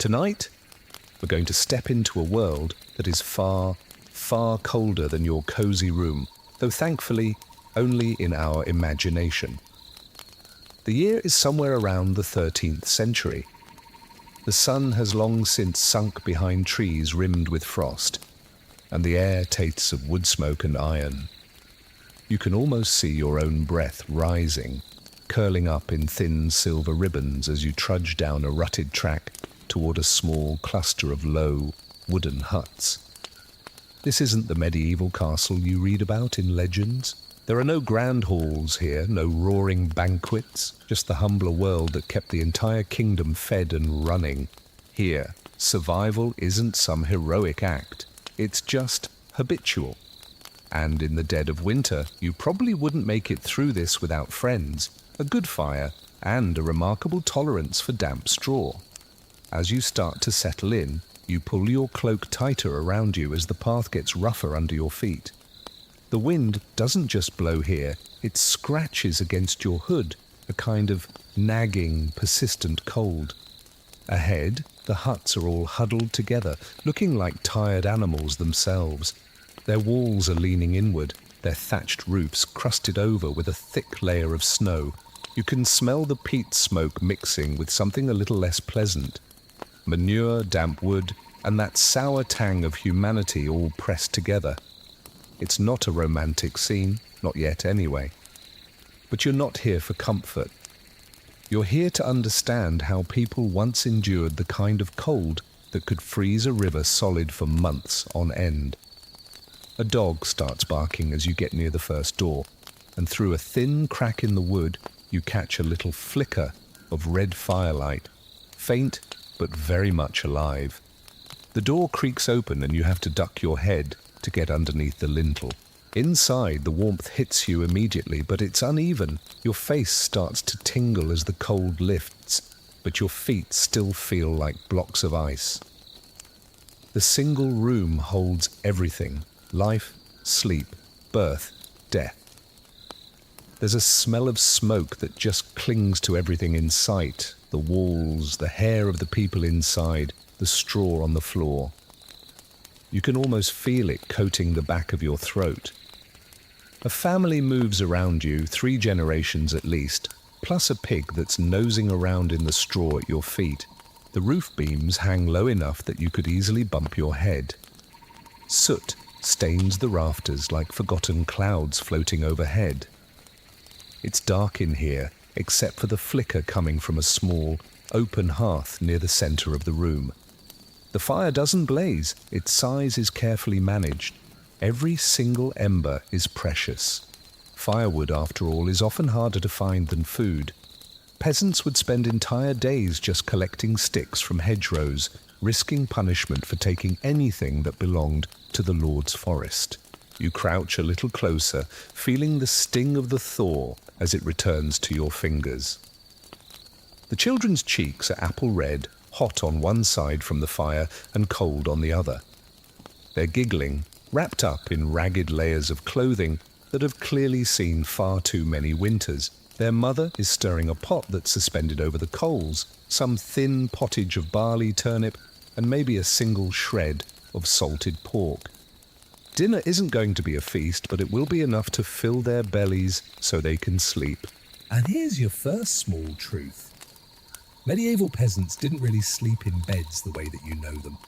Tonight, we're going to step into a world that is far, far colder than your cozy room, though thankfully only in our imagination. The year is somewhere around the 13th century. The sun has long since sunk behind trees rimmed with frost, and the air tastes of wood smoke and iron. You can almost see your own breath rising, curling up in thin silver ribbons as you trudge down a rutted track toward a small cluster of low, wooden huts. This isn't the medieval castle you read about in legends. There are no grand halls here, no roaring banquets, just the humbler world that kept the entire kingdom fed and running. Here, survival isn't some heroic act. It's just habitual. And in the dead of winter, you probably wouldn't make it through this without friends, a good fire, and a remarkable tolerance for damp straw. As you start to settle in, you pull your cloak tighter around you as the path gets rougher under your feet. The wind doesn't just blow here, it scratches against your hood, a kind of nagging, persistent cold. Ahead, the huts are all huddled together, looking like tired animals themselves. Their walls are leaning inward, their thatched roofs crusted over with a thick layer of snow. You can smell the peat smoke mixing with something a little less pleasant. Manure, damp wood, and that sour tang of humanity all pressed together. It's not a romantic scene, not yet anyway. But you're not here for comfort. You're here to understand how people once endured the kind of cold that could freeze a river solid for months on end. A dog starts barking as you get near the first door, and through a thin crack in the wood, you catch a little flicker of red firelight, faint but very much alive. The door creaks open and you have to duck your head to get underneath the lintel. Inside, the warmth hits you immediately, but it's uneven. Your face starts to tingle as the cold lifts, but your feet still feel like blocks of ice. The single room holds everything: life, sleep, birth, death. There's a smell of smoke that just clings to everything in sight: the walls, the hair of the people inside, the straw on the floor. You can almost feel it coating the back of your throat. A family moves around you, 3 generations at least, plus a pig that's nosing around in the straw at your feet. The roof beams hang low enough that you could easily bump your head. Soot stains the rafters like forgotten clouds floating overhead. It's dark in here, except for the flicker coming from a small, open hearth near the center of the room. The fire doesn't blaze, its size is carefully managed. Every single ember is precious. Firewood, after all, is often harder to find than food. Peasants would spend entire days just collecting sticks from hedgerows, risking punishment for taking anything that belonged to the Lord's forest. You crouch a little closer, feeling the sting of the thaw as it returns to your fingers. The children's cheeks are apple red, hot on one side from the fire and cold on the other. They're giggling, wrapped up in ragged layers of clothing that have clearly seen far too many winters. Their mother is stirring a pot that's suspended over the coals, some thin pottage of barley, turnip, and maybe a single shred of salted pork. Dinner isn't going to be a feast, but it will be enough to fill their bellies so they can sleep. And here's your first small truth. Medieval peasants didn't really sleep in beds the way that you know them.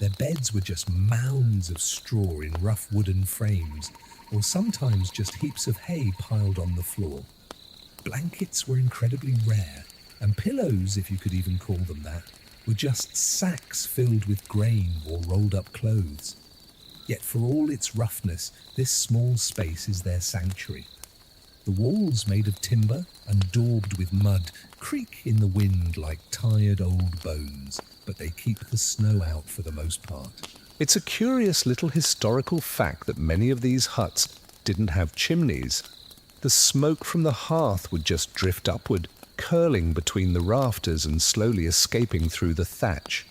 Their beds were just mounds of straw in rough wooden frames, or sometimes just heaps of hay piled on the floor. Blankets were incredibly rare, and pillows, if you could even call them that, were just sacks filled with grain or rolled up clothes. Yet for all its roughness, this small space is their sanctuary. The walls, made of timber and daubed with mud, creak in the wind like tired old bones, but they keep the snow out for the most part. It's a curious little historical fact that many of these huts didn't have chimneys. The smoke from the hearth would just drift upward, curling between the rafters and slowly escaping through the thatch.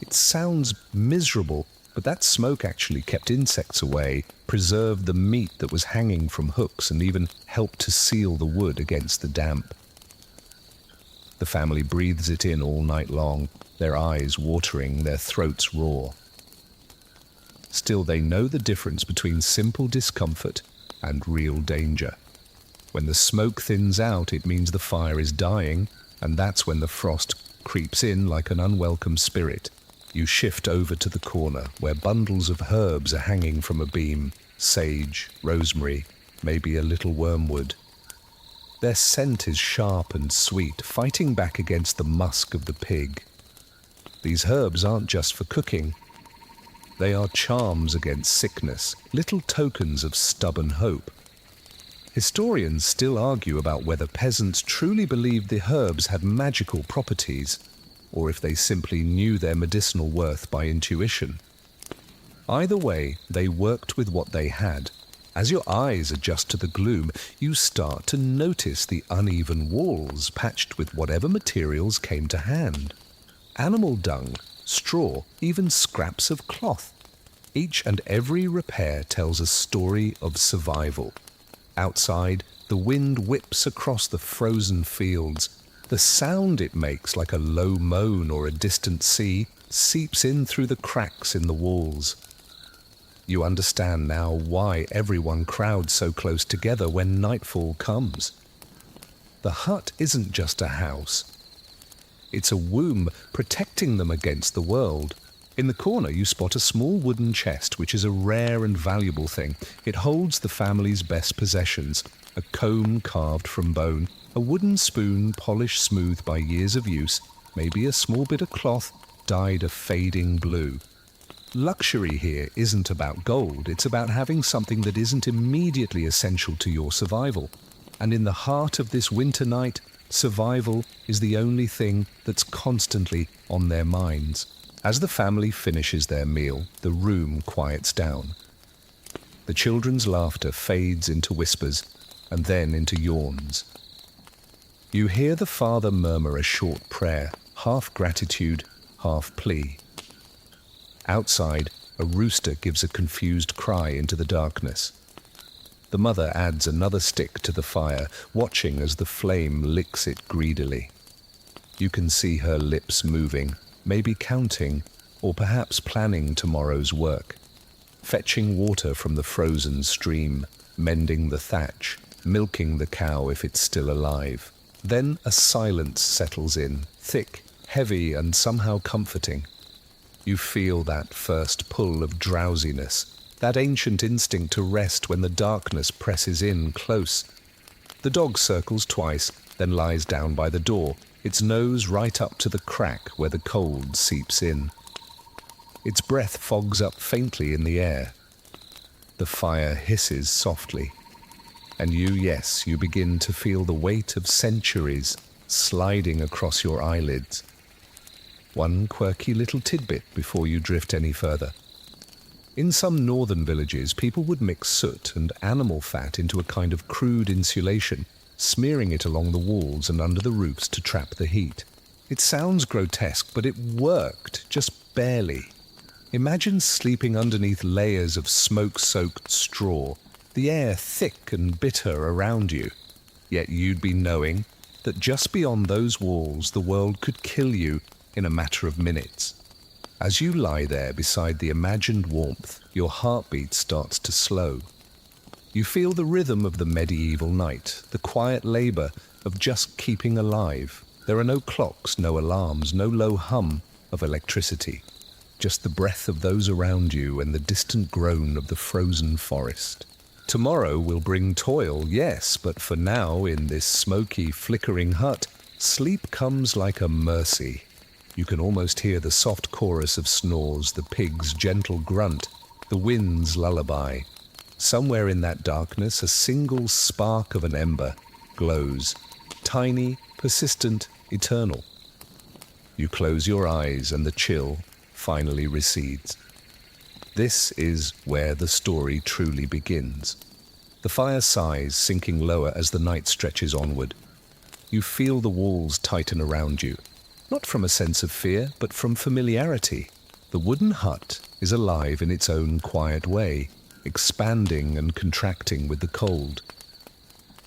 It sounds miserable, but that smoke actually kept insects away, preserved the meat that was hanging from hooks, and even helped to seal the wood against the damp. The family breathes it in all night long, their eyes watering, their throats raw. Still, they know the difference between simple discomfort and real danger. When the smoke thins out, it means the fire is dying, and that's when the frost creeps in like an unwelcome spirit. You shift over to the corner, where bundles of herbs are hanging from a beam: sage, rosemary, maybe a little wormwood. Their scent is sharp and sweet, fighting back against the musk of the pig. These herbs aren't just for cooking. They are charms against sickness, little tokens of stubborn hope. Historians still argue about whether peasants truly believed the herbs had magical properties, or if they simply knew their medicinal worth by intuition. Either way, they worked with what they had. As your eyes adjust to the gloom, you start to notice the uneven walls patched with whatever materials came to hand. Animal dung, straw, even scraps of cloth. Each and every repair tells a story of survival. Outside, the wind whips across the frozen fields. The sound it makes, like a low moan or a distant sea, seeps in through the cracks in the walls. You understand now why everyone crowds so close together when nightfall comes. The hut isn't just a house. It's a womb protecting them against the world. In the corner you spot a small wooden chest, which is a rare and valuable thing. It holds the family's best possessions: a comb carved from bone, a wooden spoon polished smooth by years of use, maybe a small bit of cloth dyed a fading blue. Luxury here isn't about gold, it's about having something that isn't immediately essential to your survival. And in the heart of this winter night, survival is the only thing that's constantly on their minds. As the family finishes their meal, the room quiets down. The children's laughter fades into whispers and then into yawns. You hear the father murmur a short prayer, half gratitude, half plea. Outside, a rooster gives a confused cry into the darkness. The mother adds another stick to the fire, watching as the flame licks it greedily. You can see her lips moving, maybe counting, or perhaps planning tomorrow's work. Fetching water from the frozen stream, mending the thatch, milking the cow if it's still alive. Then a silence settles in, thick, heavy, and somehow comforting. You feel that first pull of drowsiness, that ancient instinct to rest when the darkness presses in close. The dog circles twice, then lies down by the door, its nose right up to the crack where the cold seeps in. Its breath fogs up faintly in the air. The fire hisses softly, and you begin to feel the weight of centuries sliding across your eyelids. One quirky little tidbit before you drift any further. In some northern villages, people would mix soot and animal fat into a kind of crude insulation, smearing it along the walls and under the roofs to trap the heat. It sounds grotesque, but it worked, just barely. Imagine sleeping underneath layers of smoke-soaked straw, the air thick and bitter around you. Yet you'd be knowing that just beyond those walls the world could kill you in a matter of minutes. As you lie there beside the imagined warmth, your heartbeat starts to slow. You feel the rhythm of the medieval night, the quiet labor of just keeping alive. There are no clocks, no alarms, no low hum of electricity. Just the breath of those around you and the distant groan of the frozen forest. Tomorrow will bring toil, yes, but for now, in this smoky, flickering hut, sleep comes like a mercy. You can almost hear the soft chorus of snores, the pig's gentle grunt, the wind's lullaby. Somewhere in that darkness, a single spark of an ember glows, tiny, persistent, eternal. You close your eyes and the chill finally recedes. This is where the story truly begins. The fire sighs, sinking lower as the night stretches onward. You feel the walls tighten around you, not from a sense of fear, but from familiarity. The wooden hut is alive in its own quiet way, expanding and contracting with the cold.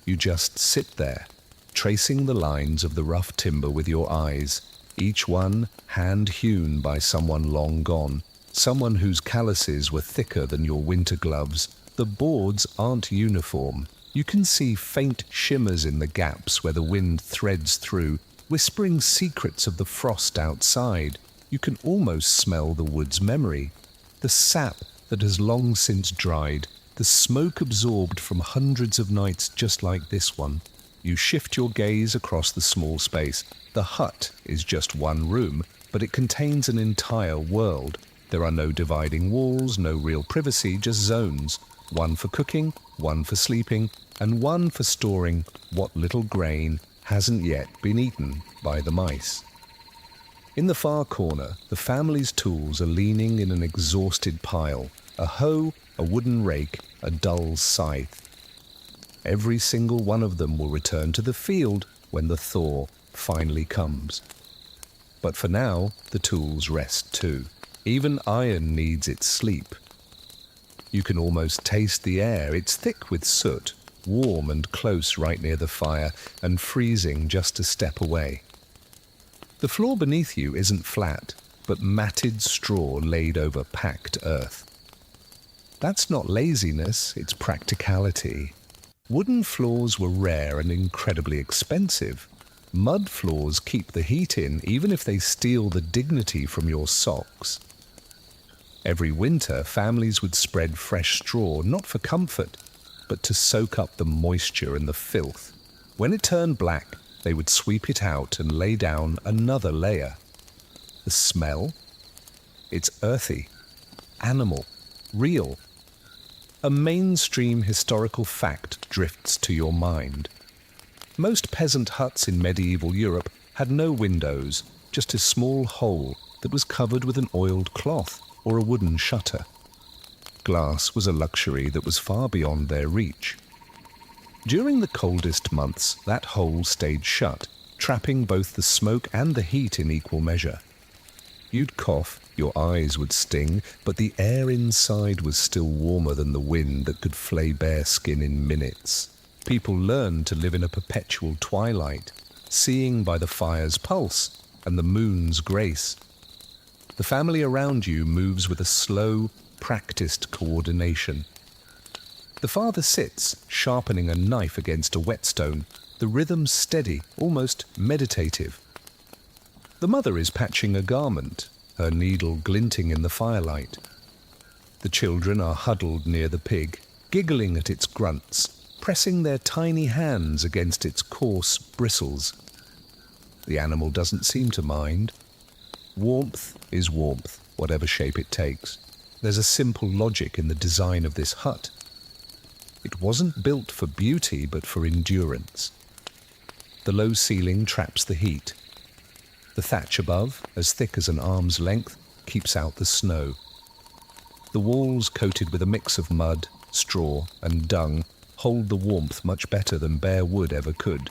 You just sit there, tracing the lines of the rough timber with your eyes, each one hand-hewn by someone long gone, someone whose calluses were thicker than your winter gloves. The boards aren't uniform. You can see faint shimmers in the gaps where the wind threads through, whispering secrets of the frost outside. You can almost smell the wood's memory, the sap that has long since dried, the smoke absorbed from hundreds of nights just like this one. You shift your gaze across the small space. The hut is just one room, but it contains an entire world. There are no dividing walls, no real privacy, just zones. One for cooking, one for sleeping, and one for storing what little grain hasn't yet been eaten by the mice. In the far corner, the family's tools are leaning in an exhausted pile. A hoe, a wooden rake, a dull scythe. Every single one of them will return to the field when the thaw finally comes. But for now, the tools rest too. Even iron needs its sleep. You can almost taste the air. It's thick with soot, warm and close right near the fire, and freezing just a step away. The floor beneath you isn't flat, but matted straw laid over packed earth. That's not laziness, it's practicality. Wooden floors were rare and incredibly expensive. Mud floors keep the heat in, even if they steal the dignity from your socks. Every winter, families would spread fresh straw, not for comfort, but to soak up the moisture and the filth. When it turned black, they would sweep it out and lay down another layer. The smell? It's earthy, animal, real. A mainstream historical fact drifts to your mind. Most peasant huts in medieval Europe had no windows, just a small hole that was covered with an oiled cloth or a wooden shutter. Glass was a luxury that was far beyond their reach. During the coldest months, that hole stayed shut, trapping both the smoke and the heat in equal measure. You'd cough, your eyes would sting, but the air inside was still warmer than the wind that could flay bare skin in minutes. People learned to live in a perpetual twilight, seeing by the fire's pulse and the moon's grace. The family around you moves with a slow, practiced coordination. The father sits, sharpening a knife against a whetstone, the rhythm steady, almost meditative. The mother is patching a garment, her needle glinting in the firelight. The children are huddled near the pig, giggling at its grunts, pressing their tiny hands against its coarse bristles. The animal doesn't seem to mind. Warmth is warmth, whatever shape it takes. There's a simple logic in the design of this hut. It wasn't built for beauty, but for endurance. The low ceiling traps the heat. The thatch above, as thick as an arm's length, keeps out the snow. The walls, coated with a mix of mud, straw, and dung, hold the warmth much better than bare wood ever could.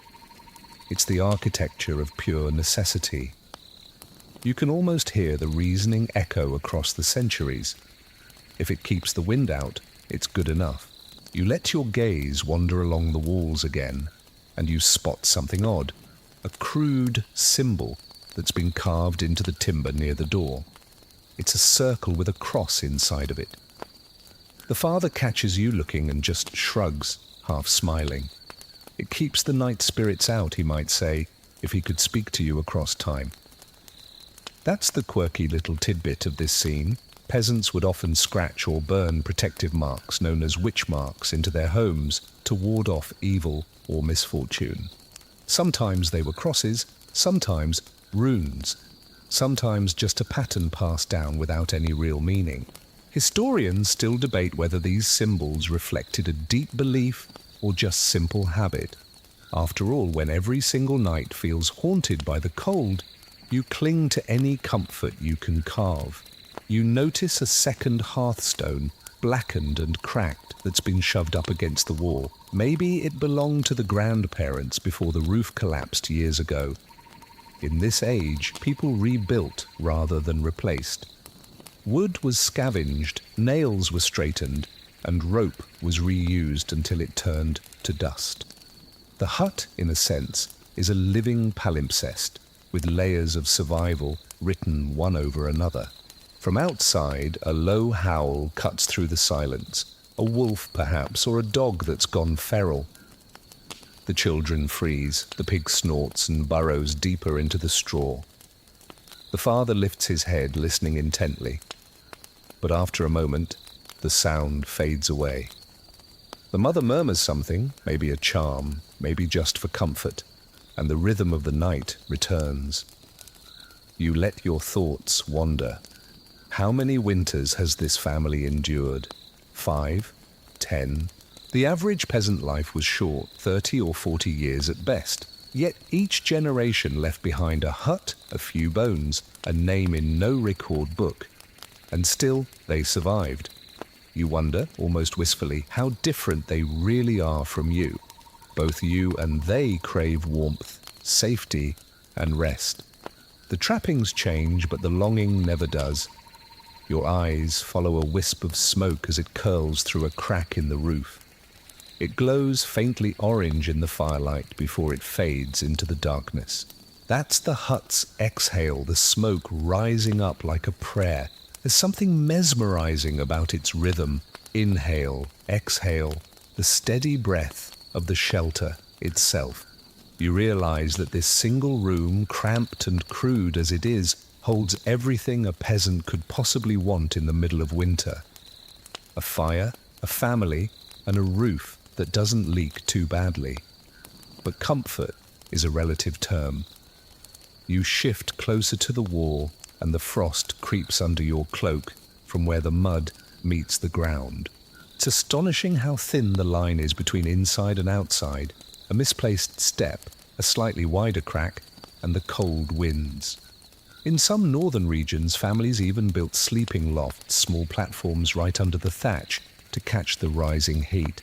It's the architecture of pure necessity. You can almost hear the reasoning echo across the centuries. If it keeps the wind out, it's good enough. You let your gaze wander along the walls again, and you spot something odd, a crude symbol that's been carved into the timber near the door. It's a circle with a cross inside of it. The father catches you looking and just shrugs, half smiling. It keeps the night spirits out, he might say, if he could speak to you across time. That's the quirky little tidbit of this scene. Peasants would often scratch or burn protective marks known as witch marks into their homes to ward off evil or misfortune. Sometimes they were crosses, sometimes runes, sometimes just a pattern passed down without any real meaning. Historians still debate whether these symbols reflected a deep belief or just simple habit. After all, when every single night feels haunted by the cold, you cling to any comfort you can carve. You notice a second hearthstone, blackened and cracked, that's been shoved up against the wall. Maybe it belonged to the grandparents before the roof collapsed years ago. In this age, people rebuilt rather than replaced. Wood was scavenged, nails were straightened, and rope was reused until it turned to dust. The hut, in a sense, is a living palimpsest, with layers of survival written one over another. From outside, a low howl cuts through the silence, a wolf perhaps, or a dog that's gone feral. The children freeze, the pig snorts and burrows deeper into the straw. The father lifts his head, listening intently. But after a moment, the sound fades away. The mother murmurs something, maybe a charm, maybe just for comfort, and the rhythm of the night returns. You let your thoughts wander. How many winters has this family endured? 5? 10? The average peasant life was short, 30 or 40 years at best. Yet each generation left behind a hut, a few bones, a name in no record book. And still they survived. You wonder, almost wistfully, how different they really are from you. Both you and they crave warmth, safety, and rest. The trappings change, but the longing never does. Your eyes follow a wisp of smoke as it curls through a crack in the roof. It glows faintly orange in the firelight before it fades into the darkness. That's the hut's exhale, the smoke rising up like a prayer. There's something mesmerizing about its rhythm. Inhale, exhale, the steady breath of the shelter itself. You realize that this single room, cramped and crude as it is, holds everything a peasant could possibly want in the middle of winter. A fire, a family, and a roof that doesn't leak too badly. But comfort is a relative term. You shift closer to the wall, and the frost creeps under your cloak from where the mud meets the ground. It's astonishing how thin the line is between inside and outside, a misplaced step, a slightly wider crack, and the cold winds. In some northern regions, families even built sleeping lofts, small platforms right under the thatch, to catch the rising heat.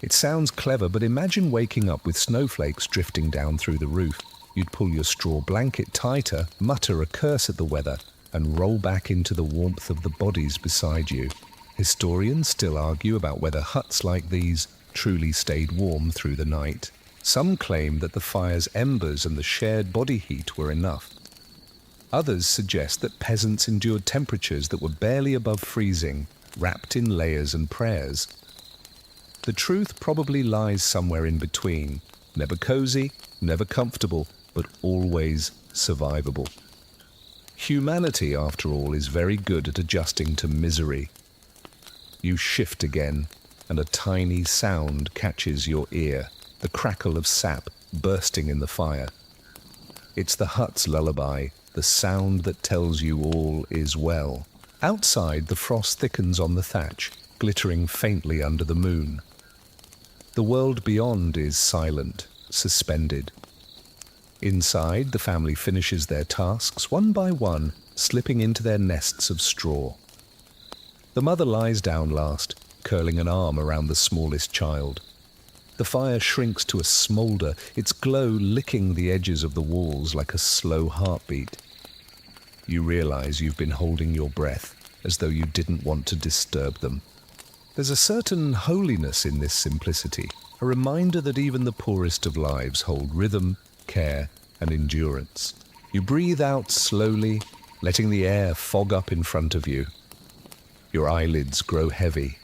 It sounds clever, but imagine waking up with snowflakes drifting down through the roof. You'd pull your straw blanket tighter, mutter a curse at the weather, and roll back into the warmth of the bodies beside you. Historians still argue about whether huts like these truly stayed warm through the night. Some claim that the fire's embers and the shared body heat were enough. Others suggest that peasants endured temperatures that were barely above freezing, wrapped in layers and prayers. The truth probably lies somewhere in between, never cozy, never comfortable, but always survivable. Humanity, after all, is very good at adjusting to misery. You shift again, and a tiny sound catches your ear, the crackle of sap bursting in the fire. It's the hut's lullaby, the sound that tells you all is well. Outside, the frost thickens on the thatch, glittering faintly under the moon. The world beyond is silent, suspended. Inside, the family finishes their tasks one by one, slipping into their nests of straw. The mother lies down last, curling an arm around the smallest child. The fire shrinks to a smoulder, its glow licking the edges of the walls like a slow heartbeat. You realize you've been holding your breath, as though you didn't want to disturb them. There's a certain holiness in this simplicity, a reminder that even the poorest of lives hold rhythm, care, and endurance. You breathe out slowly, letting the air fog up in front of you. Your eyelids grow heavy.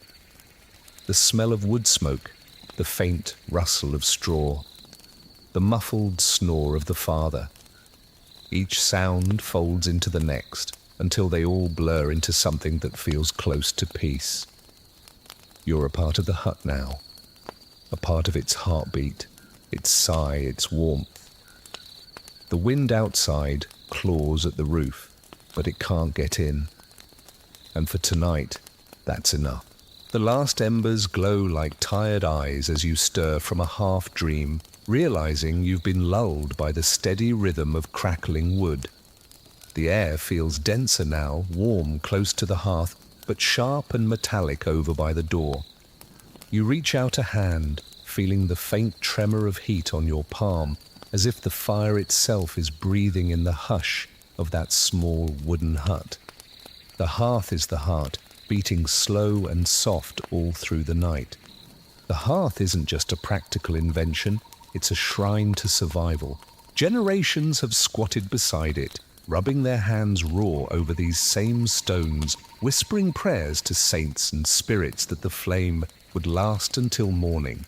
The smell of wood smoke, the faint rustle of straw, the muffled snore of the father. Each sound folds into the next until they all blur into something that feels close to peace. You're a part of the hut now, a part of its heartbeat, its sigh, its warmth. The wind outside claws at the roof, but it can't get in. And for tonight, that's enough. The last embers glow like tired eyes as you stir from a half-dream, realizing you've been lulled by the steady rhythm of crackling wood. The air feels denser now, warm close to the hearth, but sharp and metallic over by the door. You reach out a hand, feeling the faint tremor of heat on your palm, as if the fire itself is breathing in the hush of that small wooden hut. The hearth is the heart, beating slow and soft all through the night. The hearth isn't just a practical invention, It's a shrine to survival. Generations have squatted beside it, rubbing their hands raw over these same stones, whispering prayers to saints and spirits that the flame would last until morning.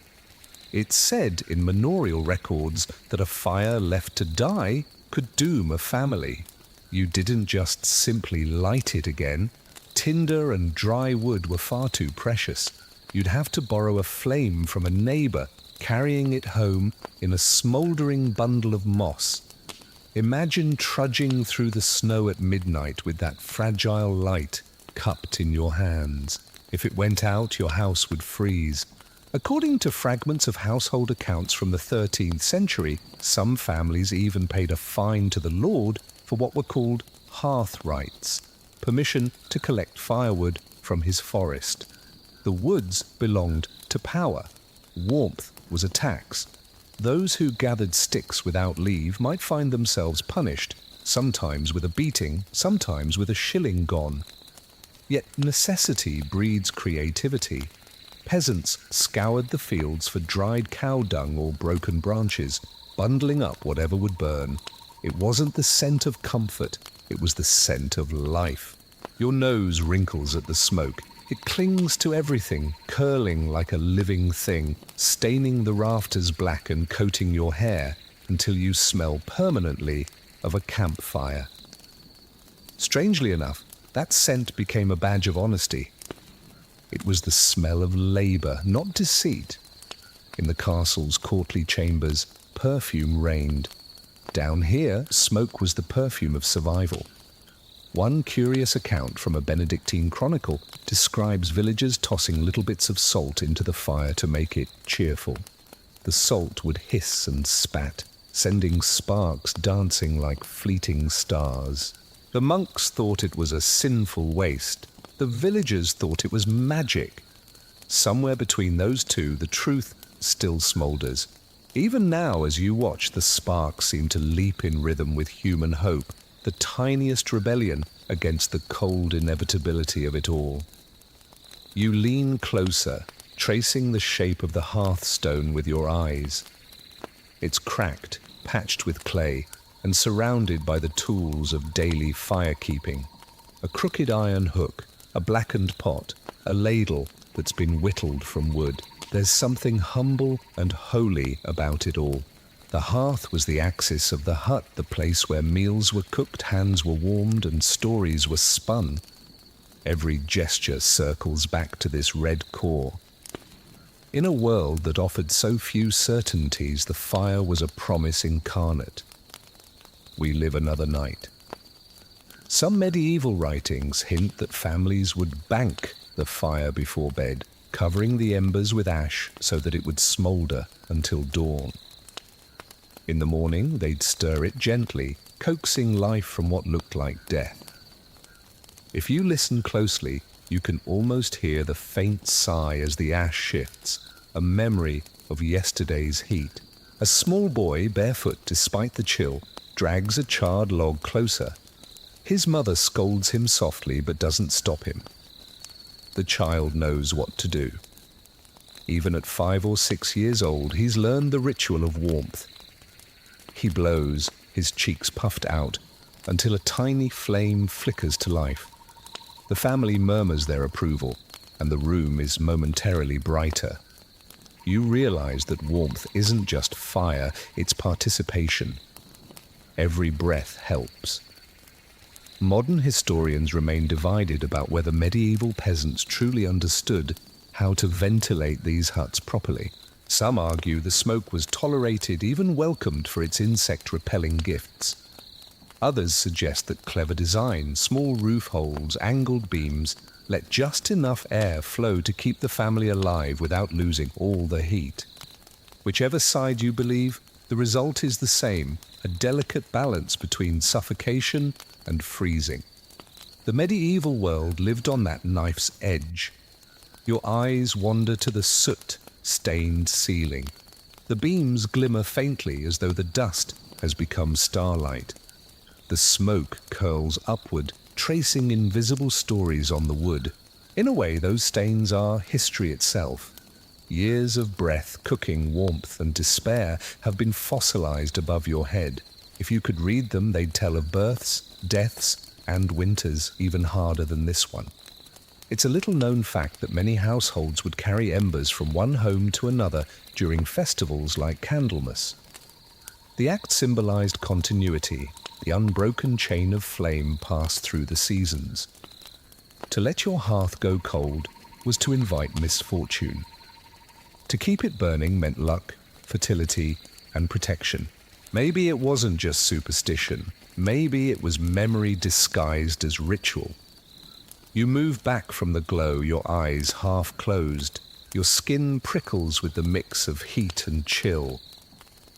It's said in manorial records that a fire left to die could doom a family. You didn't just simply light it again. Tinder and dry wood were far too precious. You'd have to borrow a flame from a neighbor, carrying it home in a smoldering bundle of moss. Imagine trudging through the snow at midnight with that fragile light cupped in your hands. If it went out, your house would freeze. According to fragments of household accounts from the 13th century, some families even paid a fine to the Lord for what were called hearth rights, permission to collect firewood from his forest. The woods belonged to power. Warmth was a tax. Those who gathered sticks without leave might find themselves punished, sometimes with a beating, sometimes with a shilling gone. Yet necessity breeds creativity. Peasants scoured the fields for dried cow dung or broken branches, bundling up whatever would burn. It wasn't the scent of comfort, it was the scent of life. Your nose wrinkles at the smoke. It clings to everything, curling like a living thing, staining the rafters black and coating your hair until you smell permanently of a campfire. Strangely enough, that scent became a badge of honesty. It was the smell of labor, not deceit. In the castle's courtly chambers, perfume reigned. Down here, smoke was the perfume of survival. One curious account from a Benedictine chronicle describes villagers tossing little bits of salt into the fire to make it cheerful. The salt would hiss and spat, sending sparks dancing like fleeting stars. The monks thought it was a sinful waste. The villagers thought it was magic. Somewhere between those two, the truth still smoulders. Even now, as you watch, the sparks seem to leap in rhythm with human hope, the tiniest rebellion against the cold inevitability of it all. You lean closer, tracing the shape of the hearthstone with your eyes. It's cracked, patched with clay, and surrounded by the tools of daily firekeeping. A crooked iron hook, a blackened pot, a ladle that's been whittled from wood. There's something humble and holy about it all. The hearth was the axis of the hut, the place where meals were cooked, hands were warmed, and stories were spun. Every gesture circles back to this red core. In a world that offered so few certainties, the fire was a promise incarnate. We live another night. Some medieval writings hint that families would bank the fire before bed, covering the embers with ash so that it would smoulder until dawn. In the morning, they'd stir it gently, coaxing life from what looked like death. If you listen closely, you can almost hear the faint sigh as the ash shifts, a memory of yesterday's heat. A small boy, barefoot despite the chill, drags a charred log closer. His mother scolds him softly but doesn't stop him. The child knows what to do. Even at 5 or 6 years old, he's learned the ritual of warmth. He blows, his cheeks puffed out, until a tiny flame flickers to life. The family murmurs their approval, and the room is momentarily brighter. You realize that warmth isn't just fire, it's participation. Every breath helps. Modern historians remain divided about whether medieval peasants truly understood how to ventilate these huts properly. Some argue the smoke was tolerated, even welcomed for its insect-repelling gifts. Others suggest that clever design, small roof holes, angled beams, let just enough air flow to keep the family alive without losing all the heat. Whichever side you believe, the result is the same, a delicate balance between suffocation and freezing. The medieval world lived on that knife's edge. Your eyes wander to the soot-stained ceiling. The beams glimmer faintly as though the dust has become starlight. The smoke curls upward, tracing invisible stories on the wood. In a way, those stains are history itself. Years of breath, cooking, warmth, and despair have been fossilized above your head. If you could read them, they'd tell of births, deaths, and winters even harder than this one. It's a little-known fact that many households would carry embers from one home to another during festivals like Candlemas. The act symbolized continuity, the unbroken chain of flame passed through the seasons. To let your hearth go cold was to invite misfortune. To keep it burning meant luck, fertility, and protection. Maybe it wasn't just superstition. Maybe it was memory disguised as ritual. You move back from the glow, your eyes half closed. Your skin prickles with the mix of heat and chill.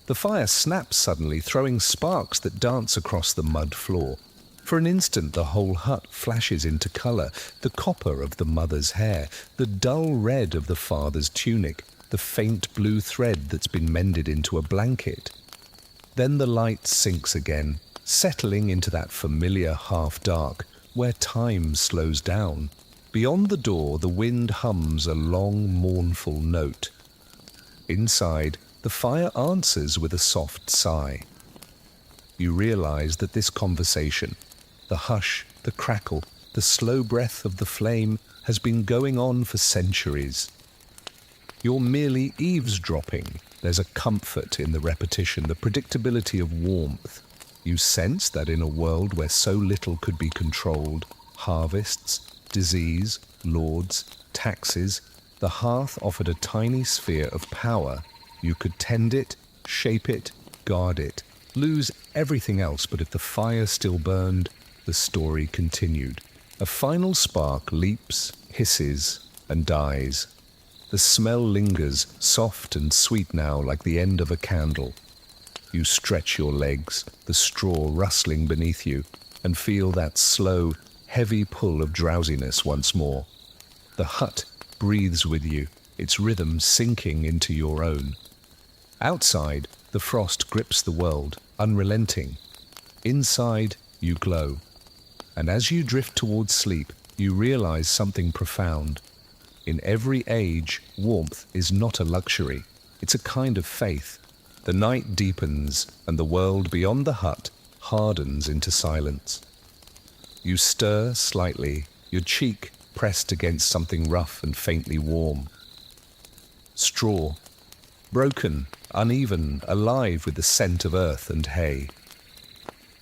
The fire snaps suddenly, throwing sparks that dance across the mud floor. For an instant, the whole hut flashes into color, the copper of the mother's hair, the dull red of the father's tunic, the faint blue thread that's been mended into a blanket. Then the light sinks again, settling into that familiar half-dark, where time slows down. Beyond the door, the wind hums a long, mournful note. Inside, the fire answers with a soft sigh. You realize that this conversation, the hush, the crackle, the slow breath of the flame, has been going on for centuries. You're merely eavesdropping. There's a comfort in the repetition, the predictability of warmth. You sense that in a world where so little could be controlled, harvests, disease, lords, taxes, the hearth offered a tiny sphere of power. You could tend it, shape it, guard it, lose everything else, but if the fire still burned, the story continued. A final spark leaps, hisses, and dies. The smell lingers, soft and sweet now, like the end of a candle. You stretch your legs, the straw rustling beneath you, and feel that slow, heavy pull of drowsiness once more. The hut breathes with you, its rhythm sinking into your own. Outside, the frost grips the world, unrelenting. Inside, you glow. And as you drift towards sleep, you realize something profound. In every age, warmth is not a luxury. It's a kind of faith. The night deepens, and the world beyond the hut hardens into silence. You stir slightly, your cheek pressed against something rough and faintly warm. Straw. Broken, uneven, alive with the scent of earth and hay.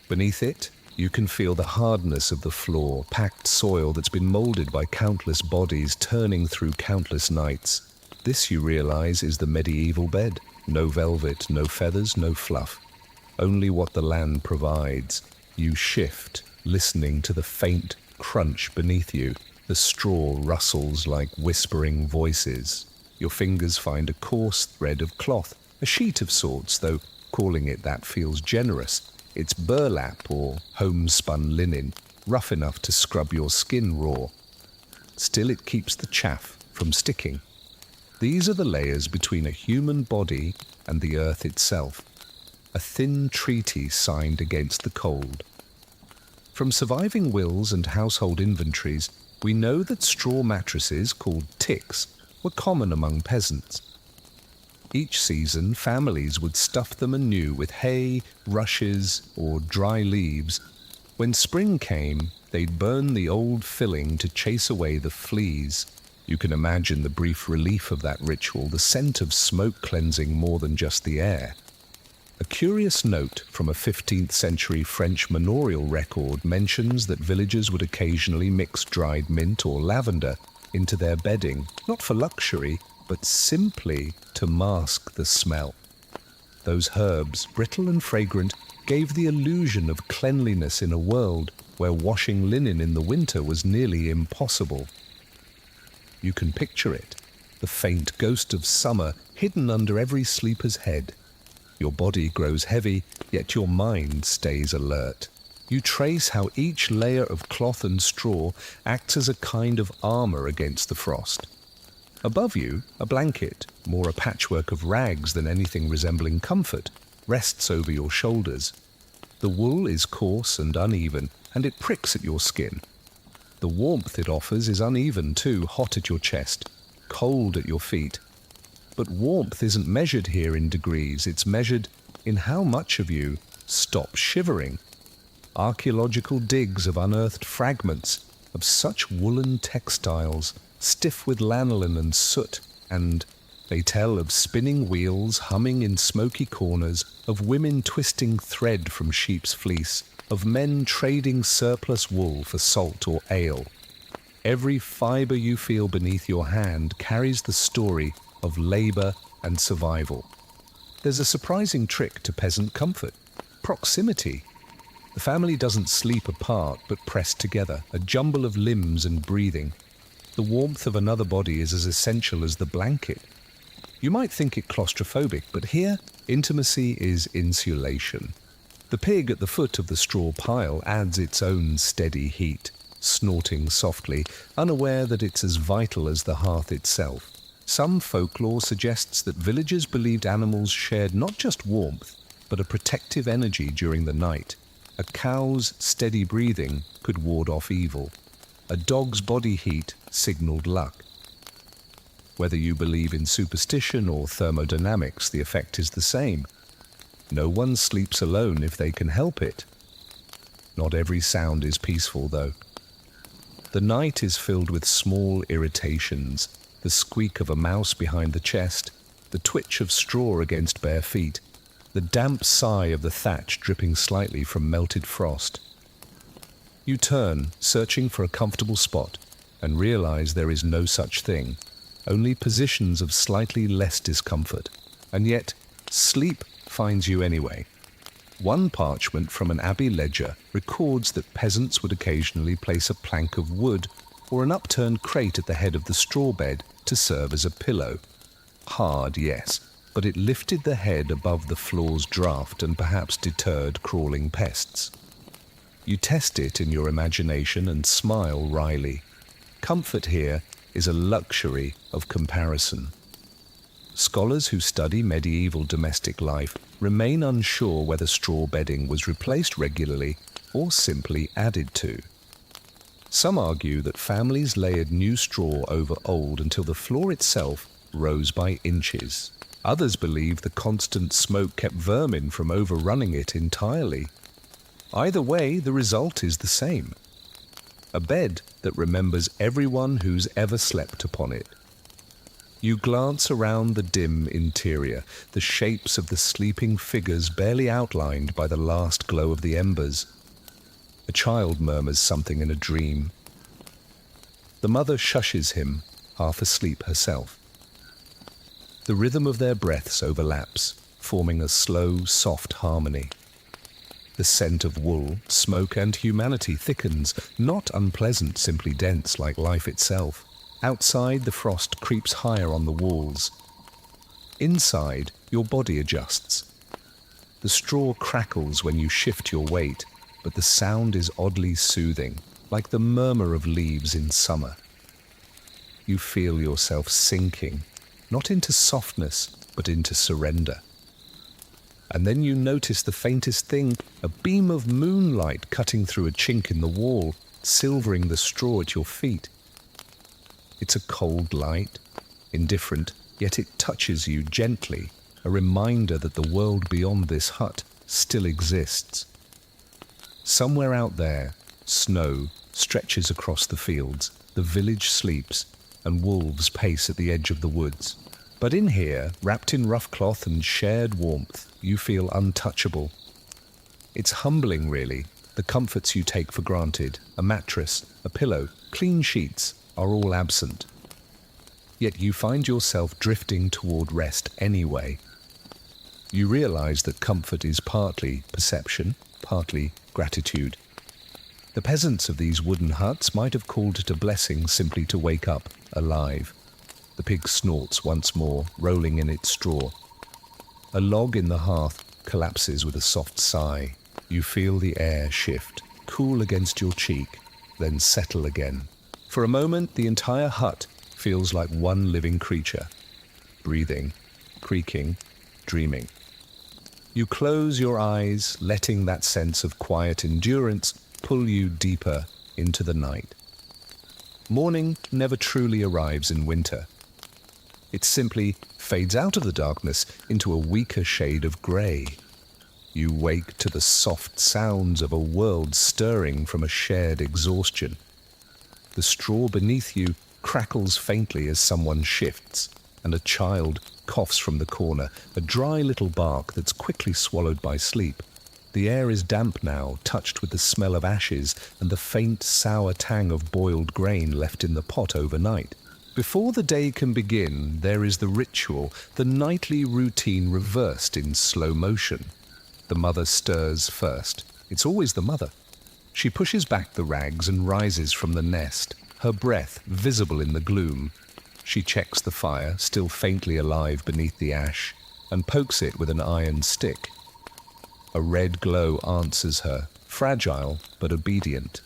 Beneath it, you can feel the hardness of the floor, packed soil that's been molded by countless bodies turning through countless nights. This, you realize, is the medieval bed. No velvet, no feathers, no fluff. Only what the land provides. You shift, listening to the faint crunch beneath you. The straw rustles like whispering voices. Your fingers find a coarse thread of cloth, a sheet of sorts, though calling it that feels generous. It's burlap or homespun linen, rough enough to scrub your skin raw. Still, it keeps the chaff from sticking. These are the layers between a human body and the earth itself, a thin treaty signed against the cold. From surviving wills and household inventories, we know that straw mattresses, called ticks, were common among peasants. Each season, families would stuff them anew with hay, rushes, or dry leaves. When spring came, they'd burn the old filling to chase away the fleas. You can imagine the brief relief of that ritual, the scent of smoke cleansing more than just the air. A curious note from a 15th century French manorial record mentions that villagers would occasionally mix dried mint or lavender into their bedding, not for luxury, but simply to mask the smell. Those herbs, brittle and fragrant, gave the illusion of cleanliness in a world where washing linen in the winter was nearly impossible. You can picture it, the faint ghost of summer hidden under every sleeper's head. Your body grows heavy, yet your mind stays alert. You trace how each layer of cloth and straw acts as a kind of armor against the frost. Above you, a blanket, more a patchwork of rags than anything resembling comfort, rests over your shoulders. The wool is coarse and uneven, and it pricks at your skin. The warmth it offers is uneven too, hot at your chest, cold at your feet. But warmth isn't measured here in degrees, it's measured in how much of you stop shivering. Archaeological digs have unearthed fragments of such woolen textiles, stiff with lanolin and soot, and they tell of spinning wheels humming in smoky corners, of women twisting thread from sheep's fleece, of men trading surplus wool for salt or ale. Every fibre you feel beneath your hand carries the story of labour and survival. There's a surprising trick to peasant comfort: proximity. The family doesn't sleep apart but pressed together, a jumble of limbs and breathing. The warmth of another body is as essential as the blanket. You might think it claustrophobic, but here, intimacy is insulation. The pig at the foot of the straw pile adds its own steady heat, snorting softly, unaware that it's as vital as the hearth itself. Some folklore suggests that villagers believed animals shared not just warmth, but a protective energy during the night. A cow's steady breathing could ward off evil. A dog's body heat signaled luck. Whether you believe in superstition or thermodynamics, the effect is the same. No one sleeps alone if they can help it. Not every sound is peaceful, though. The night is filled with small irritations: the squeak of a mouse behind the chest, the twitch of straw against bare feet, the damp sigh of the thatch dripping slightly from melted frost. You turn, searching for a comfortable spot, and realize there is no such thing, only positions of slightly less discomfort. And yet, sleep finds you anyway. One parchment from an abbey ledger records that peasants would occasionally place a plank of wood or an upturned crate at the head of the straw bed to serve as a pillow. Hard, yes, but it lifted the head above the floor's draught and perhaps deterred crawling pests. You test it in your imagination and smile wryly. Comfort here is a luxury of comparison. Scholars who study medieval domestic life remain unsure whether straw bedding was replaced regularly or simply added to. Some argue that families layered new straw over old until the floor itself rose by inches. Others believe the constant smoke kept vermin from overrunning it entirely. Either way, the result is the same: a bed that remembers everyone who's ever slept upon it. You glance around the dim interior, the shapes of the sleeping figures barely outlined by the last glow of the embers. A child murmurs something in a dream. The mother shushes him, half asleep herself. The rhythm of their breaths overlaps, forming a slow, soft harmony. The scent of wool, smoke, and humanity thickens, not unpleasant, simply dense like life itself. Outside, the frost creeps higher on the walls. Inside, your body adjusts. The straw crackles when you shift your weight, but the sound is oddly soothing, like the murmur of leaves in summer. You feel yourself sinking, not into softness, but into surrender. And then you notice the faintest thing, a beam of moonlight cutting through a chink in the wall, silvering the straw at your feet. It's a cold light, indifferent, yet it touches you gently, a reminder that the world beyond this hut still exists. Somewhere out there, snow stretches across the fields, the village sleeps, and wolves pace at the edge of the woods. But in here, wrapped in rough cloth and shared warmth, you feel untouchable. It's humbling, really. The comforts you take for granted, a mattress, a pillow, clean sheets, are all absent. Yet you find yourself drifting toward rest anyway. You realize that comfort is partly perception, partly gratitude. The peasants of these wooden huts might have called it a blessing simply to wake up alive. The pig snorts once more, rolling in its straw. A log in the hearth collapses with a soft sigh. You feel the air shift, cool against your cheek, then settle again. For a moment, the entire hut feels like one living creature, breathing, creaking, dreaming. You close your eyes, letting that sense of quiet endurance pull you deeper into the night. Morning never truly arrives in winter. It simply fades out of the darkness into a weaker shade of grey. You wake to the soft sounds of a world stirring from a shared exhaustion. The straw beneath you crackles faintly as someone shifts, and a child coughs from the corner, a dry little bark that's quickly swallowed by sleep. The air is damp now, touched with the smell of ashes and the faint, sour tang of boiled grain left in the pot overnight. Before the day can begin, there is the ritual, the nightly routine reversed in slow motion. The mother stirs first. It's always the mother. She pushes back the rags and rises from the nest, her breath visible in the gloom. She checks the fire, still faintly alive beneath the ash, and pokes it with an iron stick. A red glow answers her, fragile but obedient.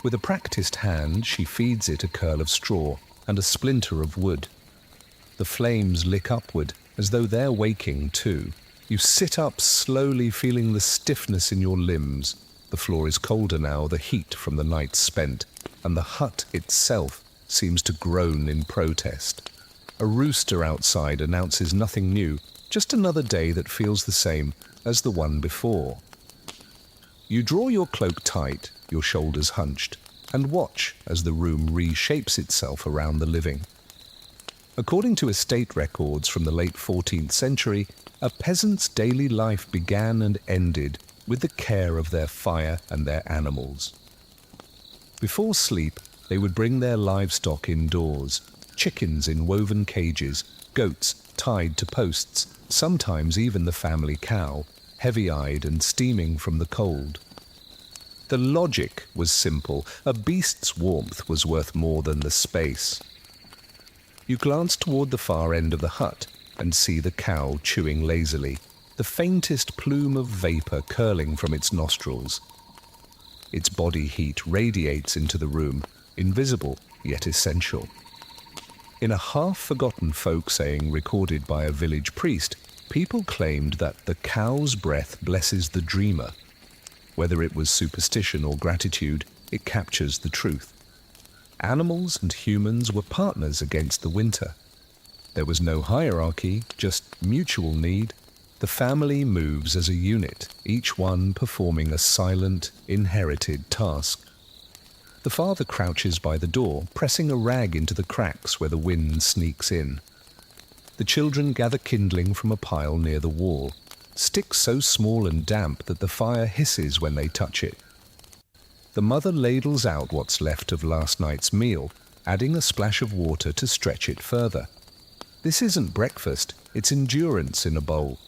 With a practiced hand, she feeds it a curl of straw and a splinter of wood. The flames lick upward, as though they're waking too. You sit up slowly, feeling the stiffness in your limbs. The floor is colder now, the heat from the night spent, and the hut itself seems to groan in protest. A rooster outside announces nothing new, just another day that feels the same as the one before. You draw your cloak tight, your shoulders hunched, and watch as the room reshapes itself around the living. According to estate records from the late 14th century, a peasant's daily life began and ended with the care of their fire and their animals. Before sleep, they would bring their livestock indoors, chickens in woven cages, goats tied to posts, sometimes even the family cow, heavy-eyed and steaming from the cold. The logic was simple. A beast's warmth was worth more than the space. You glance toward the far end of the hut and see the cow chewing lazily, the faintest plume of vapor curling from its nostrils. Its body heat radiates into the room, invisible yet essential. In a half-forgotten folk saying recorded by a village priest, people claimed that the cow's breath blesses the dreamer. Whether it was superstition or gratitude, it captures the truth. Animals and humans were partners against the winter. There was no hierarchy, just mutual need. The family moves as a unit, each one performing a silent, inherited task. The father crouches by the door, pressing a rag into the cracks where the wind sneaks in. The children gather kindling from a pile near the wall, sticks so small and damp that the fire hisses when they touch it. The mother ladles out what's left of last night's meal, adding a splash of water to stretch it further. This isn't breakfast, it's endurance in a bowl.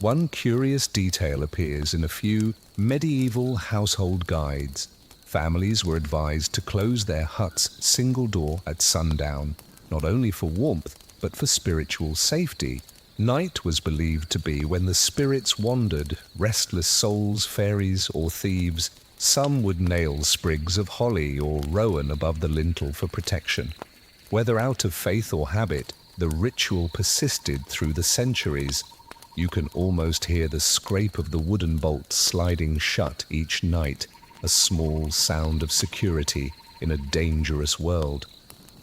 One curious detail appears in a few medieval household guides. Families were advised to close their hut's single door at sundown, not only for warmth, but for spiritual safety. Night was believed to be when the spirits wandered, restless souls, fairies, or thieves. Some would nail sprigs of holly or rowan above the lintel for protection. Whether out of faith or habit, the ritual persisted through the centuries. You can almost hear the scrape of the wooden bolts sliding shut each night, a small sound of security in a dangerous world.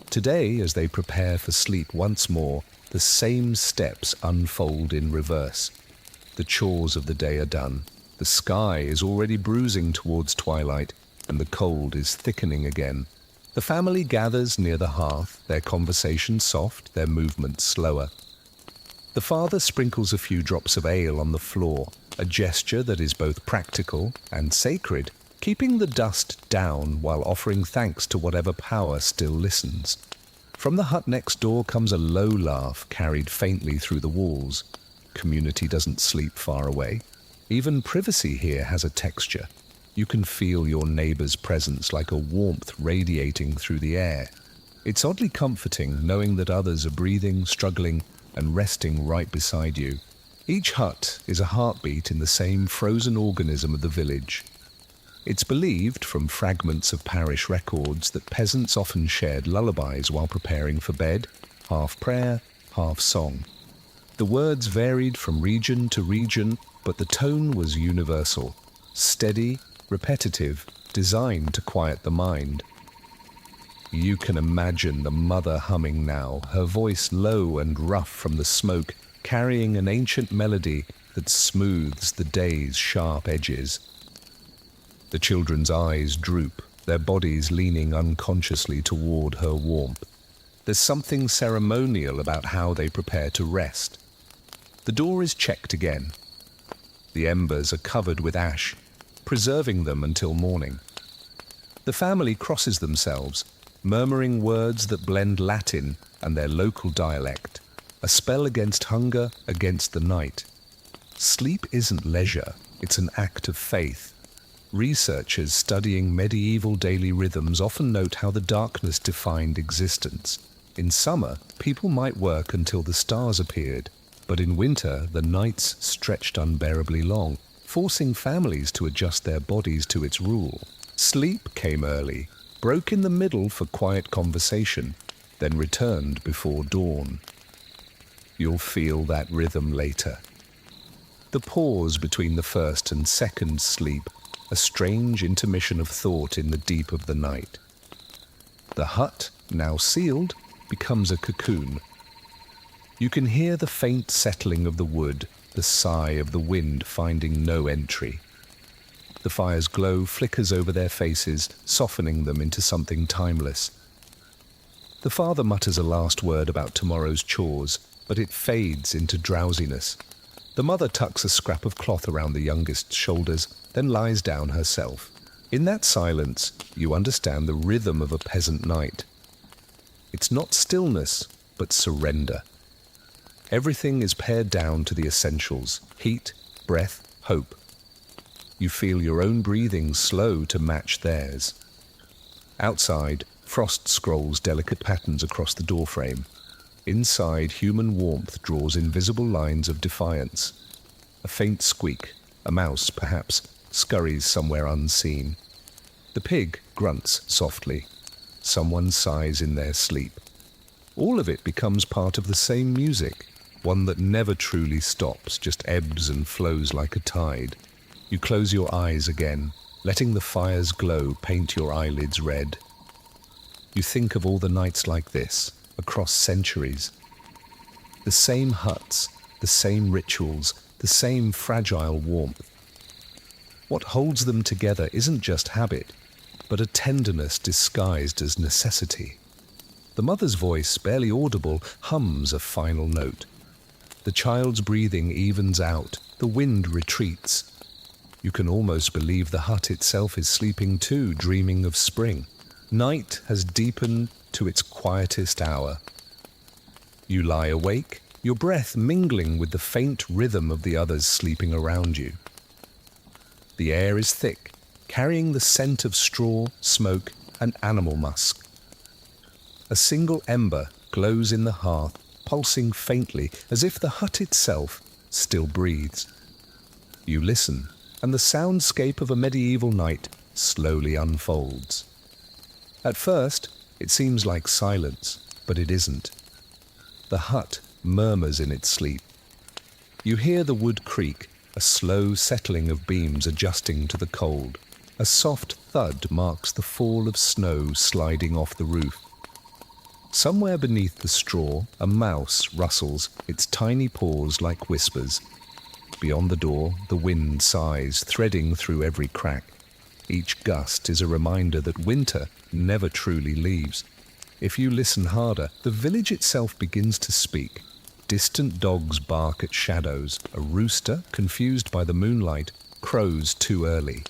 Today, as they prepare for sleep once more, the same steps unfold in reverse. The chores of the day are done. The sky is already bruising towards twilight, and the cold is thickening again. The family gathers near the hearth, their conversation soft, their movements slower. The father sprinkles a few drops of ale on the floor, a gesture that is both practical and sacred, keeping the dust down while offering thanks to whatever power still listens. From the hut next door comes a low laugh carried faintly through the walls. Community doesn't sleep far away. Even privacy here has a texture. You can feel your neighbor's presence like a warmth radiating through the air. It's oddly comforting knowing that others are breathing, struggling, and resting right beside you. Each hut is a heartbeat in the same frozen organism of the village. It's believed from fragments of parish records that peasants often shared lullabies while preparing for bed, half prayer, half song. The words varied from region to region, but the tone was universal, steady, repetitive, designed to quiet the mind. You can imagine the mother humming now, her voice low and rough from the smoke, carrying an ancient melody that smooths the day's sharp edges. The children's eyes droop, their bodies leaning unconsciously toward her warmth. There's something ceremonial about how they prepare to rest. The door is checked again. The embers are covered with ash, preserving them until morning. The family crosses themselves, murmuring words that blend Latin and their local dialect, a spell against hunger, against the night. Sleep isn't leisure, it's an act of faith. Researchers studying medieval daily rhythms often note how the darkness defined existence. In summer, people might work until the stars appeared, but in winter, the nights stretched unbearably long, forcing families to adjust their bodies to its rule. Sleep came early, broke in the middle for quiet conversation, then returned before dawn. You'll feel that rhythm later. The pause between the first and second sleep, a strange intermission of thought in the deep of the night. The hut, now sealed, becomes a cocoon. You can hear the faint settling of the wood, the sigh of the wind finding no entry. The fire's glow flickers over their faces, softening them into something timeless. The father mutters a last word about tomorrow's chores, but it fades into drowsiness. The mother tucks a scrap of cloth around the youngest's shoulders, then lies down herself. In that silence, you understand the rhythm of a peasant night. It's not stillness, but surrender. Everything is pared down to the essentials: heat, breath, hope. You feel your own breathing slow to match theirs. Outside, frost scrolls delicate patterns across the doorframe. Inside, human warmth draws invisible lines of defiance. A faint squeak, a mouse, perhaps, scurries somewhere unseen. The pig grunts softly. Someone sighs in their sleep. All of it becomes part of the same music, one that never truly stops, just ebbs and flows like a tide. You close your eyes again, letting the fire's glow paint your eyelids red. You think of all the nights like this, across centuries. The same huts, the same rituals, the same fragile warmth. What holds them together isn't just habit, but a tenderness disguised as necessity. The mother's voice, barely audible, hums a final note. The child's breathing evens out, the wind retreats. You can almost believe the hut itself is sleeping too, dreaming of spring. Night has deepened to its quietest hour. You lie awake, your breath mingling with the faint rhythm of the others sleeping around you. The air is thick, carrying the scent of straw, smoke, and animal musk. A single ember glows in the hearth, pulsing faintly as if the hut itself still breathes. You listen, and the soundscape of a medieval night slowly unfolds. At first, it seems like silence, but it isn't. The hut murmurs in its sleep. You hear the wood creak, a slow settling of beams adjusting to the cold. A soft thud marks the fall of snow sliding off the roof. Somewhere beneath the straw, a mouse rustles, its tiny paws like whispers. Beyond the door, the wind sighs, threading through every crack. Each gust is a reminder that winter never truly leaves. If you listen harder, the village itself begins to speak. Distant dogs bark at shadows. A rooster, confused by the moonlight, crows too early.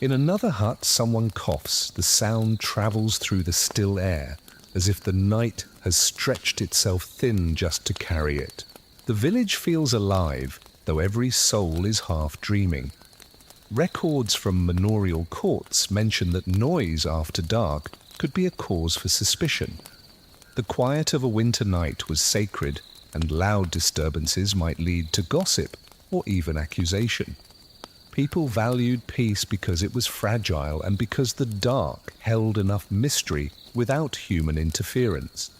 In another hut, someone coughs. The sound travels through the still air, as if the night has stretched itself thin just to carry it. The village feels alive, though every soul is half dreaming. Records from manorial courts mention that noise after dark could be a cause for suspicion. The quiet of a winter night was sacred, and loud disturbances might lead to gossip or even accusation. People valued peace because it was fragile and because the dark held enough mystery without human interference.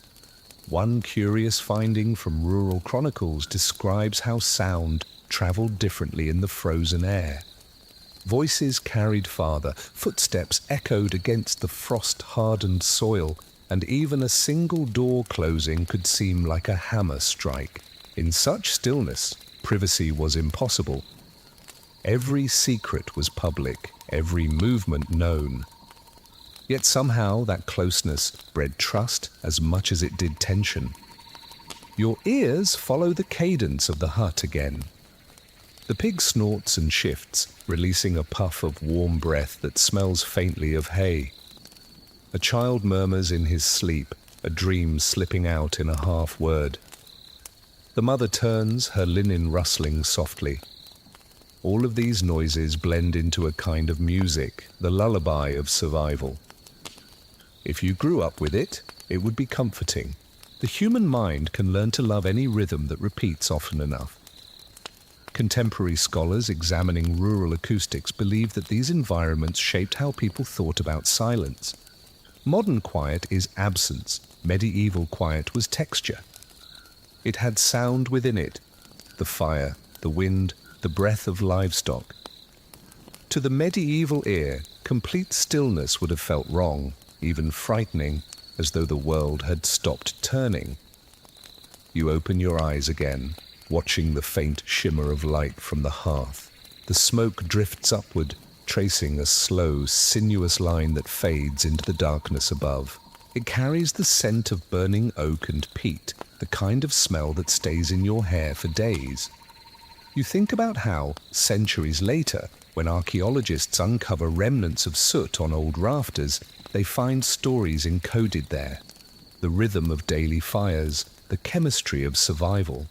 One curious finding from rural chronicles describes how sound traveled differently in the frozen air. Voices carried farther, footsteps echoed against the frost-hardened soil, and even a single door closing could seem like a hammer strike. In such stillness, privacy was impossible. Every secret was public, every movement known. Yet somehow that closeness bred trust as much as it did tension. Your ears follow the cadence of the hut again. The pig snorts and shifts, releasing a puff of warm breath that smells faintly of hay. A child murmurs in his sleep, a dream slipping out in a half word. The mother turns, her linen rustling softly. All of these noises blend into a kind of music, the lullaby of survival. If you grew up with it, it would be comforting. The human mind can learn to love any rhythm that repeats often enough. Contemporary scholars examining rural acoustics believe that these environments shaped how people thought about silence. Modern quiet is absence. Medieval quiet was texture. It had sound within it, the fire, the wind, the breath of livestock. To the medieval ear, complete stillness would have felt wrong, even frightening, as though the world had stopped turning. You open your eyes again, watching the faint shimmer of light from the hearth. The smoke drifts upward, tracing a slow, sinuous line that fades into the darkness above. It carries the scent of burning oak and peat, the kind of smell that stays in your hair for days. You think about how, centuries later, when archaeologists uncover remnants of soot on old rafters, they find stories encoded there. The rhythm of daily fires, the chemistry of survival.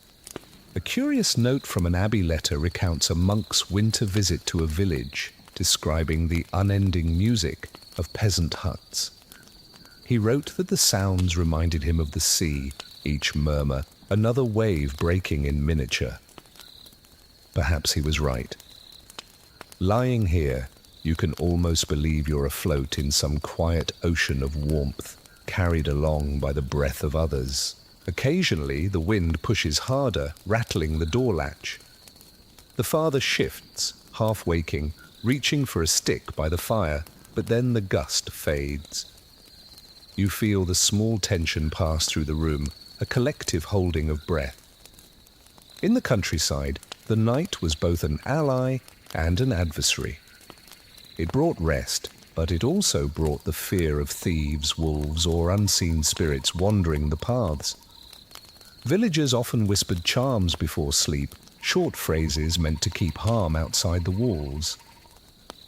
A curious note from an abbey letter recounts a monk's winter visit to a village, describing the unending music of peasant huts. He wrote that the sounds reminded him of the sea, each murmur, another wave breaking in miniature. Perhaps he was right. Lying here, you can almost believe you're afloat in some quiet ocean of warmth, carried along by the breath of others. Occasionally, the wind pushes harder, rattling the door latch. The father shifts, half waking, reaching for a stick by the fire, but then the gust fades. You feel the small tension pass through the room, a collective holding of breath. In the countryside, the night was both an ally and an adversary. It brought rest, but it also brought the fear of thieves, wolves, or unseen spirits wandering the paths. Villagers often whispered charms before sleep, short phrases meant to keep harm outside the walls.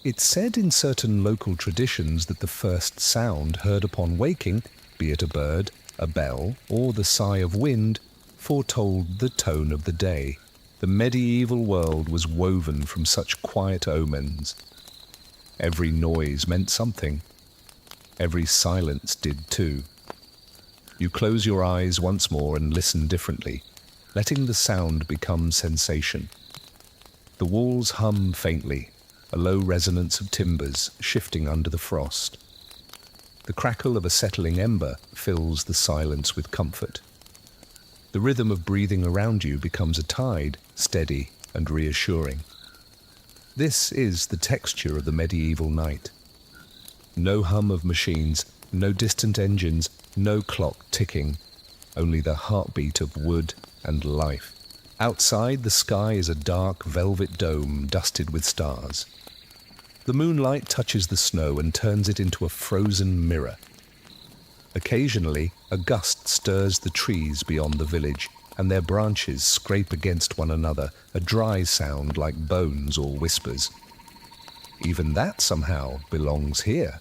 It's said in certain local traditions that the first sound heard upon waking, be it a bird, a bell, or the sigh of wind, foretold the tone of the day. The medieval world was woven from such quiet omens. Every noise meant something. Every silence did too. You close your eyes once more and listen differently, letting the sound become sensation. The walls hum faintly, a low resonance of timbers shifting under the frost. The crackle of a settling ember fills the silence with comfort. The rhythm of breathing around you becomes a tide, steady and reassuring. This is the texture of the medieval night. No hum of machines, no distant engines, no clock ticking, only the heartbeat of wood and life. Outside, the sky is a dark velvet dome dusted with stars. The moonlight touches the snow and turns it into a frozen mirror. Occasionally, a gust stirs the trees beyond the village, and their branches scrape against one another, a dry sound like bones or whispers. Even that somehow belongs here.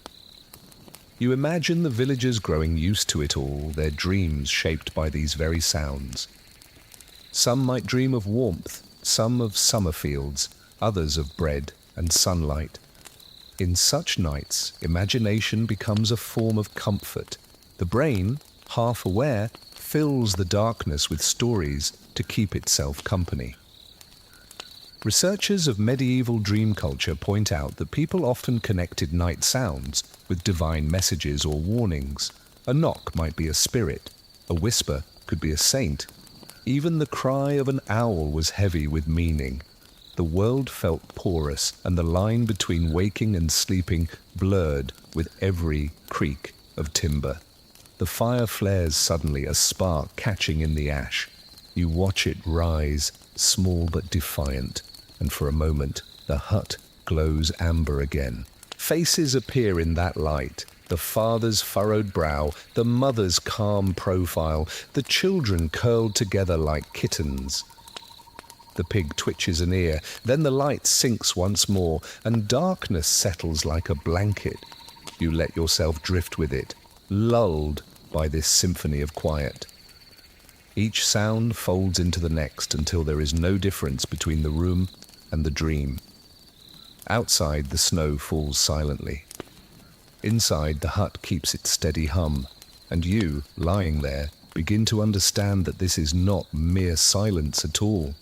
You imagine the villagers growing used to it all, their dreams shaped by these very sounds. Some might dream of warmth, some of summer fields, others of bread and sunlight. In such nights, imagination becomes a form of comfort. The brain, half aware, fills the darkness with stories to keep itself company. Researchers of medieval dream culture point out that people often connected night sounds with divine messages or warnings. A knock might be a spirit, a whisper could be a saint. Even the cry of an owl was heavy with meaning. The world felt porous, and the line between waking and sleeping blurred with every creak of timber. The fire flares suddenly, a spark catching in the ash. You watch it rise, small but defiant, and for a moment the hut glows amber again. Faces appear in that light. The father's furrowed brow, the mother's calm profile, the children curled together like kittens. The pig twitches an ear, then the light sinks once more, and darkness settles like a blanket. You let yourself drift with it, lulled by this symphony of quiet. Each sound folds into the next until there is no difference between the room and the dream. Outside, the snow falls silently. Inside, the hut keeps its steady hum, and you, lying there, begin to understand that this is not mere silence at all.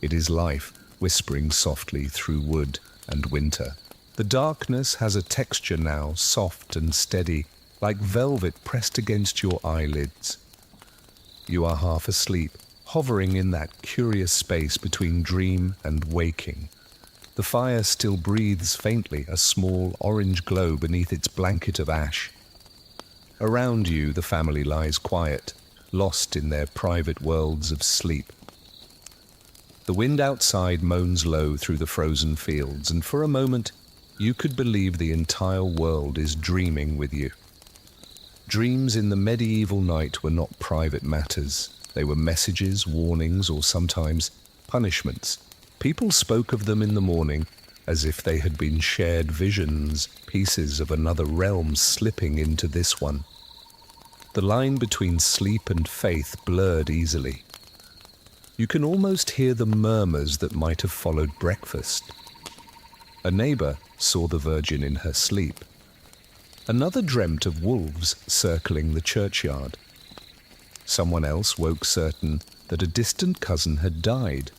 It is life whispering softly through wood and winter. The darkness has a texture now, soft and steady, like velvet pressed against your eyelids. You are half asleep, hovering in that curious space between dream and waking. The fire still breathes faintly, a small orange glow beneath its blanket of ash. Around you, the family lies quiet, lost in their private worlds of sleep. The wind outside moans low through the frozen fields, and for a moment, you could believe the entire world is dreaming with you. Dreams in the medieval night were not private matters. They were messages, warnings, or sometimes punishments. People spoke of them in the morning as if they had been shared visions, pieces of another realm slipping into this one. The line between sleep and faith blurred easily. You can almost hear the murmurs that might have followed breakfast. A neighbor saw the Virgin in her sleep. Another dreamt of wolves circling the churchyard. Someone else woke certain that a distant cousin had died.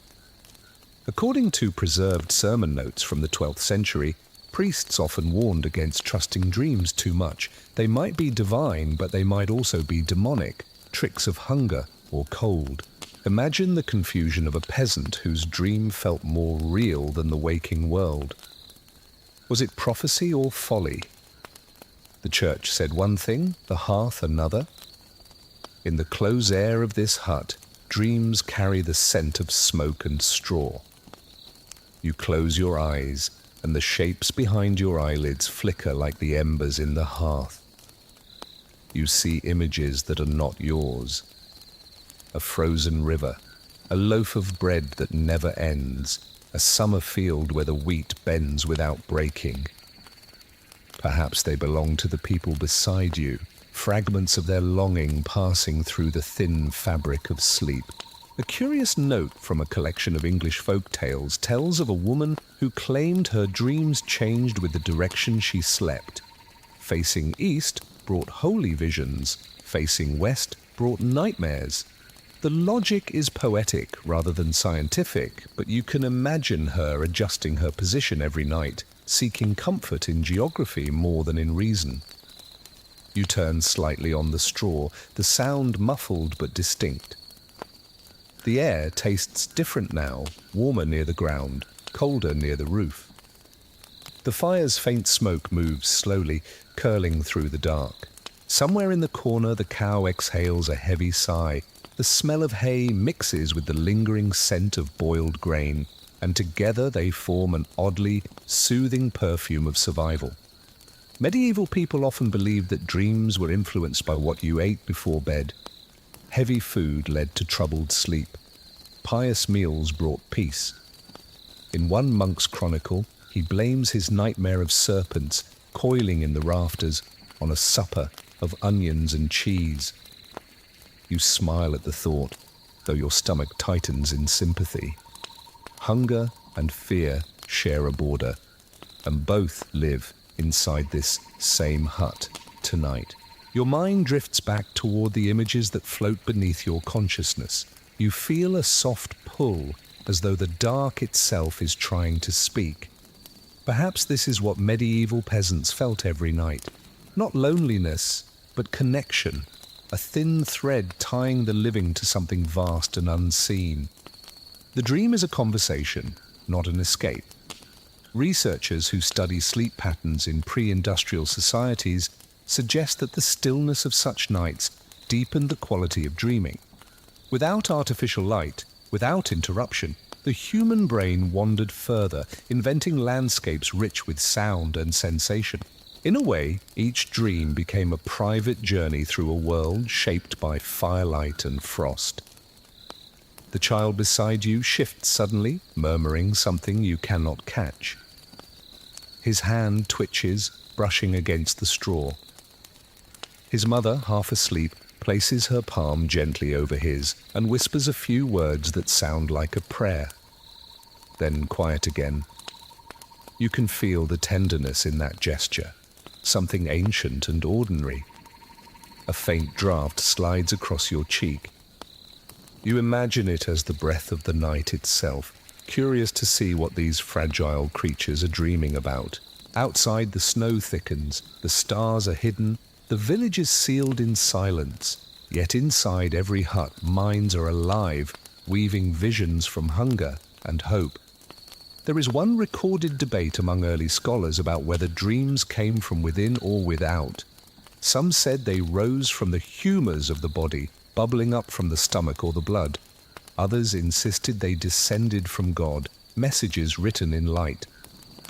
According to preserved sermon notes from the 12th century, priests often warned against trusting dreams too much. They might be divine, but they might also be demonic, tricks of hunger or cold. Imagine the confusion of a peasant whose dream felt more real than the waking world. Was it prophecy or folly? The church said one thing, the hearth another. In the close air of this hut, dreams carry the scent of smoke and straw. You close your eyes, and the shapes behind your eyelids flicker like the embers in the hearth. You see images that are not yours. A frozen river, a loaf of bread that never ends, a summer field where the wheat bends without breaking. Perhaps they belong to the people beside you, fragments of their longing passing through the thin fabric of sleep. A curious note from a collection of English folk tales tells of a woman who claimed her dreams changed with the direction she slept. Facing east brought holy visions, facing west brought nightmares. The logic is poetic rather than scientific, but you can imagine her adjusting her position every night, seeking comfort in geography more than in reason. You turn slightly on the straw, the sound muffled but distinct. The air tastes different now, warmer near the ground, colder near the roof. The fire's faint smoke moves slowly, curling through the dark. Somewhere in the corner, the cow exhales a heavy sigh. The smell of hay mixes with the lingering scent of boiled grain, and together they form an oddly soothing perfume of survival. Medieval people often believed that dreams were influenced by what you ate before bed. Heavy food led to troubled sleep. Pious meals brought peace. In one monk's chronicle, he blames his nightmare of serpents coiling in the rafters on a supper of onions and cheese. You smile at the thought, though your stomach tightens in sympathy. Hunger and fear share a border, and both live inside this same hut tonight. Your mind drifts back toward the images that float beneath your consciousness. You feel a soft pull, as though the dark itself is trying to speak. Perhaps this is what medieval peasants felt every night. Not loneliness, but connection. A thin thread tying the living to something vast and unseen. The dream is a conversation, not an escape. Researchers who study sleep patterns in pre-industrial societies suggest that the stillness of such nights deepened the quality of dreaming. Without artificial light, without interruption, the human brain wandered further, inventing landscapes rich with sound and sensation. In a way, each dream became a private journey through a world shaped by firelight and frost. The child beside you shifts suddenly, murmuring something you cannot catch. His hand twitches, brushing against the straw. His mother, half asleep, places her palm gently over his and whispers a few words that sound like a prayer. Then quiet again. You can feel the tenderness in that gesture, something ancient and ordinary. A faint draft slides across your cheek. You imagine it as the breath of the night itself, curious to see what these fragile creatures are dreaming about. Outside, the snow thickens, the stars are hidden, the village is sealed in silence. Yet inside every hut, minds are alive, weaving visions from hunger and hope. There is one recorded debate among early scholars about whether dreams came from within or without. Some said they rose from the humours of the body, bubbling up from the stomach or the blood. Others insisted they descended from God, messages written in light.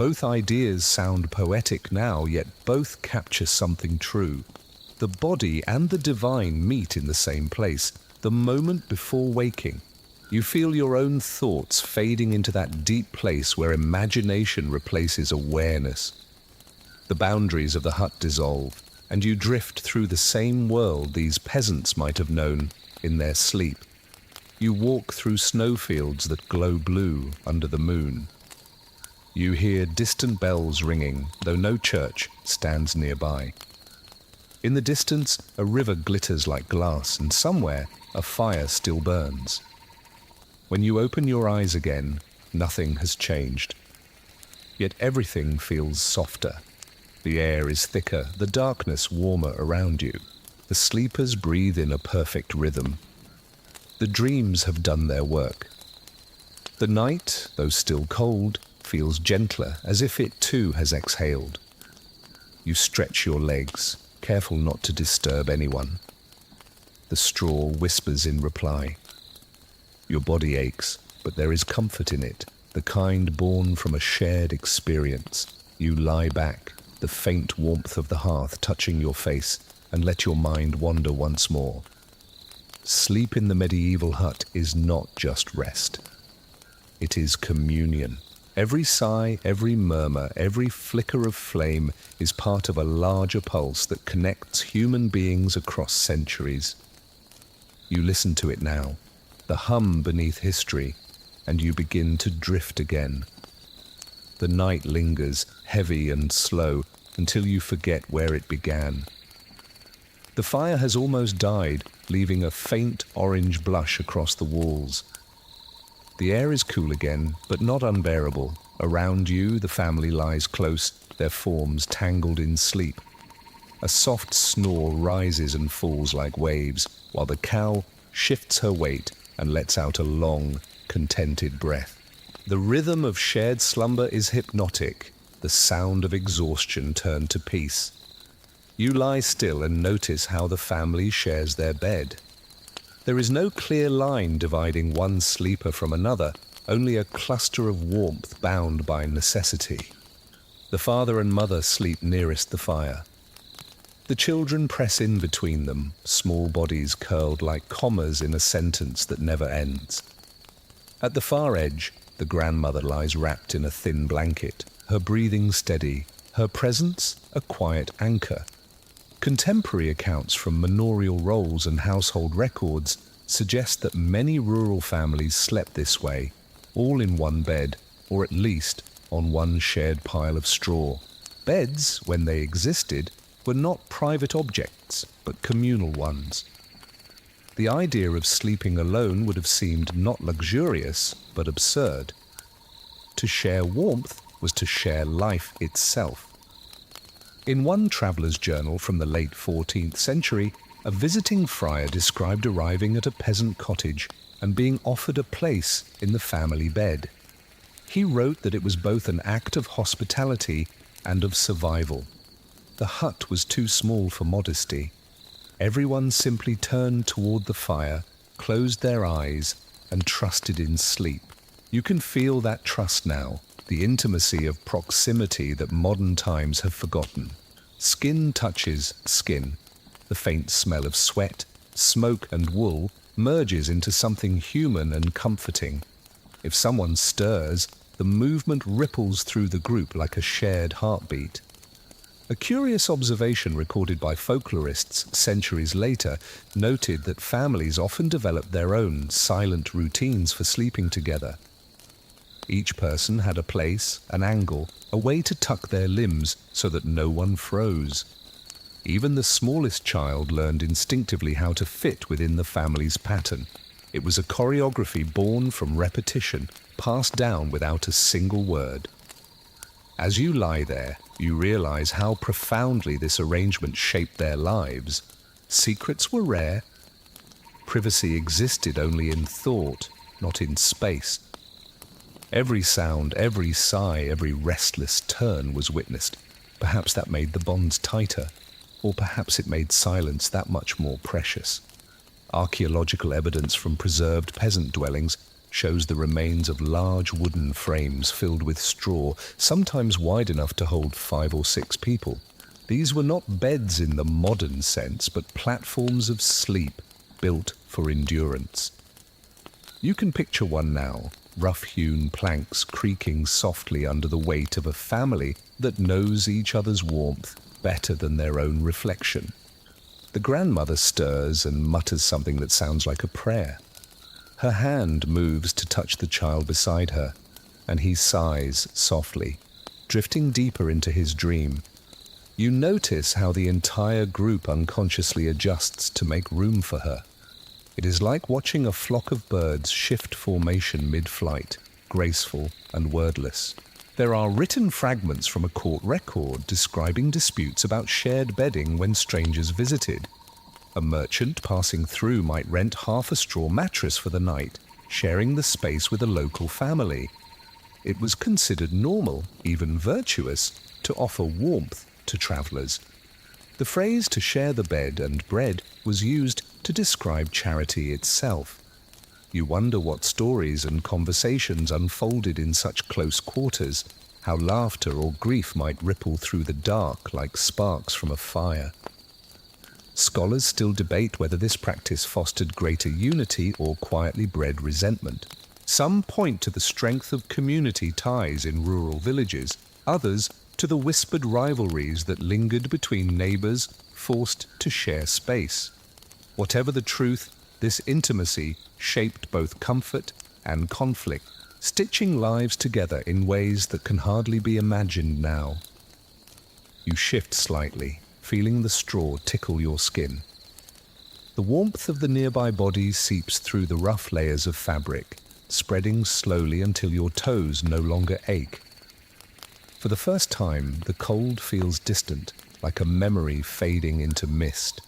Both ideas sound poetic now, yet both capture something true. The body and the divine meet in the same place, the moment before waking. You feel your own thoughts fading into that deep place where imagination replaces awareness. The boundaries of the hut dissolve, and you drift through the same world these peasants might have known in their sleep. You walk through snowfields that glow blue under the moon. You hear distant bells ringing, though no church stands nearby. In the distance, a river glitters like glass, and somewhere a fire still burns. When you open your eyes again, nothing has changed. Yet everything feels softer. The air is thicker, the darkness warmer around you. The sleepers breathe in a perfect rhythm. The dreams have done their work. The night, though still cold, feels gentler, as if it too has exhaled. You stretch your legs, careful not to disturb anyone. The straw whispers in reply. Your body aches, but there is comfort in it, the kind born from a shared experience. You lie back, the faint warmth of the hearth touching your face, and let your mind wander once more. Sleep in the medieval hut is not just rest. It is communion. Every sigh, every murmur, every flicker of flame is part of a larger pulse that connects human beings across centuries. You listen to it now, the hum beneath history, and you begin to drift again. The night lingers, heavy and slow, until you forget where it began. The fire has almost died, leaving a faint orange blush across the walls. The air is cool again, but not unbearable. Around you, the family lies close, their forms tangled in sleep. A soft snore rises and falls like waves, while the cow shifts her weight and lets out a long, contented breath. The rhythm of shared slumber is hypnotic, the sound of exhaustion turned to peace. You lie still and notice how the family shares their bed. There is no clear line dividing one sleeper from another, only a cluster of warmth bound by necessity. The father and mother sleep nearest the fire. The children press in between them, small bodies curled like commas in a sentence that never ends. At the far edge, the grandmother lies wrapped in a thin blanket, her breathing steady, her presence a quiet anchor. Contemporary accounts from manorial rolls and household records suggest that many rural families slept this way, all in one bed, or at least on one shared pile of straw. Beds, when they existed, were not private objects, but communal ones. The idea of sleeping alone would have seemed not luxurious, but absurd. To share warmth was to share life itself. In one traveller's journal from the late 14th century, a visiting friar described arriving at a peasant cottage and being offered a place in the family bed. He wrote that it was both an act of hospitality and of survival. The hut was too small for modesty. Everyone simply turned toward the fire, closed their eyes, and trusted in sleep. You can feel that trust now, the intimacy of proximity that modern times have forgotten. Skin touches skin. The faint smell of sweat, smoke, and wool merges into something human and comforting. If someone stirs, the movement ripples through the group like a shared heartbeat. A curious observation recorded by folklorists centuries later noted that families often developed their own silent routines for sleeping together. Each person had a place, an angle, a way to tuck their limbs so that no one froze. Even the smallest child learned instinctively how to fit within the family's pattern. It was a choreography born from repetition, passed down without a single word. As you lie there, you realize how profoundly this arrangement shaped their lives. Secrets were rare. Privacy existed only in thought, not in space. Every sound, every sigh, every restless turn was witnessed. Perhaps that made the bonds tighter, or perhaps it made silence that much more precious. Archaeological evidence from preserved peasant dwellings shows the remains of large wooden frames filled with straw, sometimes wide enough to hold 5 or 6 people. These were not beds in the modern sense, but platforms of sleep built for endurance. You can picture one now, rough-hewn planks creaking softly under the weight of a family that knows each other's warmth better than their own reflection. The grandmother stirs and mutters something that sounds like a prayer. Her hand moves to touch the child beside her, and he sighs softly, drifting deeper into his dream. You notice how the entire group unconsciously adjusts to make room for her. It is like watching a flock of birds shift formation mid-flight, graceful and wordless. There are written fragments from a court record describing disputes about shared bedding when strangers visited. A merchant passing through might rent half a straw mattress for the night, sharing the space with a local family. It was considered normal, even virtuous, to offer warmth to travellers. The phrase "to share the bed and bread" was used to describe charity itself. You wonder what stories and conversations unfolded in such close quarters, how laughter or grief might ripple through the dark like sparks from a fire. Scholars still debate whether this practice fostered greater unity or quietly bred resentment. Some point to the strength of community ties in rural villages, others to the whispered rivalries that lingered between neighbours forced to share space. Whatever the truth, this intimacy shaped both comfort and conflict, stitching lives together in ways that can hardly be imagined now. You shift slightly, feeling the straw tickle your skin. The warmth of the nearby bodies seeps through the rough layers of fabric, spreading slowly until your toes no longer ache. For the first time, the cold feels distant, like a memory fading into mist.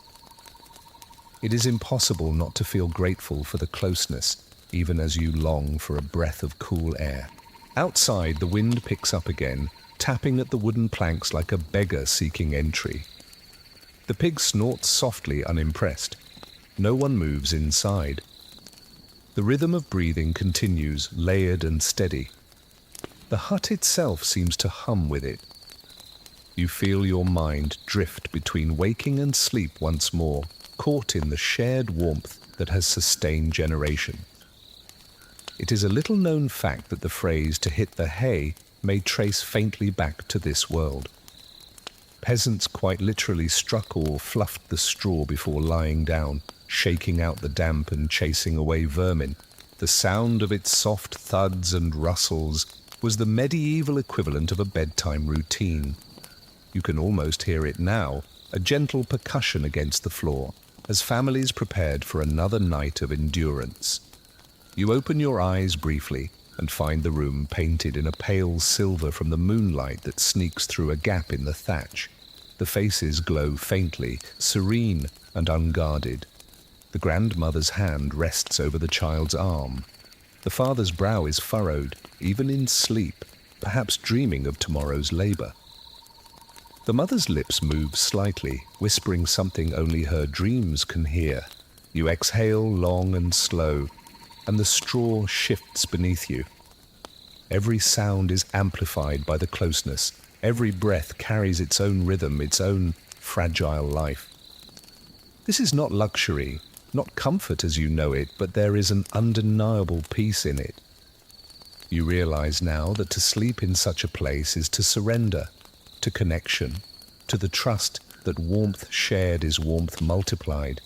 It is impossible not to feel grateful for the closeness, even as you long for a breath of cool air. Outside, the wind picks up again, tapping at the wooden planks like a beggar seeking entry. The pig snorts softly, unimpressed. No one moves inside. The rhythm of breathing continues, layered and steady. The hut itself seems to hum with it. You feel your mind drift between waking and sleep once more, caught in the shared warmth that has sustained generations. It is a little-known fact that the phrase "to hit the hay" may trace faintly back to this world. Peasants quite literally struck or fluffed the straw before lying down, shaking out the damp and chasing away vermin. The sound of its soft thuds and rustles was the medieval equivalent of a bedtime routine. You can almost hear it now, a gentle percussion against the floor, as families prepared for another night of endurance. You open your eyes briefly and find the room painted in a pale silver from the moonlight that sneaks through a gap in the thatch. The faces glow faintly, serene and unguarded. The grandmother's hand rests over the child's arm. The father's brow is furrowed, even in sleep, perhaps dreaming of tomorrow's labour. The mother's lips move slightly, whispering something only her dreams can hear. You exhale long and slow, and the straw shifts beneath you. Every sound is amplified by the closeness. Every breath carries its own rhythm, its own fragile life. This is not luxury, not comfort as you know it, but there is an undeniable peace in it. You realize now that to sleep in such a place is to surrender, to connection, to the trust that warmth shared is warmth multiplied.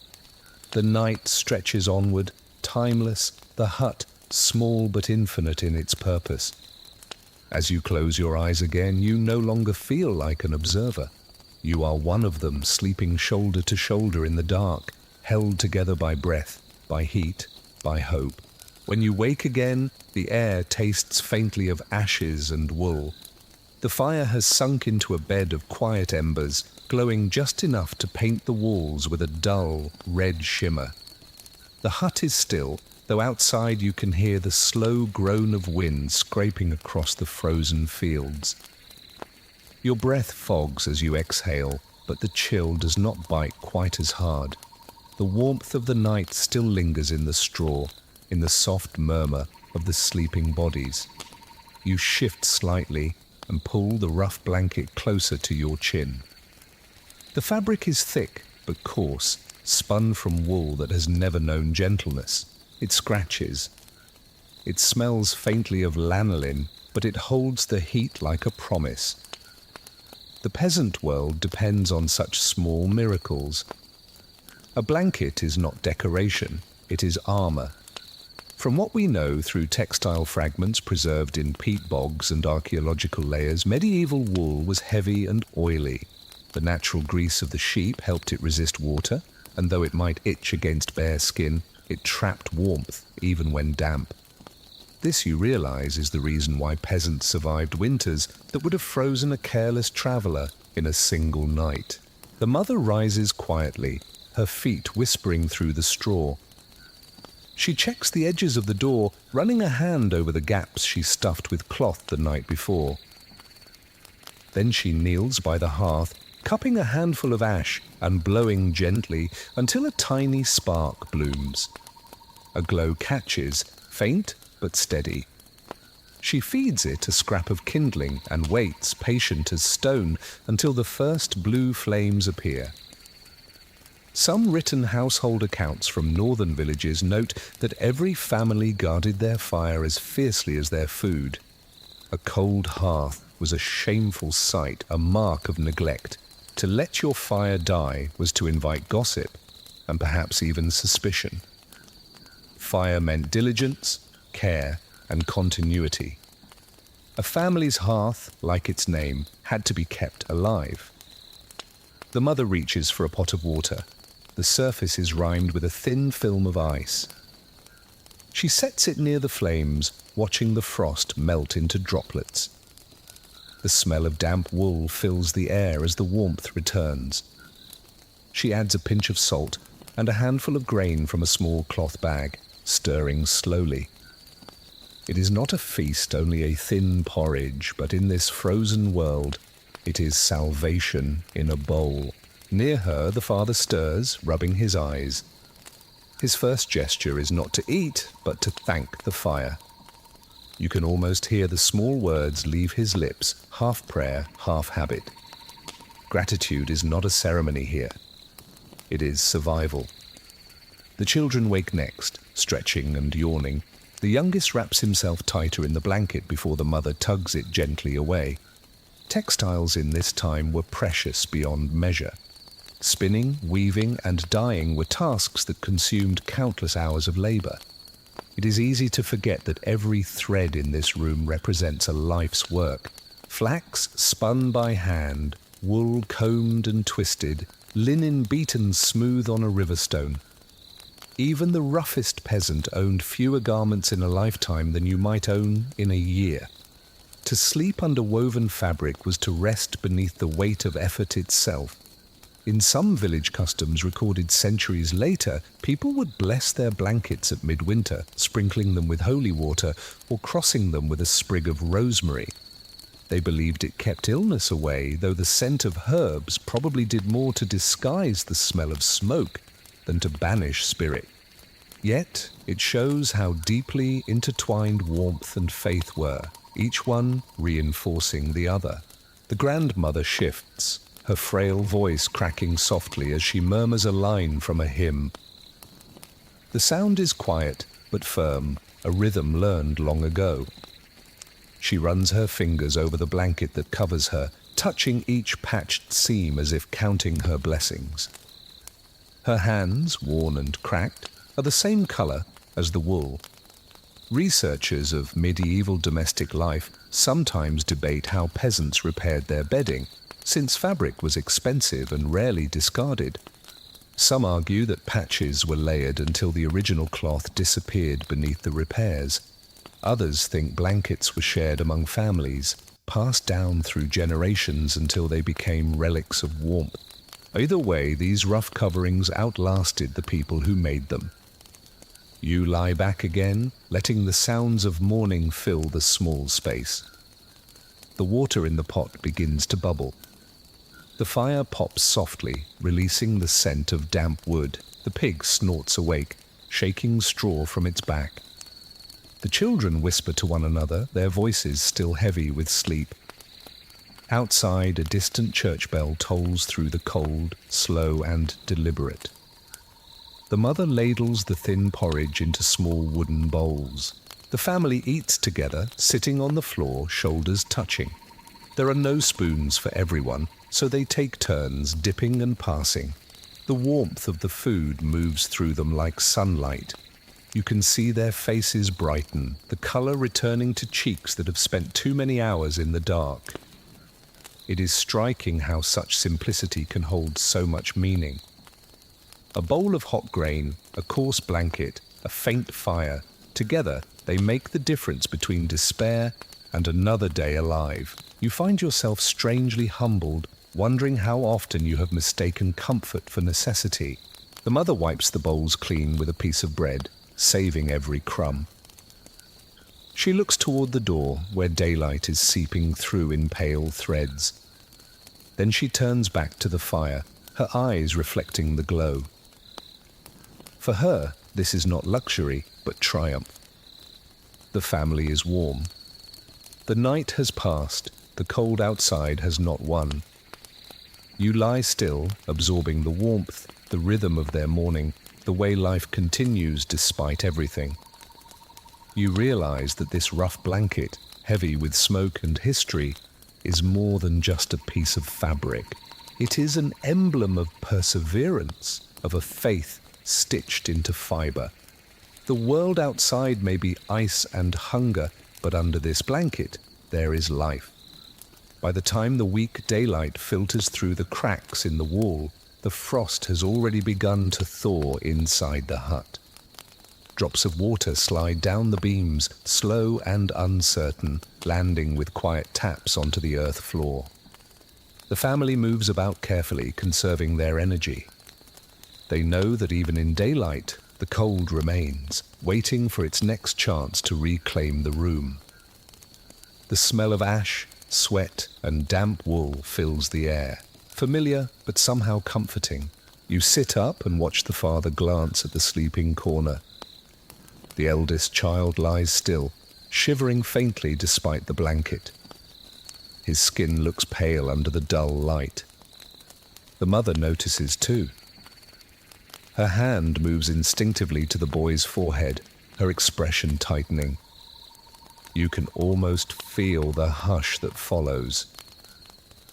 The night stretches onward, timeless, the hut small but infinite in its purpose. As you close your eyes again, you no longer feel like an observer. You are one of them, sleeping shoulder to shoulder in the dark, held together by breath, by heat, by hope. When you wake again, the air tastes faintly of ashes and wool. The fire has sunk into a bed of quiet embers, glowing just enough to paint the walls with a dull, red shimmer. The hut is still, though outside you can hear the slow groan of wind scraping across the frozen fields. Your breath fogs as you exhale, but the chill does not bite quite as hard. The warmth of the night still lingers in the straw, in the soft murmur of the sleeping bodies. You shift slightly and pull the rough blanket closer to your chin. The fabric is thick but coarse, spun from wool that has never known gentleness. It scratches. It smells faintly of lanolin, but it holds the heat like a promise. The peasant world depends on such small miracles. A blanket is not decoration, it is armor. From what we know through textile fragments preserved in peat bogs and archaeological layers, medieval wool was heavy and oily. The natural grease of the sheep helped it resist water, and though it might itch against bare skin, it trapped warmth even when damp. This, you realize, is the reason why peasants survived winters that would have frozen a careless traveler in a single night. The mother rises quietly, her feet whispering through the straw. She checks the edges of the door, running a hand over the gaps she stuffed with cloth the night before. Then she kneels by the hearth, cupping a handful of ash and blowing gently until a tiny spark blooms. A glow catches, faint but steady. She feeds it a scrap of kindling and waits, patient as stone, until the first blue flames appear. Some written household accounts from northern villages note that every family guarded their fire as fiercely as their food. A cold hearth was a shameful sight, a mark of neglect. To let your fire die was to invite gossip, and perhaps even suspicion. Fire meant diligence, care, and continuity. A family's hearth, like its name, had to be kept alive. The mother reaches for a pot of water. The surface is rimed with a thin film of ice. She sets it near the flames, watching the frost melt into droplets. The smell of damp wool fills the air as the warmth returns. She adds a pinch of salt and a handful of grain from a small cloth bag, stirring slowly. It is not a feast, only a thin porridge, but in this frozen world, it is salvation in a bowl. Near her, the father stirs, rubbing his eyes. His first gesture is not to eat, but to thank the fire. You can almost hear the small words leave his lips, half prayer, half habit. Gratitude is not a ceremony here. It is survival. The children wake next, stretching and yawning. The youngest wraps himself tighter in the blanket before the mother tugs it gently away. Textiles in this time were precious beyond measure. Spinning, weaving, and dyeing were tasks that consumed countless hours of labor. It is easy to forget that every thread in this room represents a life's work. Flax spun by hand, wool combed and twisted, linen beaten smooth on a riverstone. Even the roughest peasant owned fewer garments in a lifetime than you might own in a year. To sleep under woven fabric was to rest beneath the weight of effort itself. In some village customs recorded centuries later, people would bless their blankets at midwinter, sprinkling them with holy water or crossing them with a sprig of rosemary. They believed it kept illness away, though the scent of herbs probably did more to disguise the smell of smoke than to banish spirit. Yet it shows how deeply intertwined warmth and faith were, each one reinforcing the other. The grandmother shifts, her frail voice cracking softly as she murmurs a line from a hymn. The sound is quiet but firm, a rhythm learned long ago. She runs her fingers over the blanket that covers her, touching each patched seam as if counting her blessings. Her hands, worn and cracked, are the same color as the wool. Researchers of medieval domestic life sometimes debate how peasants repaired their bedding, since fabric was expensive and rarely discarded. Some argue that patches were layered until the original cloth disappeared beneath the repairs. Others think blankets were shared among families, passed down through generations until they became relics of warmth. Either way, these rough coverings outlasted the people who made them. You lie back again, letting the sounds of morning fill the small space. The water in the pot begins to bubble. The fire pops softly, releasing the scent of damp wood. The pig snorts awake, shaking straw from its back. The children whisper to one another, their voices still heavy with sleep. Outside, a distant church bell tolls through the cold, slow and deliberate. The mother ladles the thin porridge into small wooden bowls. The family eats together, sitting on the floor, shoulders touching. There are no spoons for everyone, so they take turns dipping and passing. The warmth of the food moves through them like sunlight. You can see their faces brighten, the color returning to cheeks that have spent too many hours in the dark. It is striking how such simplicity can hold so much meaning. A bowl of hot grain, a coarse blanket, a faint fire, together they make the difference between despair and another day alive. You find yourself strangely humbled, wondering how often you have mistaken comfort for necessity. The mother wipes the bowls clean with a piece of bread, saving every crumb. She looks toward the door, where daylight is seeping through in pale threads. Then she turns back to the fire, her eyes reflecting the glow. For her, this is not luxury, but triumph. The family is warm. The night has passed, the cold outside has not won. You lie still, absorbing the warmth, the rhythm of their morning, the way life continues despite everything. You realize that this rough blanket, heavy with smoke and history, is more than just a piece of fabric. It is an emblem of perseverance, of a faith stitched into fiber. The world outside may be ice and hunger, but under this blanket, there is life. By the time the weak daylight filters through the cracks in the wall, the frost has already begun to thaw inside the hut. Drops of water slide down the beams, slow and uncertain, landing with quiet taps onto the earth floor. The family moves about carefully, conserving their energy. They know that even in daylight, the cold remains, waiting for its next chance to reclaim the room. The smell of ash, sweat, and damp wool fills the air, familiar but somehow comforting. You sit up and watch the father glance at the sleeping corner. The eldest child lies still, shivering faintly despite the blanket. His skin looks pale under the dull light. The mother notices too. Her hand moves instinctively to the boy's forehead, her expression tightening. You can almost feel the hush that follows.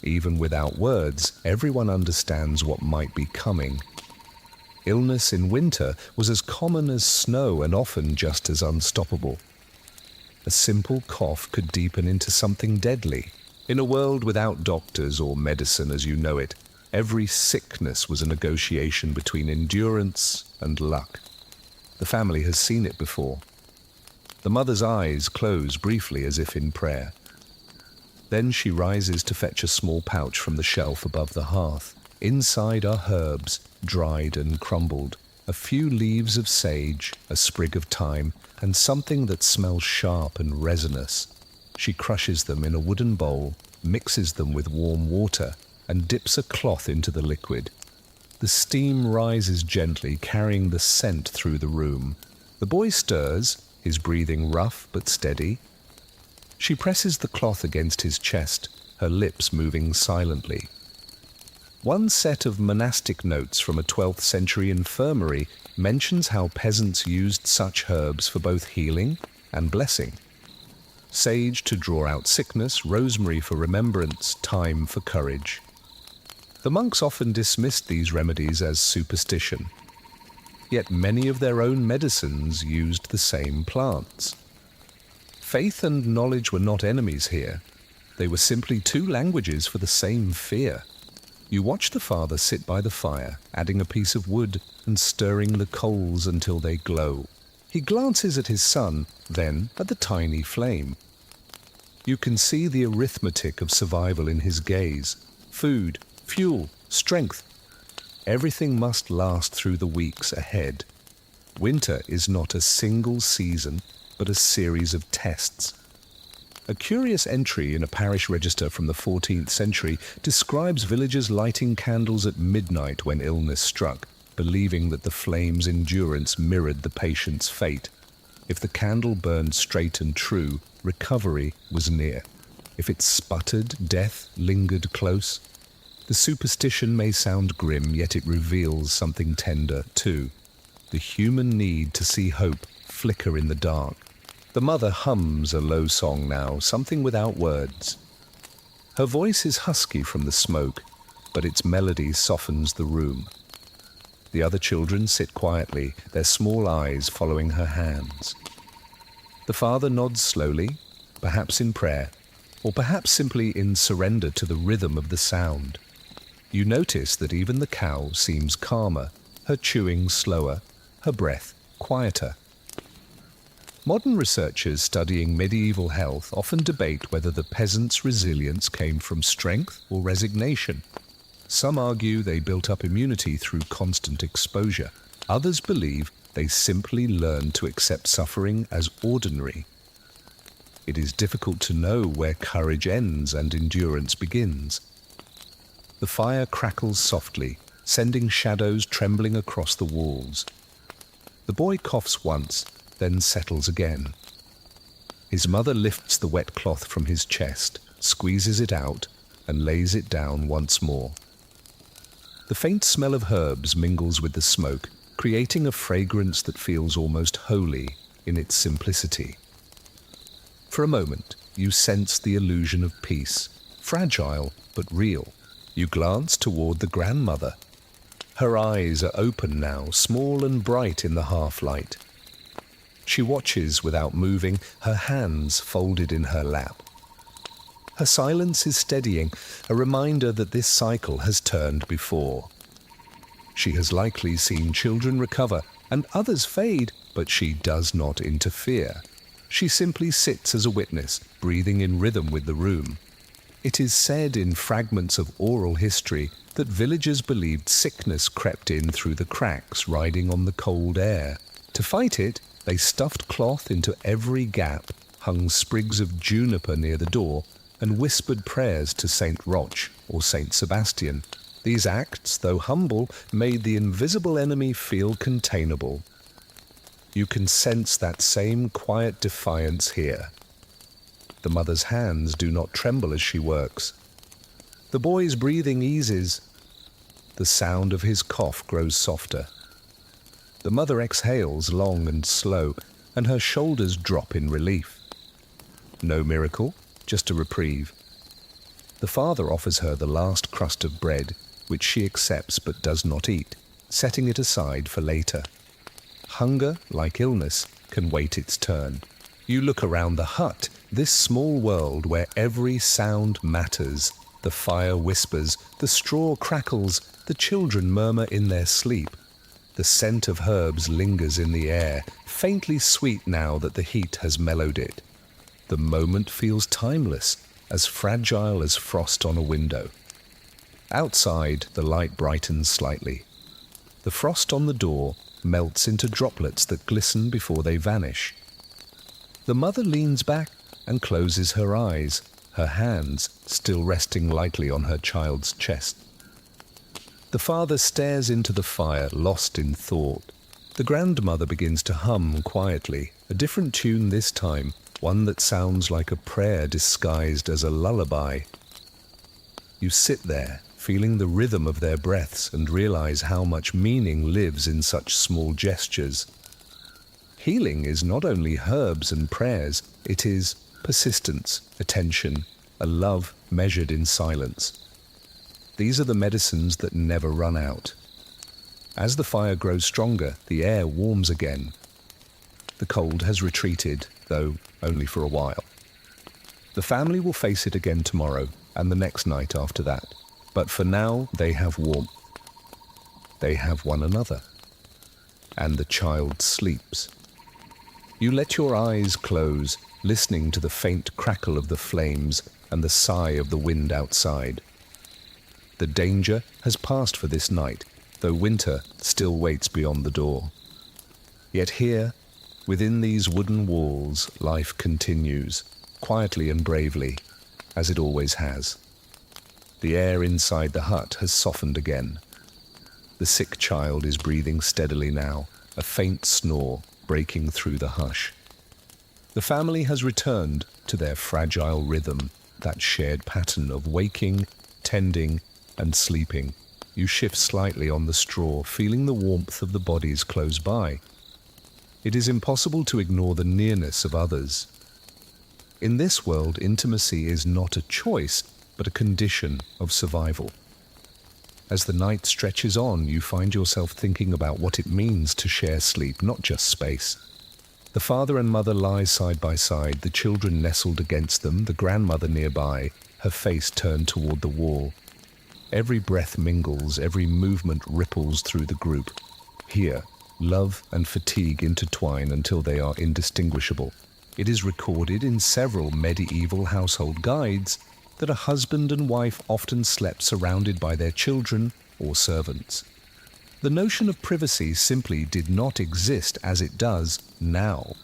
Even without words, everyone understands what might be coming. Illness in winter was as common as snow and often just as unstoppable. A simple cough could deepen into something deadly. In a world without doctors or medicine as you know it, every sickness was a negotiation between endurance and luck. The family has seen it before. The mother's eyes close briefly as if in prayer. Then she rises to fetch a small pouch from the shelf above the hearth. Inside are herbs, dried and crumbled, a few leaves of sage, a sprig of thyme, and something that smells sharp and resinous. She crushes them in a wooden bowl, mixes them with warm water, and dips a cloth into the liquid. The steam rises gently, carrying the scent through the room. The boy stirs, his breathing rough but steady. She presses the cloth against his chest, her lips moving silently. One set of monastic notes from a 12th century infirmary mentions how peasants used such herbs for both healing and blessing. Sage to draw out sickness, rosemary for remembrance, thyme for courage. The monks often dismissed these remedies as superstition. Yet many of their own medicines used the same plants. Faith and knowledge were not enemies here. They were simply two languages for the same fear. You watch the father sit by the fire, adding a piece of wood and stirring the coals until they glow. He glances at his son, then at the tiny flame. You can see the arithmetic of survival in his gaze. Food, fuel, strength. Everything must last through the weeks ahead. Winter is not a single season, but a series of tests. A curious entry in a parish register from the 14th century describes villagers lighting candles at midnight when illness struck, believing that the flame's endurance mirrored the patient's fate. If the candle burned straight and true, recovery was near. If it sputtered, death lingered close. The superstition may sound grim, yet it reveals something tender too. The human need to see hope flicker in the dark. The mother hums a low song now, something without words. Her voice is husky from the smoke, but its melody softens the room. The other children sit quietly, their small eyes following her hands. The father nods slowly, perhaps in prayer, or perhaps simply in surrender to the rhythm of the sound. You notice that even the cow seems calmer, her chewing slower, her breath quieter. Modern researchers studying medieval health often debate whether the peasants' resilience came from strength or resignation. Some argue they built up immunity through constant exposure. Others believe they simply learned to accept suffering as ordinary. It is difficult to know where courage ends and endurance begins. The fire crackles softly, sending shadows trembling across the walls. The boy coughs once, then settles again. His mother lifts the wet cloth from his chest, squeezes it out, and lays it down once more. The faint smell of herbs mingles with the smoke, creating a fragrance that feels almost holy in its simplicity. For a moment, you sense the illusion of peace, fragile but real. You glance toward the grandmother. Her eyes are open now, small and bright in the half-light. She watches without moving, her hands folded in her lap. Her silence is steadying, a reminder that this cycle has turned before. She has likely seen children recover and others fade, but she does not interfere. She simply sits as a witness, breathing in rhythm with the room. It is said in fragments of oral history that villagers believed sickness crept in through the cracks, riding on the cold air. To fight it, they stuffed cloth into every gap, hung sprigs of juniper near the door, and whispered prayers to Saint Roch or Saint Sebastian. These acts, though humble, made the invisible enemy feel containable. You can sense that same quiet defiance here. The mother's hands do not tremble as she works. The boy's breathing eases. The sound of his cough grows softer. The mother exhales long and slow, and her shoulders drop in relief. No miracle, just a reprieve. The father offers her the last crust of bread, which she accepts but does not eat, setting it aside for later. Hunger, like illness, can wait its turn. You look around the hut, this small world where every sound matters. The fire whispers, the straw crackles, the children murmur in their sleep. The scent of herbs lingers in the air, faintly sweet now that the heat has mellowed it. The moment feels timeless, as fragile as frost on a window. Outside, the light brightens slightly. The frost on the door melts into droplets that glisten before they vanish. The mother leans back, and closes her eyes, her hands still resting lightly on her child's chest. The father stares into the fire, lost in thought. The grandmother begins to hum quietly, a different tune this time, one that sounds like a prayer disguised as a lullaby. You sit there, feeling the rhythm of their breaths, and realize how much meaning lives in such small gestures. Healing is not only herbs and prayers, it is persistence, attention, a love measured in silence. These are the medicines that never run out. As the fire grows stronger, the air warms again. The cold has retreated, though only for a while. The family will face it again tomorrow and the next night after that. But for now, they have warmth. They have one another. And the child sleeps. You let your eyes close, listening to the faint crackle of the flames and the sigh of the wind outside. The danger has passed for this night, though winter still waits beyond the door. Yet here, within these wooden walls, life continues, quietly and bravely, as it always has. The air inside the hut has softened again. The sick child is breathing steadily now, a faint snore breaking through the hush. The family has returned to their fragile rhythm, that shared pattern of waking, tending, and sleeping. You shift slightly on the straw, feeling the warmth of the bodies close by. It is impossible to ignore the nearness of others. In this world, intimacy is not a choice, but a condition of survival. As the night stretches on, you find yourself thinking about what it means to share sleep, not just space. The father and mother lie side by side, the children nestled against them, the grandmother nearby, her face turned toward the wall. Every breath mingles, every movement ripples through the group. Here, love and fatigue intertwine until they are indistinguishable. It is recorded in several medieval household guides that a husband and wife often slept surrounded by their children or servants. The notion of privacy simply did not exist as it does now.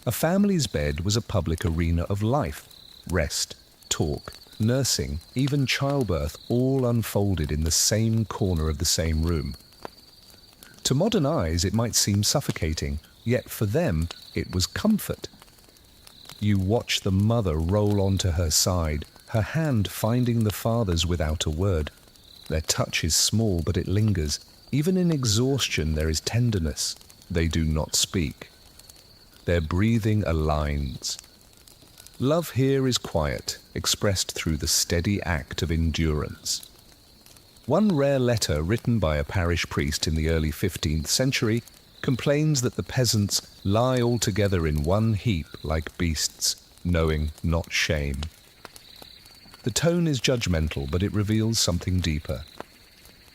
A family's bed was a public arena of life, rest, talk, nursing, even childbirth, all unfolded in the same corner of the same room. To modern eyes, it might seem suffocating, yet for them, it was comfort. You watch the mother roll onto her side, her hand finding the father's without a word. Their touch is small, but it lingers. Even in exhaustion, there is tenderness. They do not speak. Their breathing aligns. Love here is quiet, expressed through the steady act of endurance. One rare letter written by a parish priest in the early 15th century complains that the peasants lie all together in one heap like beasts, knowing not shame. The tone is judgmental, but it reveals something deeper.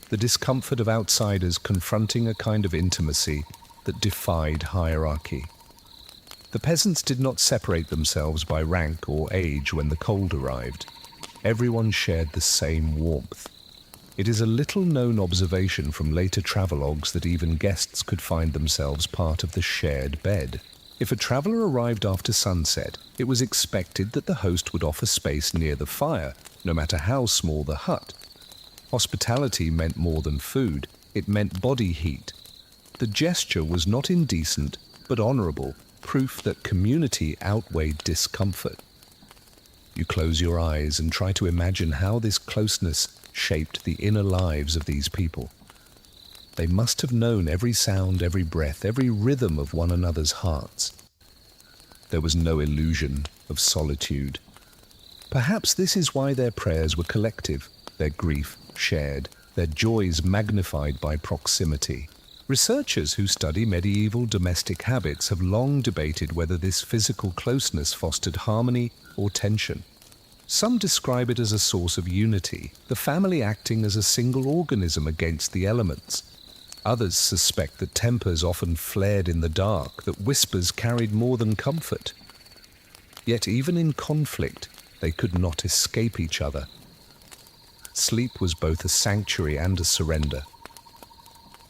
The discomfort of outsiders confronting a kind of intimacy that defied hierarchy. The peasants did not separate themselves by rank or age when the cold arrived. Everyone shared the same warmth. It is a little-known observation from later travelogues that even guests could find themselves part of the shared bed. If a traveler arrived after sunset, it was expected that the host would offer space near the fire, no matter how small the hut. Hospitality meant more than food. It meant body heat. The gesture was not indecent, but honorable, proof that community outweighed discomfort. You close your eyes and try to imagine how this closeness shaped the inner lives of these people. They must have known every sound, every breath, every rhythm of one another's hearts. There was no illusion of solitude. Perhaps this is why their prayers were collective, their grief shared, their joys magnified by proximity. Researchers who study medieval domestic habits have long debated whether this physical closeness fostered harmony or tension. Some describe it as a source of unity, the family acting as a single organism against the elements. Others suspect that tempers often flared in the dark, that whispers carried more than comfort. Yet even in conflict, they could not escape each other. Sleep was both a sanctuary and a surrender.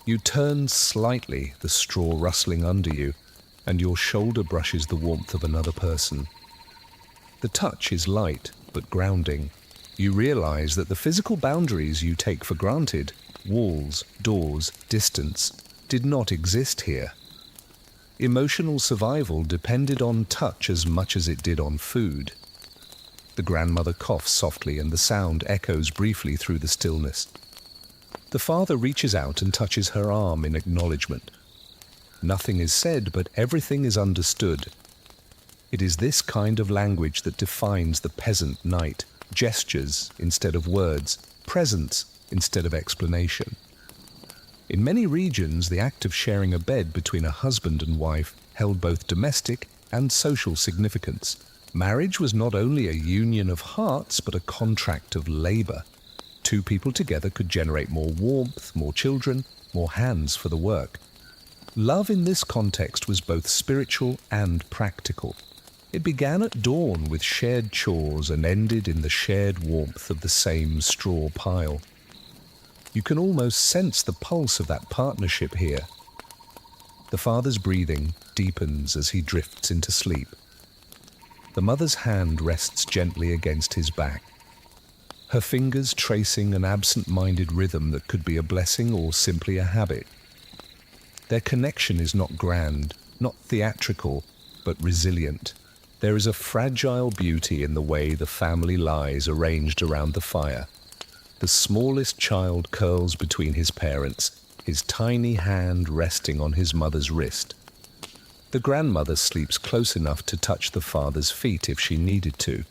You turn slightly, the straw rustling under you, and your shoulder brushes the warmth of another person. The touch is light, but grounding. You realize that the physical boundaries you take for granted, walls, doors, distance, did not exist here. Emotional survival depended on touch as much as it did on food. The grandmother coughs softly and the sound echoes briefly through the stillness. The father reaches out and touches her arm in acknowledgement. Nothing is said, but everything is understood. It is this kind of language that defines the peasant night. Gestures instead of words, presence instead of explanation. In many regions, the act of sharing a bed between a husband and wife held both domestic and social significance. Marriage was not only a union of hearts, but a contract of labor. Two people together could generate more warmth, more children, more hands for the work. Love in this context was both spiritual and practical. It began at dawn with shared chores and ended in the shared warmth of the same straw pile. You can almost sense the pulse of that partnership here. The father's breathing deepens as he drifts into sleep. The mother's hand rests gently against his back, her fingers tracing an absent-minded rhythm that could be a blessing or simply a habit. Their connection is not grand, not theatrical, but resilient. There is a fragile beauty in the way the family lies arranged around the fire. The smallest child curls between his parents, his tiny hand resting on his mother's wrist. The grandmother sleeps close enough to touch the father's feet if she needed to.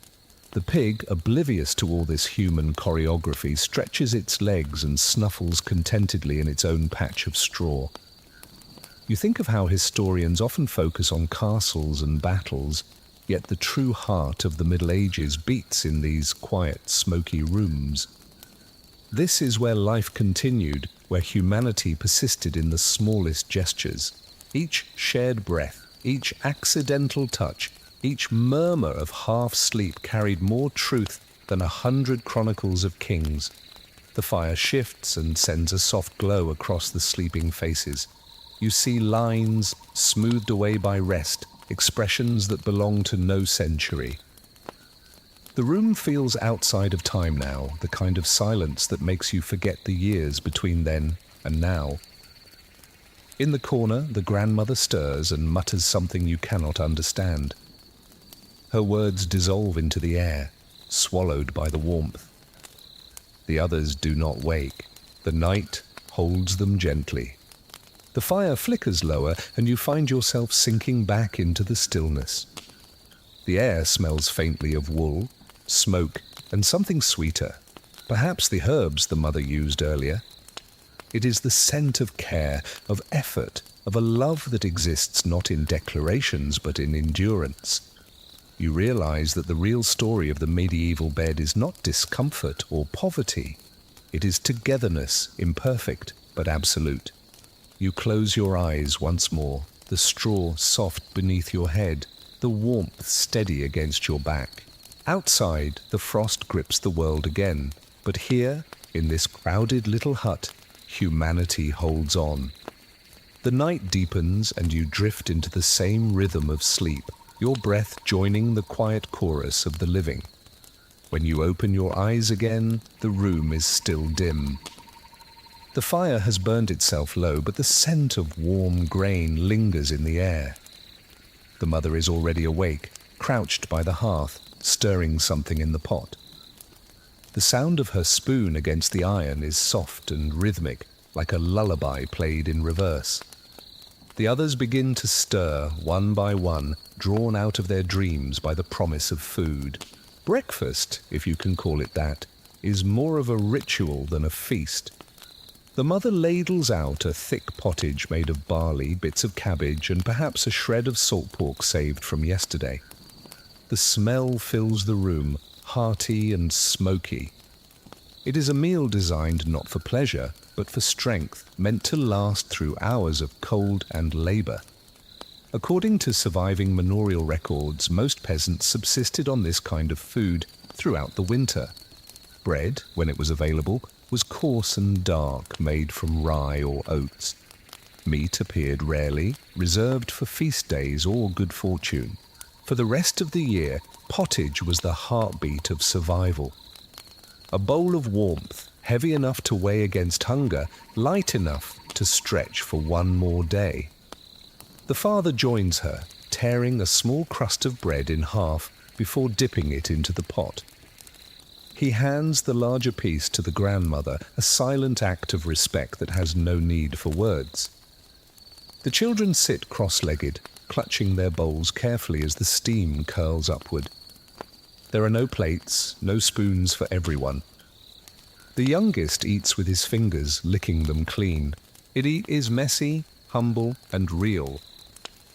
The pig, oblivious to all this human choreography, stretches its legs and snuffles contentedly in its own patch of straw. You think of how historians often focus on castles and battles, yet the true heart of the Middle Ages beats in these quiet, smoky rooms. This is where life continued, where humanity persisted in the smallest gestures. Each shared breath, each accidental touch, each murmur of half-sleep carried more truth than 100 chronicles of kings. The fire shifts and sends a soft glow across the sleeping faces. You see lines smoothed away by rest, expressions that belong to no century. The room feels outside of time now, the kind of silence that makes you forget the years between then and now. In the corner, the grandmother stirs and mutters something you cannot understand. Her words dissolve into the air, swallowed by the warmth. The others do not wake. The night holds them gently. The fire flickers lower, and you find yourself sinking back into the stillness. The air smells faintly of wool, smoke, and something sweeter. Perhaps the herbs the mother used earlier. It is the scent of care, of effort, of a love that exists not in declarations but in endurance. You realize that the real story of the medieval bed is not discomfort or poverty. It is togetherness, imperfect but absolute. You close your eyes once more, the straw soft beneath your head, the warmth steady against your back. Outside, the frost grips the world again, but here, in this crowded little hut, humanity holds on. The night deepens and you drift into the same rhythm of sleep, your breath joining the quiet chorus of the living. When you open your eyes again, the room is still dim. The fire has burned itself low, but the scent of warm grain lingers in the air. The mother is already awake, crouched by the hearth, stirring something in the pot. The sound of her spoon against the iron is soft and rhythmic, like a lullaby played in reverse. The others begin to stir, one by one, drawn out of their dreams by the promise of food. Breakfast, if you can call it that, is more of a ritual than a feast. The mother ladles out a thick pottage made of barley, bits of cabbage, and perhaps a shred of salt pork saved from yesterday. The smell fills the room, hearty and smoky. It is a meal designed not for pleasure, but for strength, meant to last through hours of cold and labor. According to surviving manorial records, most peasants subsisted on this kind of food throughout the winter. Bread, when it was available, was coarse and dark, made from rye or oats. Meat appeared rarely, reserved for feast days or good fortune. For the rest of the year, Pottage was the heartbeat of survival. A bowl of warmth, heavy enough to weigh against hunger, light enough to stretch for one more day. The father joins her, tearing a small crust of bread in half before dipping it into the pot. He hands the larger piece to the grandmother, a silent act of respect that has no need for words. The children sit cross-legged, clutching their bowls carefully as the steam curls upward. There are no plates, no spoons for everyone. The youngest eats with his fingers, licking them clean. It is messy, humble, and real.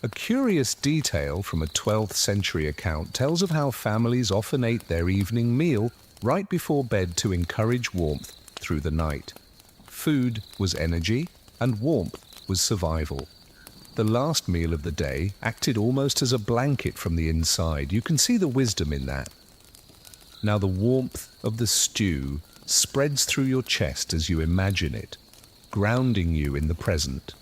A curious detail from a 12th century account tells of how families often ate their evening meal right before bed to encourage warmth through the night. Food was energy, and warmth was survival. The last meal of the day acted almost as a blanket from the inside. You can see the wisdom in that. Now the warmth of the stew spreads through your chest as you imagine it, grounding you in the present.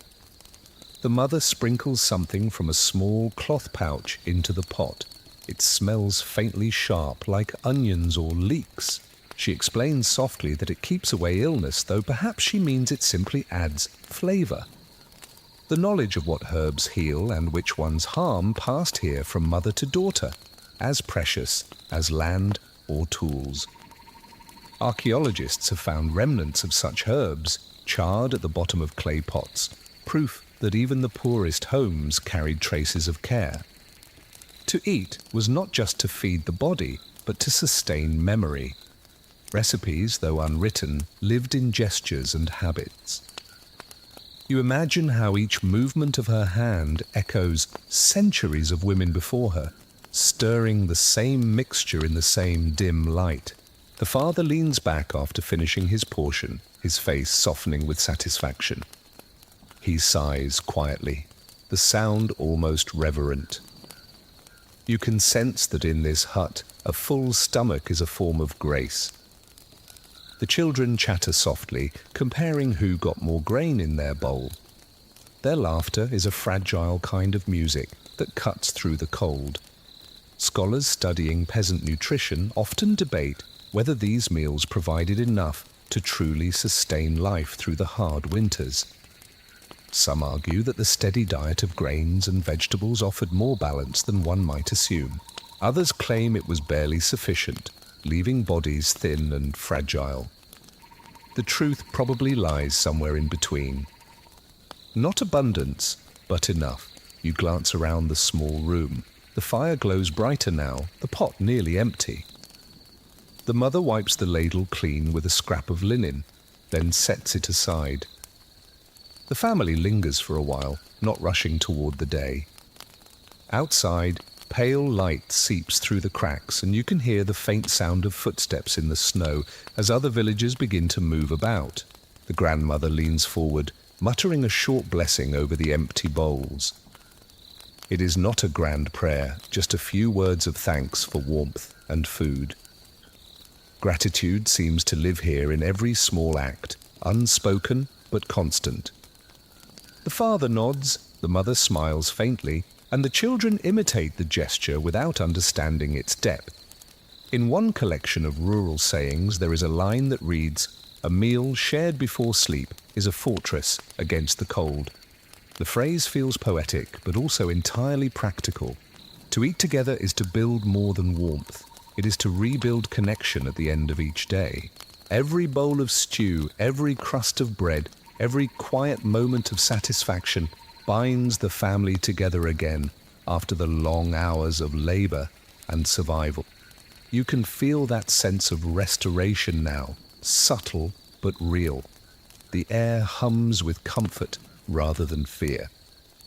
The mother sprinkles something from a small cloth pouch into the pot. It smells faintly sharp, like onions or leeks. She explains softly that it keeps away illness, though perhaps she means it simply adds flavor. The knowledge of what herbs heal and which ones harm passed here from mother to daughter, as precious as land or tools. Archaeologists have found remnants of such herbs charred at the bottom of clay pots, proof that even the poorest homes carried traces of care. To eat was not just to feed the body, but to sustain memory. Recipes, though unwritten, lived in gestures and habits. You imagine how each movement of her hand echoes centuries of women before her, stirring the same mixture in the same dim light. The father leans back after finishing his portion, his face softening with satisfaction. He sighs quietly, the sound almost reverent. You can sense that in this hut, a full stomach is a form of grace. The children chatter softly, comparing who got more grain in their bowl. Their laughter is a fragile kind of music that cuts through the cold. Scholars studying peasant nutrition often debate whether these meals provided enough to truly sustain life through the hard winters. Some argue that the steady diet of grains and vegetables offered more balance than one might assume. Others claim it was barely sufficient, leaving bodies thin and fragile. The truth probably lies somewhere in between. Not abundance, but enough. You glance around the small room. The fire glows brighter now, the pot nearly empty. The mother wipes the ladle clean with a scrap of linen, then sets it aside. The family lingers for a while, not rushing toward the day. Outside, pale light seeps through the cracks, and you can hear the faint sound of footsteps in the snow as other villagers begin to move about. The grandmother leans forward, muttering a short blessing over the empty bowls. It is not a grand prayer, just a few words of thanks for warmth and food. Gratitude seems to live here in every small act, unspoken but constant. The father nods, the mother smiles faintly, and the children imitate the gesture without understanding its depth. In one collection of rural sayings there is a line that reads, "A meal shared before sleep is a fortress against the cold." The phrase feels poetic, but also entirely practical. To eat together is to build more than warmth. It is to rebuild connection at the end of each day. Every bowl of stew, every crust of bread, every quiet moment of satisfaction binds the family together again after the long hours of labor and survival. You can feel that sense of restoration now, subtle but real. The air hums with comfort rather than fear.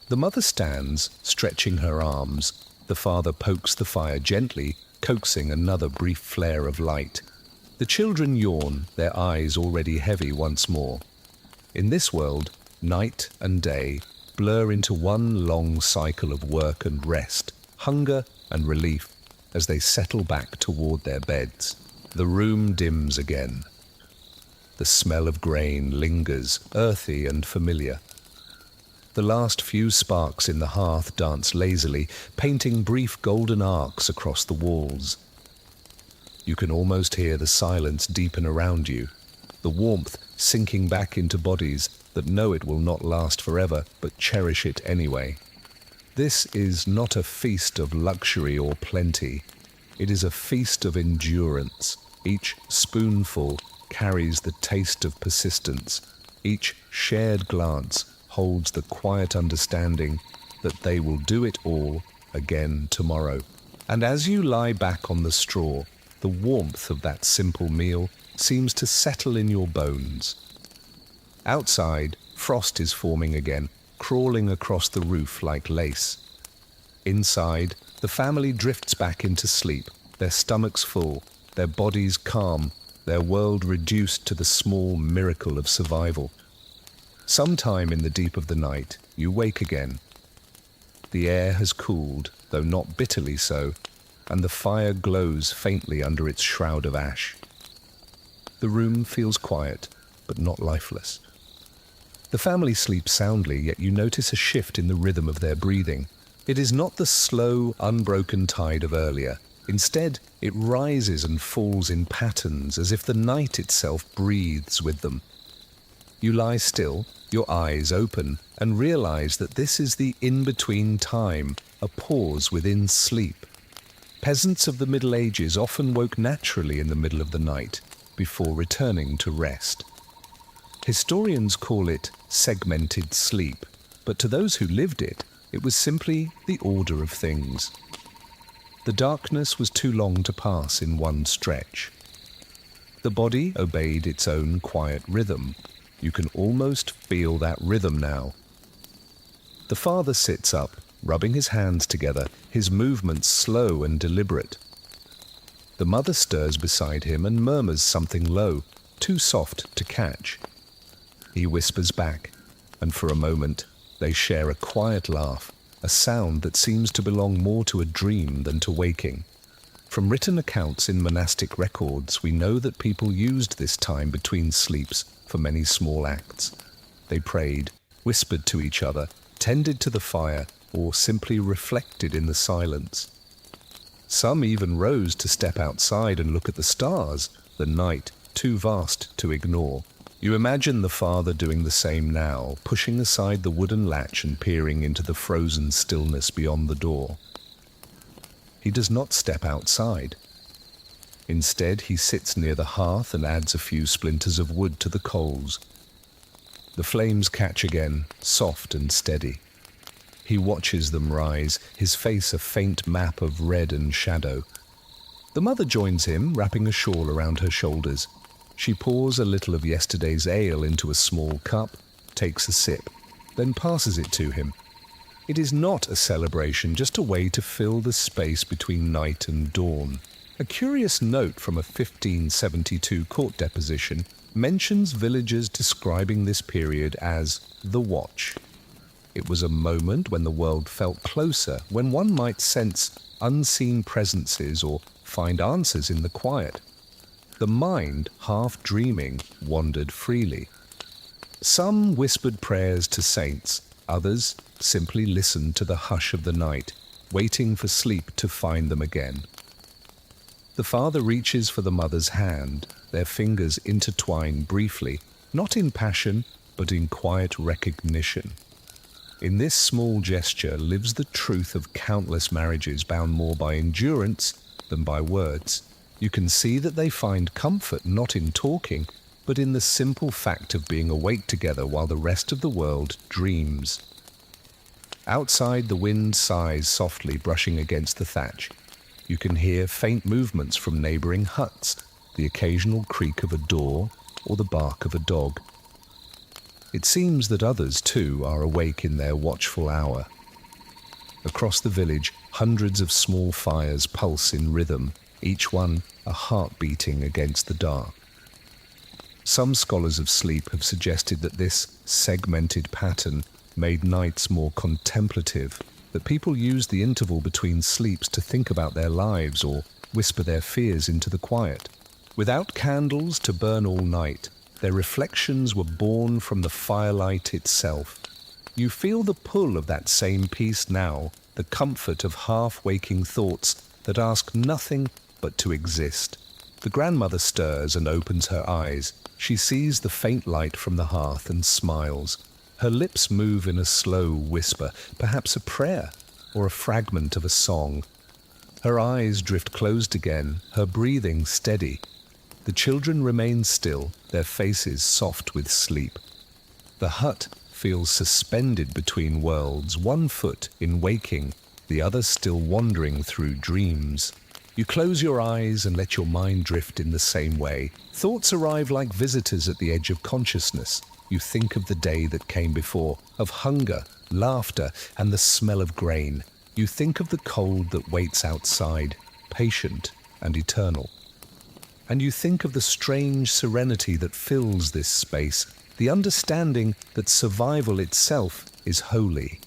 The mother stands, stretching her arms. The father pokes the fire gently, coaxing another brief flare of light. The children yawn, their eyes already heavy once more. In this world, night and day blur into one long cycle of work and rest, hunger and relief, as they settle back toward their beds. The room dims again. The smell of grain lingers, earthy and familiar. The last few sparks in the hearth dance lazily, painting brief golden arcs across the walls. You can almost hear the silence deepen around you, the warmth sinking back into bodies that know it will not last forever, but cherish it anyway. This is not a feast of luxury or plenty. It is a feast of endurance. Each spoonful carries the taste of persistence. Each shared glance holds the quiet understanding that they will do it all again tomorrow. And as you lie back on the straw, the warmth of that simple meal seems to settle in your bones. Outside, frost is forming again, crawling across the roof like lace. Inside, the family drifts back into sleep, their stomachs full, their bodies calm, their world reduced to the small miracle of survival. Sometime in the deep of the night, you wake again. The air has cooled, though not bitterly so, and the fire glows faintly under its shroud of ash. The room feels quiet, but not lifeless. The family sleeps soundly, yet you notice a shift in the rhythm of their breathing. It is not the slow, unbroken tide of earlier. Instead, it rises and falls in patterns, as if the night itself breathes with them. You lie still, your eyes open, and realize that this is the in-between time, a pause within sleep. Peasants of the Middle Ages often woke naturally in the middle of the night, before returning to rest. Historians call it segmented sleep, but to those who lived it, it was simply the order of things. The darkness was too long to pass in one stretch. The body obeyed its own quiet rhythm. You can almost feel that rhythm now. The father sits up, rubbing his hands together, his movements slow and deliberate. The mother stirs beside him and murmurs something low, too soft to catch. He whispers back, and for a moment they share a quiet laugh, a sound that seems to belong more to a dream than to waking. From written accounts in monastic records, we know that people used this time between sleeps for many small acts. They prayed, whispered to each other, tended to the fire, or simply reflected in the silence. Some even rose to step outside and look at the stars, the night too vast to ignore. You imagine the father doing the same now, pushing aside the wooden latch and peering into the frozen stillness beyond the door. He does not step outside. Instead, he sits near the hearth and adds a few splinters of wood to the coals. The flames catch again, soft and steady. He watches them rise, his face a faint map of red and shadow. The mother joins him, wrapping a shawl around her shoulders. She pours a little of yesterday's ale into a small cup, takes a sip, then passes it to him. It is not a celebration, just a way to fill the space between night and dawn. A curious note from a 1572 court deposition mentions villagers describing this period as the watch. It was a moment when the world felt closer, when one might sense unseen presences or find answers in the quiet. The mind, half dreaming, wandered freely. Some whispered prayers to saints, others simply listened to the hush of the night, waiting for sleep to find them again. The father reaches for the mother's hand, their fingers intertwine briefly, not in passion, but in quiet recognition. In this small gesture lives the truth of countless marriages bound more by endurance than by words. You can see that they find comfort not in talking, but in the simple fact of being awake together while the rest of the world dreams. Outside, the wind sighs softly, brushing against the thatch. You can hear faint movements from neighboring huts, the occasional creak of a door or the bark of a dog. It seems that others, too, are awake in their watchful hour. Across the village, hundreds of small fires pulse in rhythm, each one a heart beating against the dark. Some scholars of sleep have suggested that this segmented pattern made nights more contemplative, that people used the interval between sleeps to think about their lives or whisper their fears into the quiet. Without candles to burn all night, their reflections were born from the firelight itself. You feel the pull of that same peace now, the comfort of half-waking thoughts that ask nothing but to exist. The grandmother stirs and opens her eyes. She sees the faint light from the hearth and smiles. Her lips move in a slow whisper, perhaps a prayer or a fragment of a song. Her eyes drift closed again, her breathing steady. The children remain still, their faces soft with sleep. The hut feels suspended between worlds, one foot in waking, the other still wandering through dreams. You close your eyes and let your mind drift in the same way. Thoughts arrive like visitors at the edge of consciousness. You think of the day that came before, of hunger, laughter, and the smell of grain. You think of the cold that waits outside, patient and eternal. And you think of the strange serenity that fills this space, the understanding that survival itself is holy.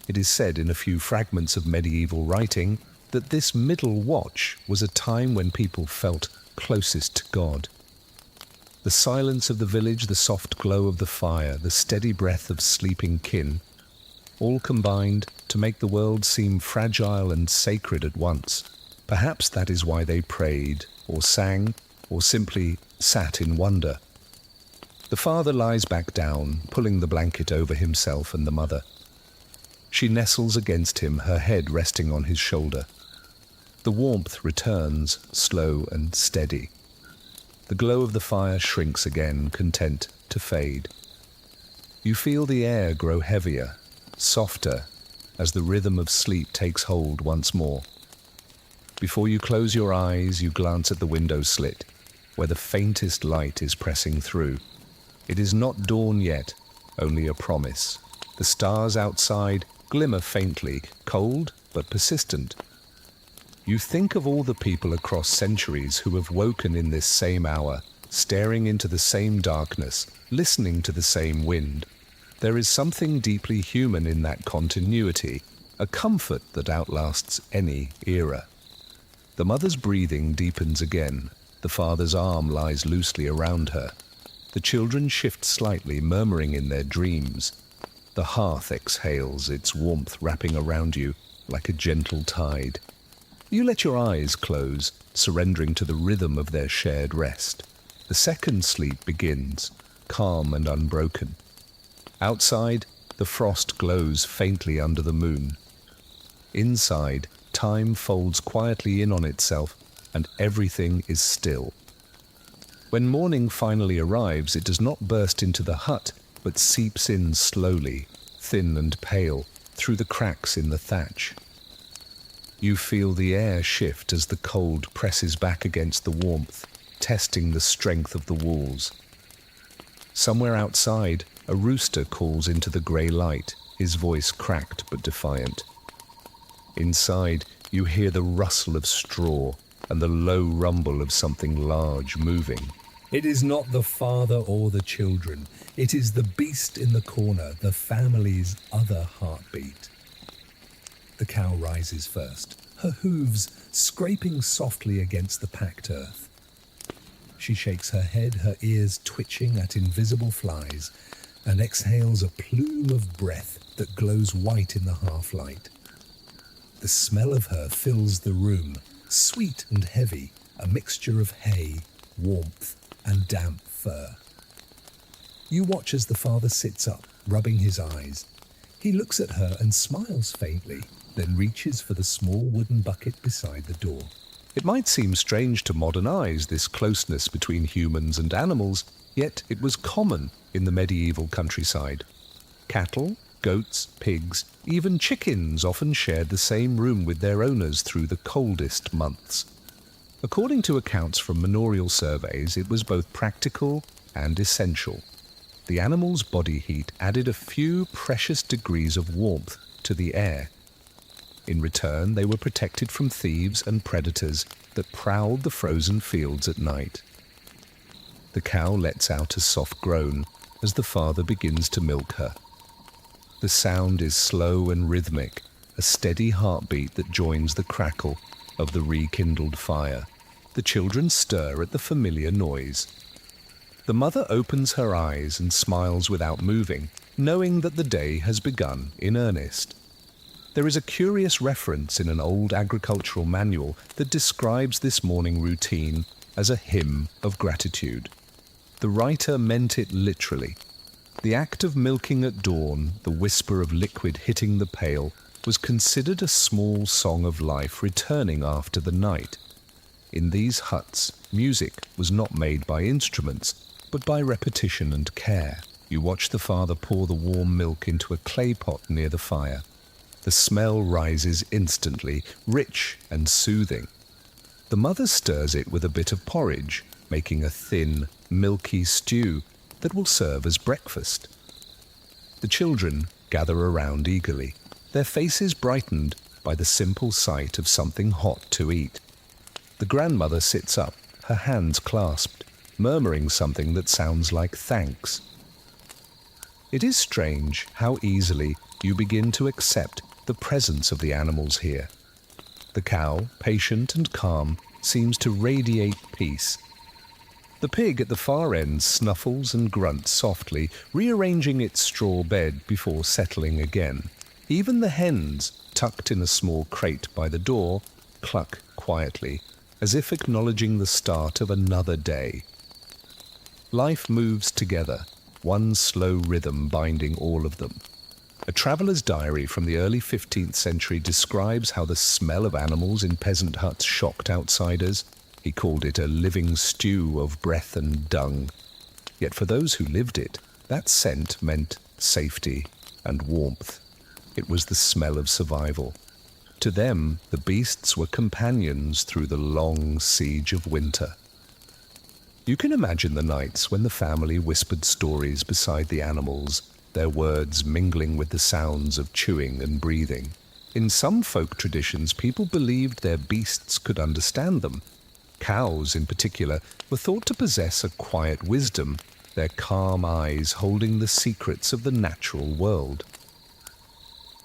It is said in a few fragments of medieval writing that this middle watch was a time when people felt closest to God. The silence of the village, the soft glow of the fire, the steady breath of sleeping kin, all combined to make the world seem fragile and sacred at once. Perhaps that is why they prayed, or sang, or simply sat in wonder. The father lies back down, pulling the blanket over himself and the mother. She nestles against him, her head resting on his shoulder. The warmth returns, slow and steady. The glow of the fire shrinks again, content to fade. You feel the air grow heavier, softer, as the rhythm of sleep takes hold once more. Before you close your eyes, you glance at the window slit, where the faintest light is pressing through. It is not dawn yet, only a promise. The stars outside glimmer faintly, cold but persistent. You think of all the people across centuries who have woken in this same hour, staring into the same darkness, listening to the same wind. There is something deeply human in that continuity, a comfort that outlasts any era. The mother's breathing deepens again. The father's arm lies loosely around her. The children shift slightly, murmuring in their dreams. The hearth exhales, its warmth wrapping around you like a gentle tide. You let your eyes close, surrendering to the rhythm of their shared rest. The second sleep begins, calm and unbroken. Outside, the frost glows faintly under the moon. Inside, time folds quietly in on itself, and everything is still. When morning finally arrives, it does not burst into the hut, but seeps in slowly, thin and pale, through the cracks in the thatch. You feel the air shift as the cold presses back against the warmth, testing the strength of the walls. Somewhere outside, a rooster calls into the grey light, his voice cracked but defiant. Inside, you hear the rustle of straw and the low rumble of something large moving. It is not the father or the children. It is the beast in the corner, the family's other heartbeat. The cow rises first, her hooves scraping softly against the packed earth. She shakes her head, her ears twitching at invisible flies, and exhales a plume of breath that glows white in the half-light. The smell of her fills the room, sweet and heavy, a mixture of hay, warmth, and damp fur. You watch as the father sits up, rubbing his eyes. He looks at her and smiles faintly, then reaches for the small wooden bucket beside the door. It might seem strange to modern eyes, this closeness between humans and animals, yet it was common in the medieval countryside. Cattle, goats, pigs, even chickens often shared the same room with their owners through the coldest months. According to accounts from manorial surveys, it was both practical and essential. The animal's body heat added a few precious degrees of warmth to the air. In return, they were protected from thieves and predators that prowled the frozen fields at night. The cow lets out a soft groan as the father begins to milk her. The sound is slow and rhythmic, a steady heartbeat that joins the crackle of the rekindled fire. The children stir at the familiar noise. The mother opens her eyes and smiles without moving. knowing that the day has begun in earnest. There is a curious reference in an old agricultural manual that describes this morning routine as a hymn of gratitude. The writer meant it literally. The act of milking at dawn, the whisper of liquid hitting the pail, was considered a small song of life returning after the night. In these huts, music was not made by instruments, but by repetition and care. You watch the father pour the warm milk into a clay pot near the fire. The smell rises instantly, rich and soothing. The mother stirs it with a bit of porridge, making a thin, milky stew that will serve as breakfast. The children gather around eagerly, their faces brightened by the simple sight of something hot to eat. The grandmother sits up, her hands clasped, murmuring something that sounds like thanks. It is strange how easily you begin to accept the presence of the animals here. The cow, patient and calm, seems to radiate peace. The pig at the far end snuffles and grunts softly, rearranging its straw bed before settling again. Even the hens, tucked in a small crate by the door, cluck quietly, as if acknowledging the start of another day. Life moves together, one slow rhythm binding all of them. A traveller's diary from the early 15th century describes how the smell of animals in peasant huts shocked outsiders. He called it a living stew of breath and dung. Yet for those who lived it, that scent meant safety and warmth. It was the smell of survival. To them, the beasts were companions through the long siege of winter. You can imagine the nights when the family whispered stories beside the animals, their words mingling with the sounds of chewing and breathing. In some folk traditions, people believed their beasts could understand them. Cows, in particular, were thought to possess a quiet wisdom, their calm eyes holding the secrets of the natural world.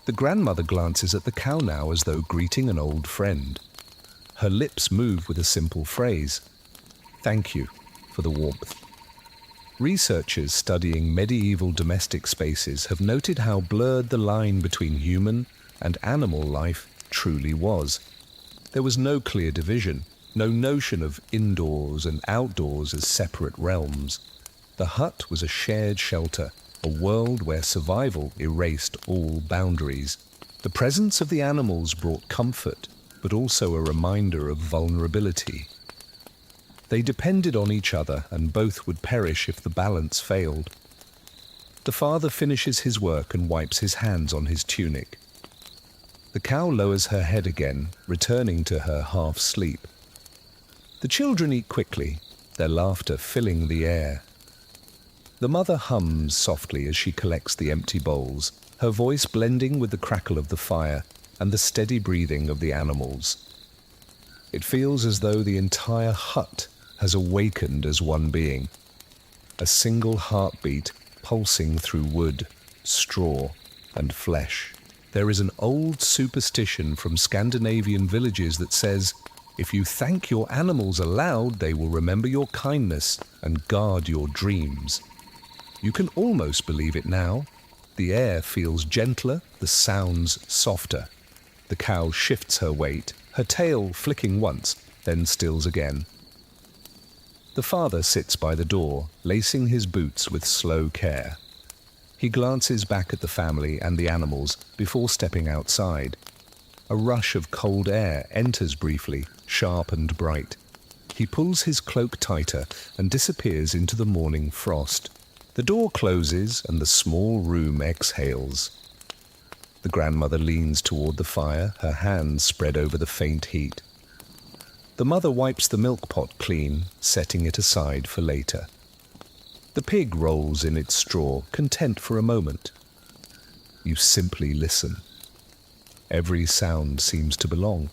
The grandmother glances at the cow now as though greeting an old friend. Her lips move with a simple phrase, "Thank you for the warmth." Researchers studying medieval domestic spaces have noted how blurred the line between human and animal life truly was. There was no clear division, no notion of indoors and outdoors as separate realms. The hut was a shared shelter, a world where survival erased all boundaries. The presence of the animals brought comfort, but also a reminder of vulnerability. They depended on each other, and both would perish if the balance failed. The father finishes his work and wipes his hands on his tunic. The cow lowers her head again, returning to her half-sleep. The children eat quickly, their laughter filling the air. The mother hums softly as she collects the empty bowls, her voice blending with the crackle of the fire and the steady breathing of the animals. It feels as though the entire hut has awakened as one being, a single heartbeat pulsing through wood, straw, and flesh. There is an old superstition from Scandinavian villages that says, if you thank your animals aloud, they will remember your kindness and guard your dreams. You can almost believe it now. The air feels gentler, the sounds softer. The cow shifts her weight, her tail flicking once, then stills again. The father sits by the door, lacing his boots with slow care. He glances back at the family and the animals before stepping outside. A rush of cold air enters briefly, sharp and bright. He pulls his cloak tighter and disappears into the morning frost. The door closes and the small room exhales. The grandmother leans toward the fire, her hands spread over the faint heat. The mother wipes the milk pot clean, setting it aside for later. The pig rolls in its straw, content for a moment. You simply listen. Every sound seems to belong.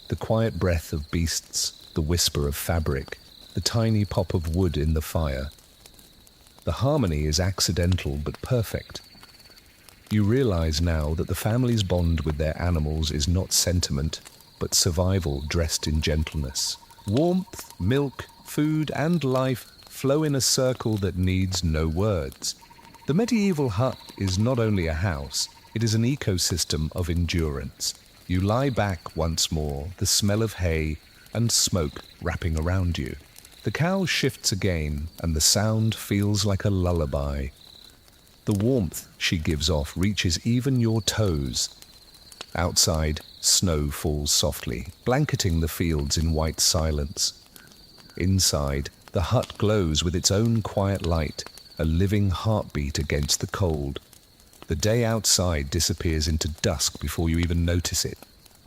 The quiet breath of beasts, the whisper of fabric, the tiny pop of wood in the fire. The harmony is accidental but perfect. You realize now that the family's bond with their animals is not sentiment, but survival dressed in gentleness. Warmth, milk, food, and life flow in a circle that needs no words. The The medieval hut is not only a house, it is an ecosystem of endurance. You lie back once more, the smell of hay and smoke wrapping around you. The cow shifts again, and the sound feels like a lullaby. The warmth she gives off reaches even your toes. Outside, snow falls softly, blanketing the fields in white silence. Inside, the hut glows with its own quiet light, a living heartbeat against the cold. The day outside disappears into dusk before you even notice it.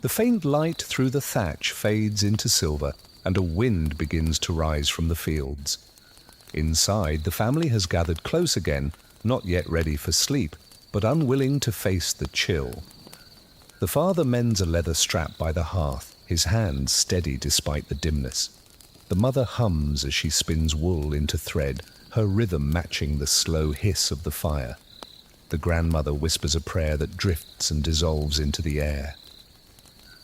The faint light through the thatch fades into silver, and a wind begins to rise from the fields. Inside, the family has gathered close again, not yet ready for sleep, but unwilling to face the chill. The father mends a leather strap by the hearth, his hands steady despite the dimness. The mother hums as she spins wool into thread, her rhythm matching the slow hiss of the fire. The grandmother whispers a prayer that drifts and dissolves into the air.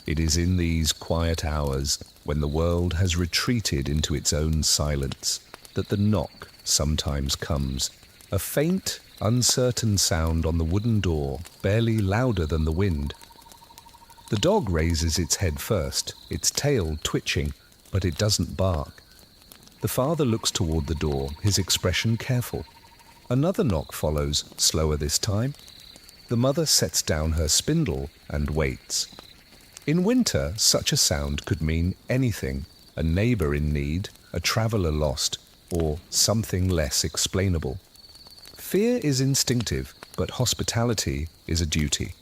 It is in these quiet hours, when the world has retreated into its own silence, that the knock sometimes comes, a faint, uncertain sound on the wooden door, barely louder than the wind. The dog raises its head first, its tail twitching, but it doesn't bark. The father looks toward the door, his expression careful. Another knock follows, slower this time. The mother sets down her spindle and waits. In winter, such a sound could mean anything: a neighbor in need, a traveler lost, or something less explainable. Fear is instinctive, but hospitality is a duty.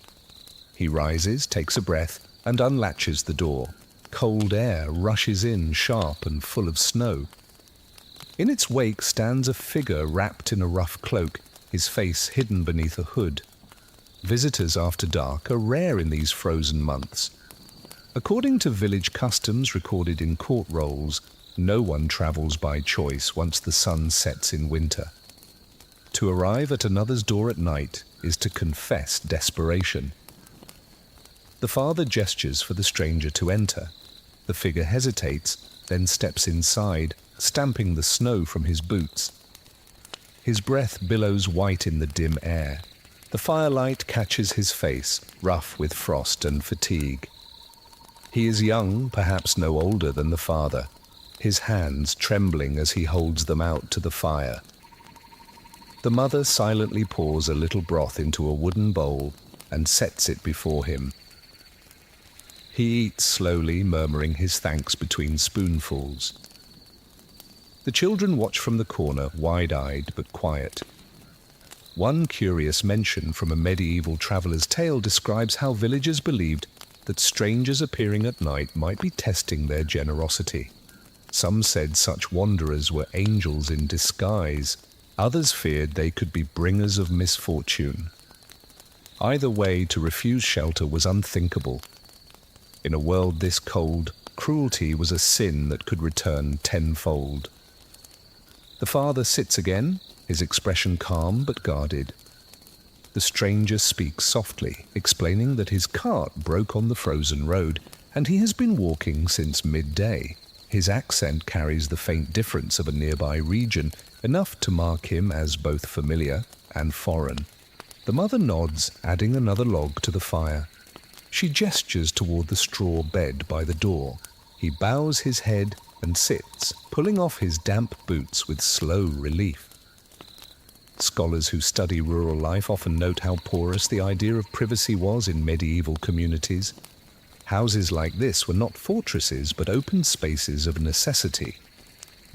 He rises, takes a breath, and unlatches the door. Cold air rushes in, sharp and full of snow. In its wake stands a figure wrapped in a rough cloak, his face hidden beneath a hood. Visitors after dark are rare in these frozen months. According to village customs recorded in court rolls, no one travels by choice once the sun sets in winter. To arrive at another's door at night is to confess desperation. The father gestures for the stranger to enter. The figure hesitates, then steps inside, stamping the snow from his boots. His breath billows white in the dim air. The firelight catches his face, rough with frost and fatigue. He is young, perhaps no older than the father, his hands trembling as he holds them out to the fire. The mother silently pours a little broth into a wooden bowl and sets it before him. He eats slowly, murmuring his thanks between spoonfuls. The children watch from the corner, wide-eyed but quiet. One curious mention from a medieval traveller's tale describes how villagers believed that strangers appearing at night might be testing their generosity. Some said such wanderers were angels in disguise. Others feared they could be bringers of misfortune. Either way, to refuse shelter was unthinkable. In a world this cold, cruelty was a sin that could return tenfold. The father sits again, his expression calm but guarded. The stranger speaks softly, explaining that his cart broke on the frozen road, and he has been walking since midday. His accent carries the faint difference of a nearby region, enough to mark him as both familiar and foreign. The mother nods, adding another log to the fire. She gestures toward the straw bed by the door. He bows his head and sits, pulling off his damp boots with slow relief. Scholars who study rural life often note how porous the idea of privacy was in medieval communities. Houses like this were not fortresses, but open spaces of necessity.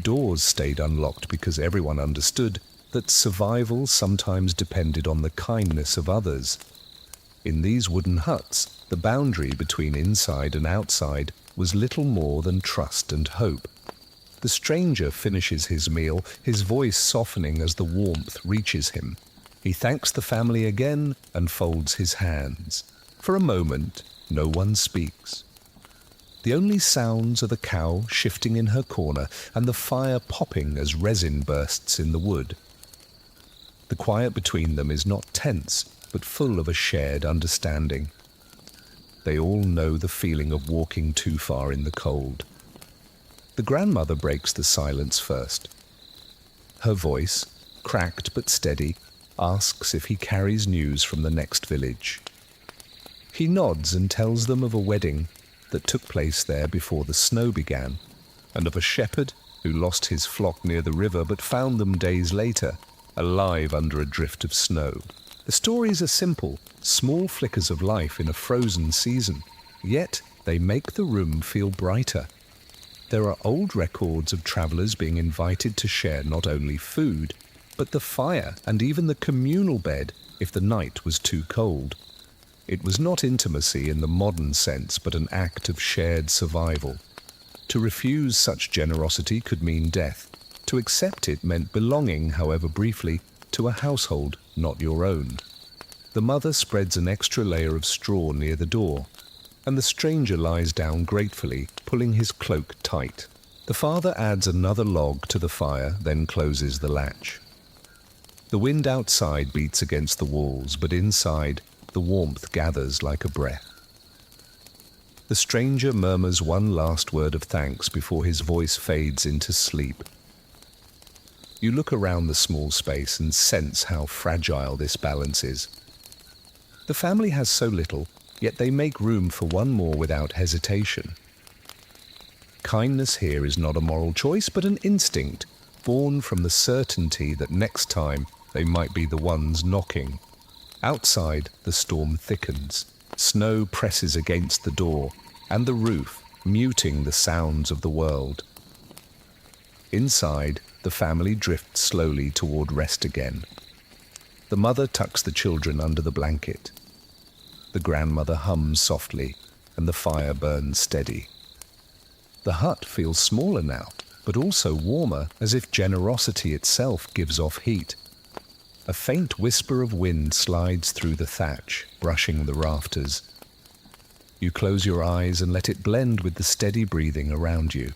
Doors stayed unlocked because everyone understood that survival sometimes depended on the kindness of others. In these wooden huts, the boundary between inside and outside was little more than trust and hope. The stranger finishes his meal, his voice softening as the warmth reaches him. He thanks the family again and folds his hands. For a moment, no one speaks. The only sounds are the cow shifting in her corner and the fire popping as resin bursts in the wood. The quiet between them is not tense, but full of a shared understanding. They all know the feeling of walking too far in the cold. The grandmother breaks the silence first. Her voice, cracked but steady, asks if he carries news from the next village. He nods and tells them of a wedding that took place there before the snow began, and of a shepherd who lost his flock near the river but found them days later, alive under a drift of snow. The stories are simple, small flickers of life in a frozen season, yet they make the room feel brighter. There are old records of travellers being invited to share not only food, but the fire and even the communal bed if the night was too cold. It was not intimacy in the modern sense, but an act of shared survival. To refuse such generosity could mean death. To accept it meant belonging, however briefly, to a household not your own. The mother spreads an extra layer of straw near the door, and the stranger lies down gratefully, pulling his cloak tight. The father adds another log to the fire, then closes the latch. The wind outside beats against the walls, but inside, the warmth gathers like a breath. The stranger murmurs one last word of thanks before his voice fades into sleep. You look around the small space and sense how fragile this balance is. The family has so little, yet they make room for one more without hesitation. Kindness here is not a moral choice, but an instinct, born from the certainty that next time they might be the ones knocking. Outside, the storm thickens. Snow presses against the door and the roof, muting the sounds of the world. Inside, the family drifts slowly toward rest again. The mother tucks the children under the blanket. The grandmother hums softly, and the fire burns steady. The hut feels smaller now, but also warmer, as if generosity itself gives off heat. A faint whisper of wind slides through the thatch, brushing the rafters. You close your eyes and let it blend with the steady breathing around you.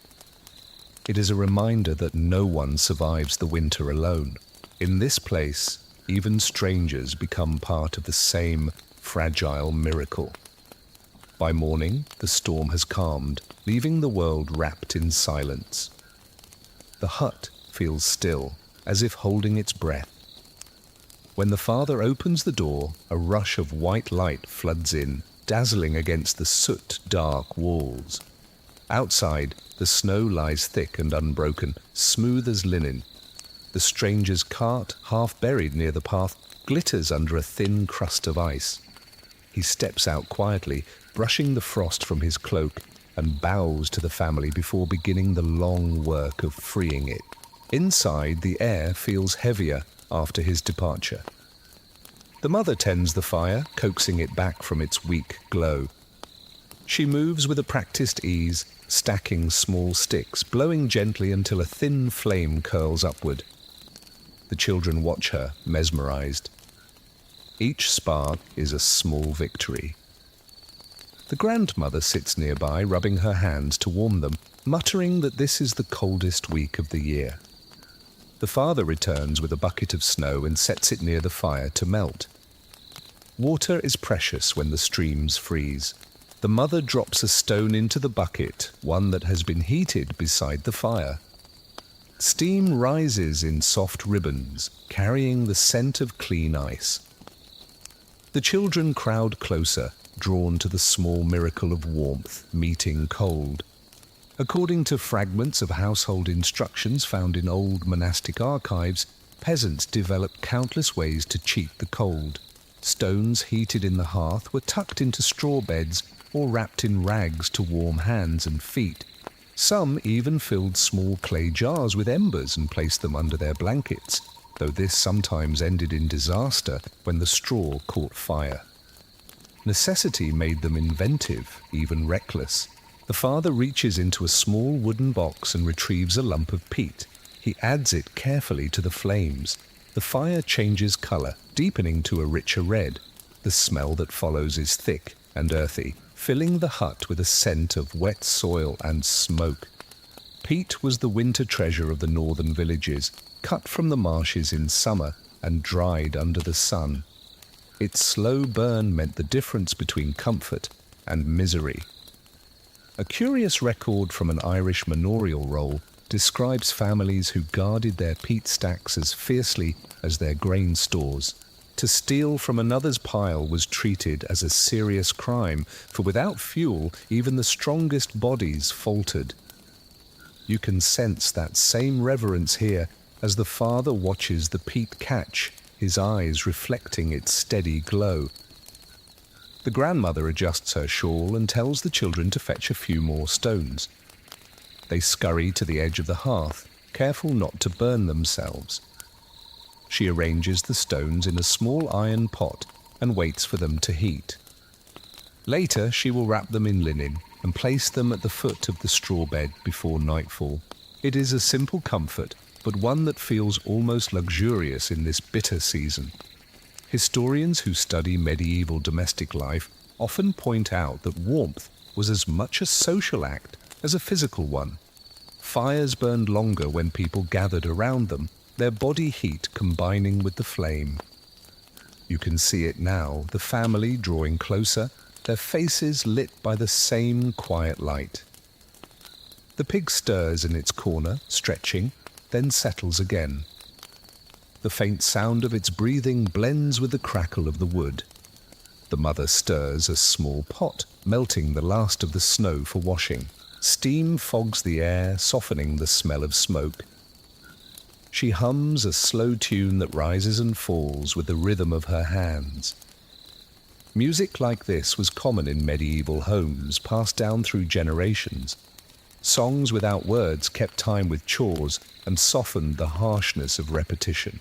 It is a reminder that no one survives the winter alone. In this place, even strangers become part of the same fragile miracle. By morning, the storm has calmed, leaving the world wrapped in silence. The hut feels still, as if holding its breath. When the father opens the door, a rush of white light floods in, dazzling against the soot-dark walls. Outside, the snow lies thick and unbroken, smooth as linen. The stranger's cart, half buried near the path, glitters under a thin crust of ice. He steps out quietly, brushing the frost from his cloak, and bows to the family before beginning the long work of freeing it. Inside, the air feels heavier after his departure. The mother tends the fire, coaxing it back from its weak glow. She moves with a practiced ease, stacking small sticks, blowing gently until a thin flame curls upward. The children watch her, mesmerized. Each spark is a small victory. The grandmother sits nearby, rubbing her hands to warm them, muttering that this is the coldest week of the year. The father returns with a bucket of snow and sets it near the fire to melt. Water is precious when the streams freeze. The mother drops a stone into the bucket, one that has been heated beside the fire. Steam rises in soft ribbons, carrying the scent of clean ice. The children crowd closer, drawn to the small miracle of warmth, meeting cold. According to fragments of household instructions found in old monastic archives, peasants developed countless ways to cheat the cold. Stones heated in the hearth were tucked into straw beds or wrapped in rags to warm hands and feet. Some even filled small clay jars with embers and placed them under their blankets, though this sometimes ended in disaster when the straw caught fire. Necessity made them inventive, even reckless. The father reaches into a small wooden box and retrieves a lump of peat. He adds it carefully to the flames. The fire changes color, deepening to a richer red. The smell that follows is thick and earthy, filling the hut with a scent of wet soil and smoke. Peat was the winter treasure of the northern villages, cut from the marshes in summer and dried under the sun. Its slow burn meant the difference between comfort and misery. A curious record from an Irish manorial roll describes families who guarded their peat stacks as fiercely as their grain stores. To steal from another's pile was treated as a serious crime, for without fuel, even the strongest bodies faltered. You can sense that same reverence here as the father watches the peat catch, his eyes reflecting its steady glow. The grandmother adjusts her shawl and tells the children to fetch a few more stones. They scurry to the edge of the hearth, careful not to burn themselves. She arranges the stones in a small iron pot and waits for them to heat. Later, she will wrap them in linen and place them at the foot of the straw bed before nightfall. It is a simple comfort, but one that feels almost luxurious in this bitter season. Historians who study medieval domestic life often point out that warmth was as much a social act as a physical one. Fires burned longer when people gathered around them, their body heat combining with the flame. You can see it now, the family drawing closer, their faces lit by the same quiet light. The pig stirs in its corner, stretching, then settles again. The faint sound of its breathing blends with the crackle of the wood. The mother stirs a small pot, melting the last of the snow for washing. Steam fogs the air, softening the smell of smoke. She hums a slow tune that rises and falls with the rhythm of her hands. Music like this was common in medieval homes, passed down through generations. Songs without words kept time with chores and softened the harshness of repetition.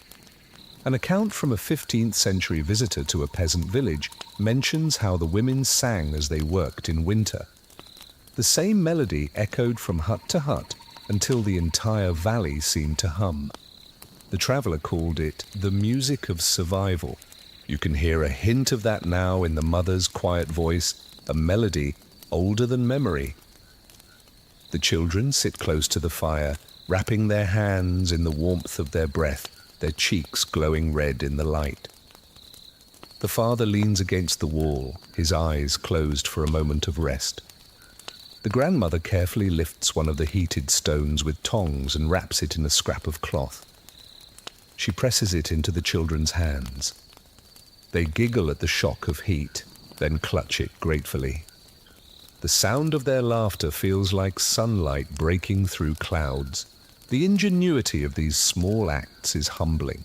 An account from a 15th century visitor to a peasant village mentions how the women sang as they worked in winter. The same melody echoed from hut to hut until the entire valley seemed to hum. The traveller called it the music of survival. You can hear a hint of that now in the mother's quiet voice, a melody older than memory. The children sit close to the fire, wrapping their hands in the warmth of their breath, their cheeks glowing red in the light. The father leans against the wall, his eyes closed for a moment of rest. The grandmother carefully lifts one of the heated stones with tongs and wraps it in a scrap of cloth. She presses it into the children's hands. They giggle at the shock of heat, then clutch it gratefully. The sound of their laughter feels like sunlight breaking through clouds. The ingenuity of these small acts is humbling.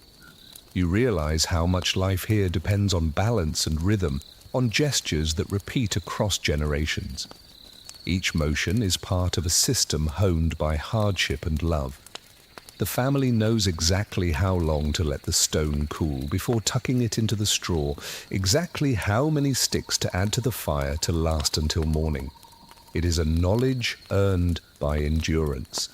You realize how much life here depends on balance and rhythm, on gestures that repeat across generations. Each motion is part of a system honed by hardship and love. The family knows exactly how long to let the stone cool before tucking it into the straw, exactly how many sticks to add to the fire to last until morning. It is a knowledge earned by endurance.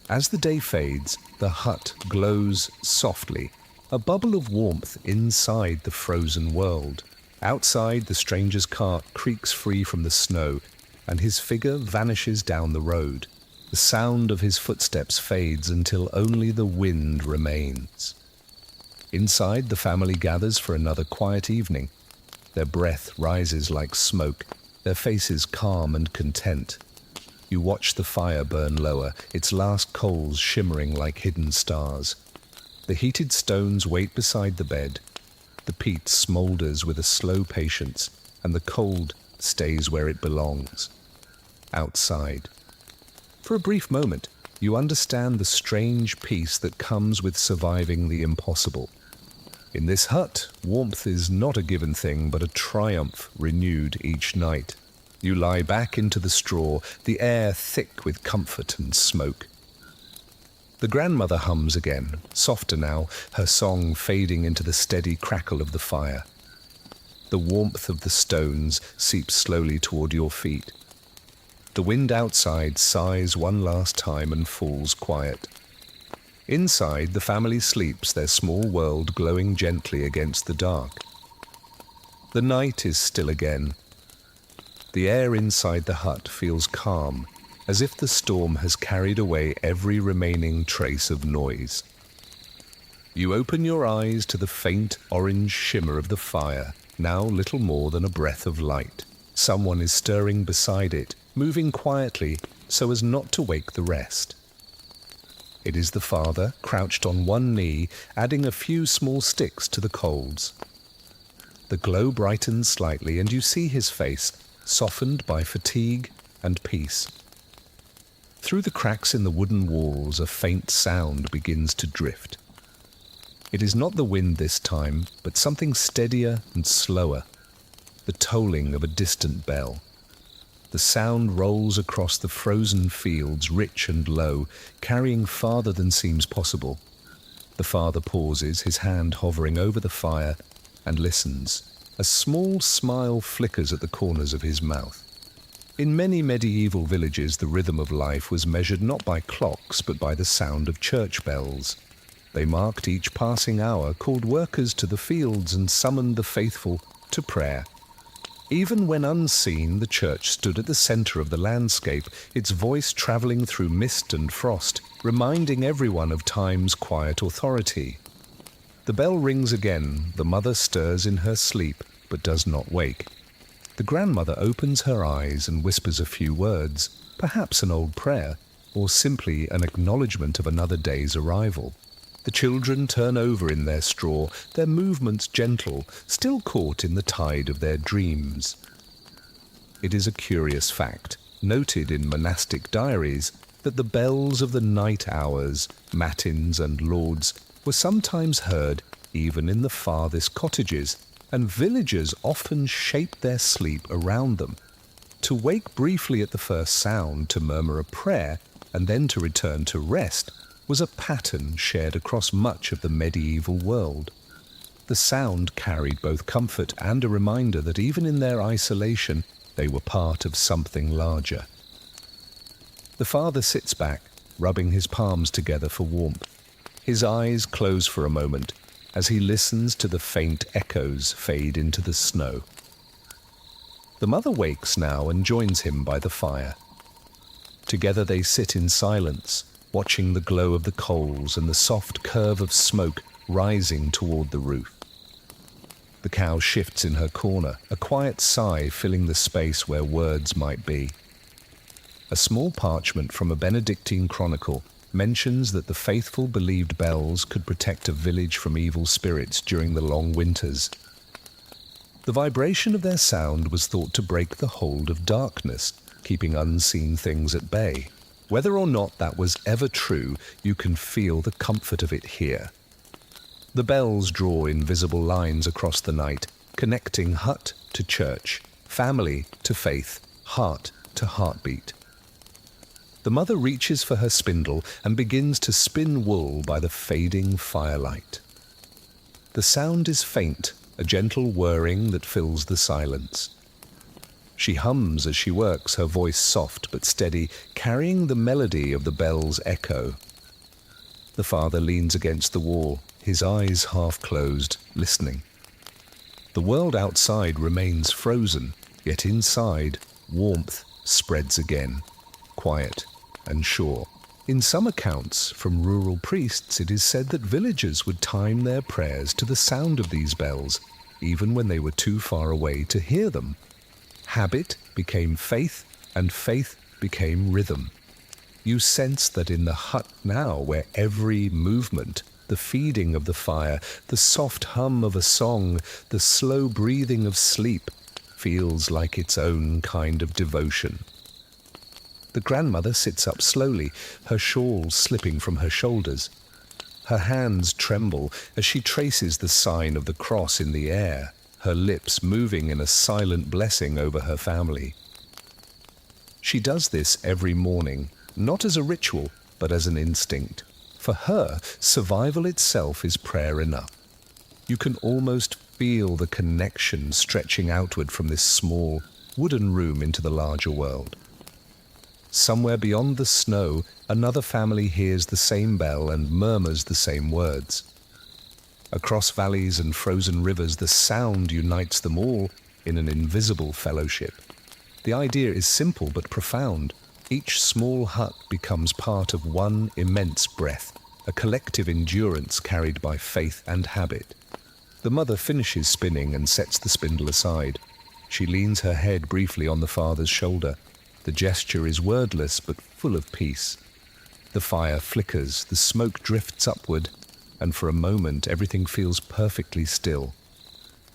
As the day fades, the hut glows softly, a bubble of warmth inside the frozen world. Outside, the stranger's cart creaks free from the snow, and his figure vanishes down the road. The sound of his footsteps fades until only the wind remains. Inside, the family gathers for another quiet evening. Their breath rises like smoke, their faces calm and content. You watch the fire burn lower, its last coals shimmering like hidden stars. The heated stones wait beside the bed. The peat smoulders with a slow patience, and the cold stays where it belongs, outside. For a brief moment, you understand the strange peace that comes with surviving the impossible. In this hut, warmth is not a given thing, but a triumph renewed each night. You lie back into the straw, the air thick with comfort and smoke. The grandmother hums again, softer now, her song fading into the steady crackle of the fire. The warmth of the stones seeps slowly toward your feet. The wind outside sighs one last time and falls quiet. Inside, the family sleeps, their small world glowing gently against the dark. The night is still again. The air inside the hut feels calm, as if the storm has carried away every remaining trace of noise. You open your eyes to the faint orange shimmer of the fire, now little more than a breath of light. Someone is stirring beside it, moving quietly so as not to wake the rest. It is the father, crouched on one knee, adding a few small sticks to the coals. The glow brightens slightly, and you see his face, softened by fatigue and peace. Through the cracks in the wooden walls, a faint sound begins to drift. It is not the wind this time, but something steadier and slower, the tolling of a distant bell. The sound rolls across the frozen fields, rich and low, carrying farther than seems possible. The father pauses, his hand hovering over the fire, and listens. A small smile flickers at the corners of his mouth. In many medieval villages, the rhythm of life was measured not by clocks, but by the sound of church bells. They marked each passing hour, called workers to the fields, and summoned the faithful to prayer. Even when unseen, the church stood at the center of the landscape, its voice traveling through mist and frost, reminding everyone of time's quiet authority. The bell rings again. The mother stirs in her sleep, but does not wake. The grandmother opens her eyes and whispers a few words, perhaps an old prayer, or simply an acknowledgement of another day's arrival. The children turn over in their straw, their movements gentle, still caught in the tide of their dreams. It is a curious fact, noted in monastic diaries, that the bells of the night hours, matins and lauds, were sometimes heard even in the farthest cottages, and villagers often shaped their sleep around them. To wake briefly at the first sound, to murmur a prayer, and then to return to rest, was a pattern shared across much of the medieval world. The sound carried both comfort and a reminder that even in their isolation, they were part of something larger. The father sits back, rubbing his palms together for warmth. His eyes close for a moment as he listens to the faint echoes fade into the snow. The mother wakes now and joins him by the fire. Together they sit in silence, watching the glow of the coals and the soft curve of smoke rising toward the roof. The cow shifts in her corner, a quiet sigh filling the space where words might be. A small parchment from a Benedictine chronicle mentions that the faithful believed bells could protect a village from evil spirits during the long winters. The vibration of their sound was thought to break the hold of darkness, keeping unseen things at bay. Whether or not that was ever true, you can feel the comfort of it here. The bells draw invisible lines across the night, connecting hut to church, family to faith, heart to heartbeat. The mother reaches for her spindle and begins to spin wool by the fading firelight. The sound is faint, a gentle whirring that fills the silence. She hums as she works, her voice soft but steady, carrying the melody of the bell's echo. The father leans against the wall, his eyes half closed, listening. The world outside remains frozen, yet inside, warmth spreads again, quiet and sure. In some accounts from rural priests, it is said that villagers would time their prayers to the sound of these bells, even when they were too far away to hear them. Habit became faith, and faith became rhythm. You sense that in the hut now, where every movement, the feeding of the fire, the soft hum of a song, the slow breathing of sleep, feels like its own kind of devotion. The grandmother sits up slowly, her shawl slipping from her shoulders. Her hands tremble as she traces the sign of the cross in the air, her lips moving in a silent blessing over her family. She does this every morning, not as a ritual, but as an instinct. For her, survival itself is prayer enough. You can almost feel the connection stretching outward from this small, wooden room into the larger world. Somewhere beyond the snow, another family hears the same bell and murmurs the same words. Across valleys and frozen rivers, the sound unites them all in an invisible fellowship. The idea is simple but profound. Each small hut becomes part of one immense breath, a collective endurance carried by faith and habit. The mother finishes spinning and sets the spindle aside. She leans her head briefly on the father's shoulder. The gesture is wordless but full of peace. The fire flickers, the smoke drifts upward, and for a moment everything feels perfectly still.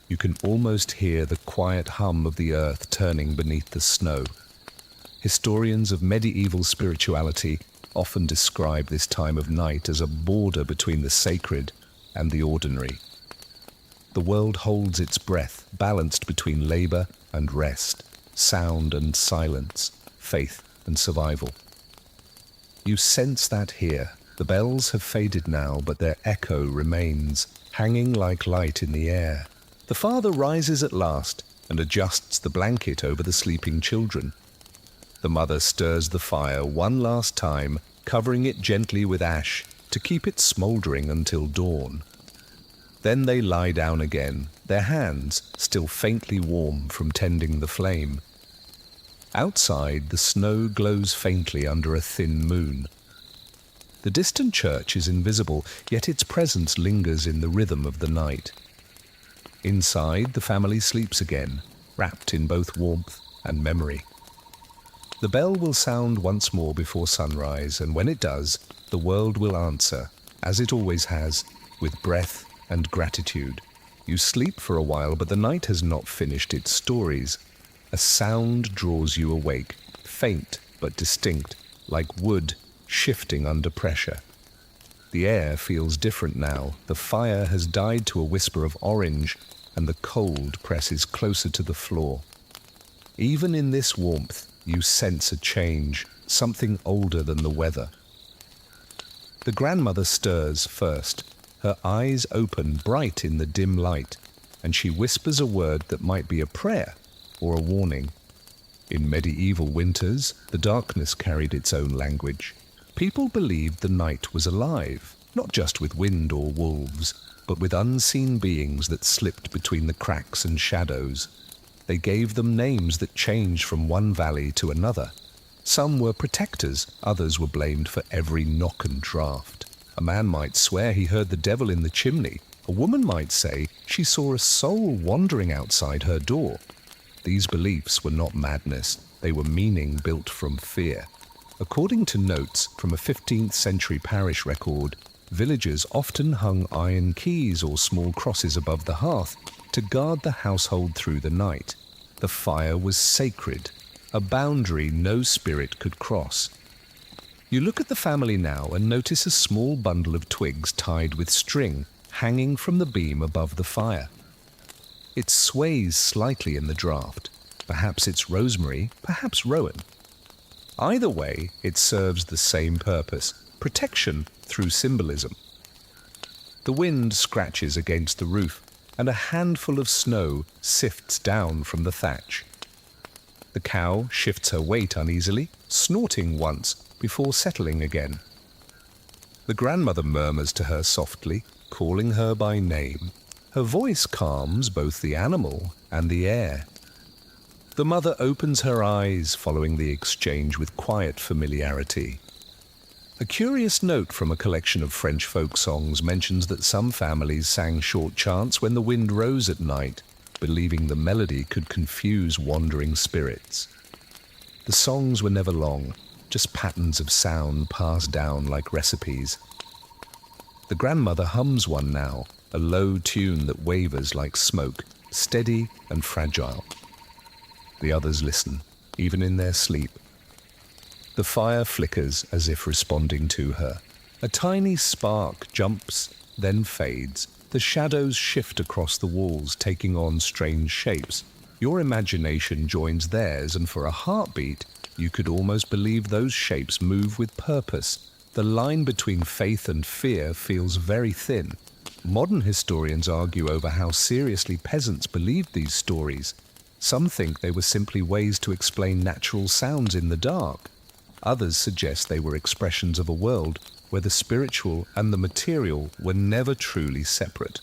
You can almost hear the quiet hum of the earth turning beneath the snow. Historians of medieval spirituality often describe this time of night as a border between the sacred and the ordinary. The world holds its breath, balanced between labor and rest, sound and silence, faith and survival. You sense that here. The bells have faded now, but their echo remains, hanging like light in the air. The father rises at last and adjusts the blanket over the sleeping children. The mother stirs the fire one last time, covering it gently with ash to keep it smouldering until dawn. Then they lie down again, their hands still faintly warm from tending the flame. Outside, the snow glows faintly under a thin moon. The distant church is invisible, yet its presence lingers in the rhythm of the night. Inside, the family sleeps again, wrapped in both warmth and memory. The bell will sound once more before sunrise, and when it does, the world will answer, as it always has, with breath and gratitude. You sleep for a while, but the night has not finished its stories. A sound draws you awake, faint but distinct, like wood shifting under pressure. The air feels different now. The fire has died to a whisper of orange, and the cold presses closer to the floor. Even in this warmth, you sense a change, something older than the weather. The grandmother stirs first, her eyes open bright in the dim light, and she whispers a word that might be a prayer or a warning. In medieval winters, the darkness carried its own language. People believed the night was alive, not just with wind or wolves, but with unseen beings that slipped between the cracks and shadows. They gave them names that changed from one valley to another. Some were protectors, others were blamed for every knock and draught. A man might swear he heard the devil in the chimney. A woman might say she saw a soul wandering outside her door. These beliefs were not madness, they were meaning built from fear. According to notes from a 15th century parish record, villagers often hung iron keys or small crosses above the hearth to guard the household through the night. The fire was sacred, a boundary no spirit could cross. You look at the family now and notice a small bundle of twigs tied with string hanging from the beam above the fire. It sways slightly in the draught. Perhaps it's rosemary, perhaps rowan. Either way, it serves the same purpose, protection through symbolism. The wind scratches against the roof, and a handful of snow sifts down from the thatch. The cow shifts her weight uneasily, snorting once before settling again. The grandmother murmurs to her softly, calling her by name. Her voice calms both the animal and the air. The mother opens her eyes following the exchange with quiet familiarity. A curious note from a collection of French folk songs mentions that some families sang short chants when the wind rose at night, believing the melody could confuse wandering spirits. The songs were never long, just patterns of sound passed down like recipes. The grandmother hums one now, a low tune that wavers like smoke, steady and fragile. The others listen, even in their sleep. The fire flickers as if responding to her. A tiny spark jumps, then fades. The shadows shift across the walls, taking on strange shapes. Your imagination joins theirs, and for a heartbeat, you could almost believe those shapes move with purpose. The line between faith and fear feels very thin. Modern historians argue over how seriously peasants believed these stories. Some think they were simply ways to explain natural sounds in the dark. Others suggest they were expressions of a world where the spiritual and the material were never truly separate.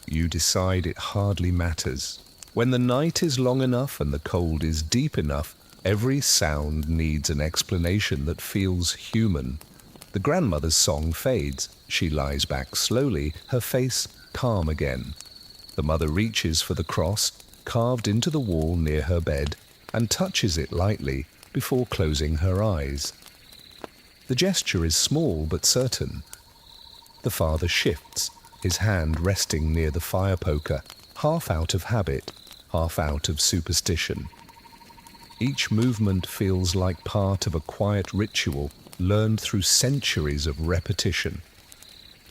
You decide it hardly matters. When the night is long enough and the cold is deep enough, every sound needs an explanation that feels human. The grandmother's song fades. She lies back slowly, her face calm again. The mother reaches for the cross, carved into the wall near her bed, and touches it lightly before closing her eyes. The gesture is small but certain. The father shifts, his hand resting near the fire poker, half out of habit, half out of superstition. Each movement feels like part of a quiet ritual learned through centuries of repetition.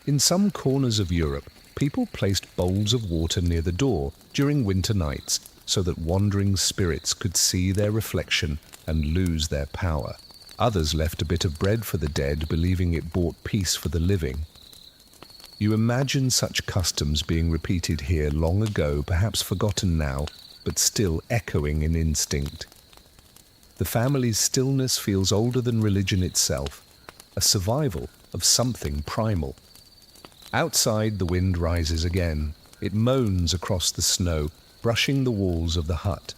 In some corners of Europe, people placed bowls of water near the door during winter nights so that wandering spirits could see their reflection and lose their power. Others left a bit of bread for the dead, believing it brought peace for the living. You imagine such customs being repeated here long ago, perhaps forgotten now, but still echoing in instinct. The family's stillness feels older than religion itself, a survival of something primal. Outside, the wind rises again. It moans across the snow, brushing the walls of the hut.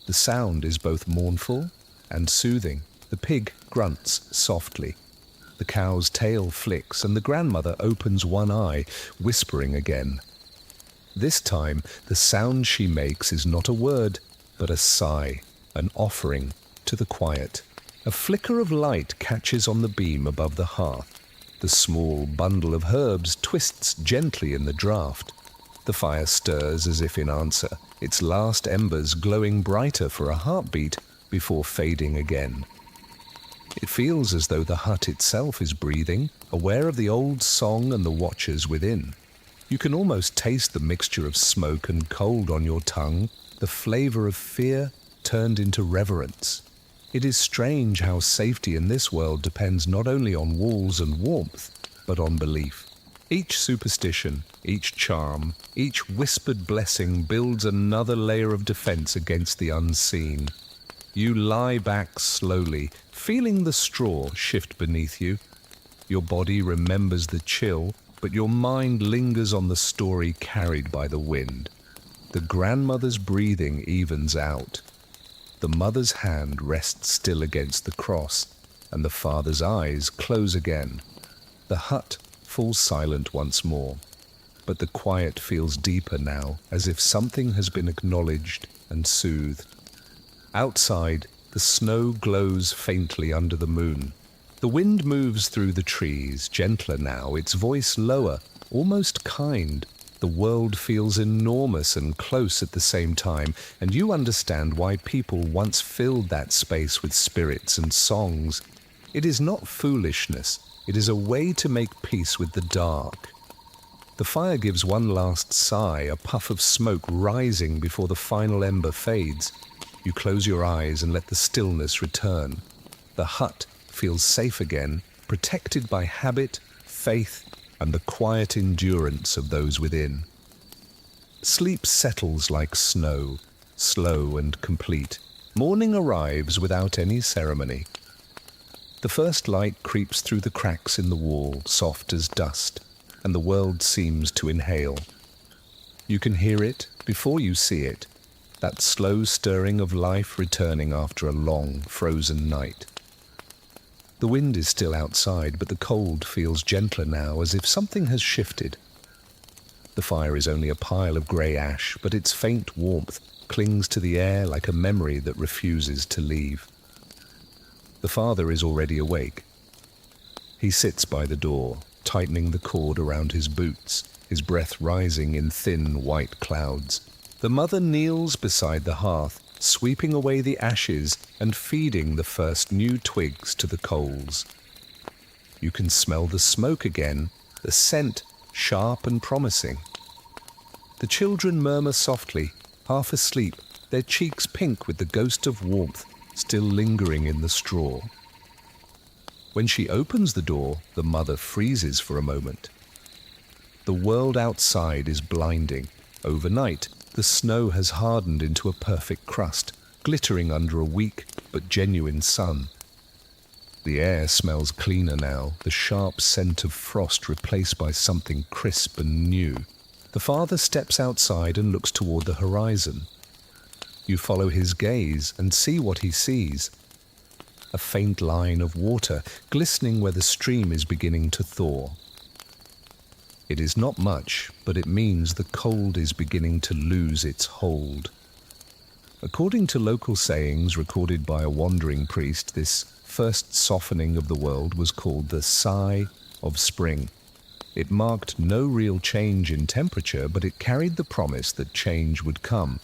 The sound is both mournful and soothing. The pig grunts softly. The cow's tail flicks, and the grandmother opens one eye, whispering again. This time, the sound she makes is not a word, but a sigh, an offering to the quiet. A flicker of light catches on the beam above the hearth. The small bundle of herbs twists gently in the draught. The fire stirs as if in answer, its last embers glowing brighter for a heartbeat before fading again. It feels as though the hut itself is breathing, aware of the old song and the watchers within. You can almost taste the mixture of smoke and cold on your tongue, the flavor of fear turned into reverence. It is strange how safety in this world depends not only on walls and warmth, but on belief. Each superstition, each charm, each whispered blessing builds another layer of defense against the unseen. You lie back slowly, feeling the straw shift beneath you. Your body remembers the chill, but your mind lingers on the story carried by the wind. The grandmother's breathing evens out. The mother's hand rests still against the cross, and the father's eyes close again. The hut falls silent once more, but the quiet feels deeper now, as if something has been acknowledged and soothed. Outside, the snow glows faintly under the moon. The wind moves through the trees, gentler now, its voice lower, almost kind. The world feels enormous and close at the same time, and you understand why people once filled that space with spirits and songs. It is not foolishness, it is a way to make peace with the dark. The fire gives one last sigh, a puff of smoke rising before the final ember fades. You close your eyes and let the stillness return. The hut feels safe again, protected by habit, faith, and the quiet endurance of those within. Sleep settles like snow, slow and complete. Morning arrives without any ceremony. The first light creeps through the cracks in the wall, soft as dust, and the world seems to inhale. You can hear it before you see it, that slow stirring of life returning after a long, frozen night. The wind is still outside, but the cold feels gentler now, as if something has shifted. The fire is only a pile of grey ash, but its faint warmth clings to the air like a memory that refuses to leave. The father is already awake. He sits by the door, tightening the cord around his boots, his breath rising in thin white clouds. The mother kneels beside the hearth, sweeping away the ashes and feeding the first new twigs to the coals. You can smell the smoke again, the scent sharp and promising. The children murmur softly, half asleep, their cheeks pink with the ghost of warmth still lingering in the straw. When she opens the door, the mother freezes for a moment. The world outside is blinding. Overnight, the snow has hardened into a perfect crust, glittering under a weak but genuine sun. The air smells cleaner now, the sharp scent of frost replaced by something crisp and new. The father steps outside and looks toward the horizon. You follow his gaze and see what he sees. A faint line of water, glistening where the stream is beginning to thaw. It is not much, but it means the cold is beginning to lose its hold. According to local sayings recorded by a wandering priest, this first softening of the world was called the sigh of spring. It marked no real change in temperature, but it carried the promise that change would come.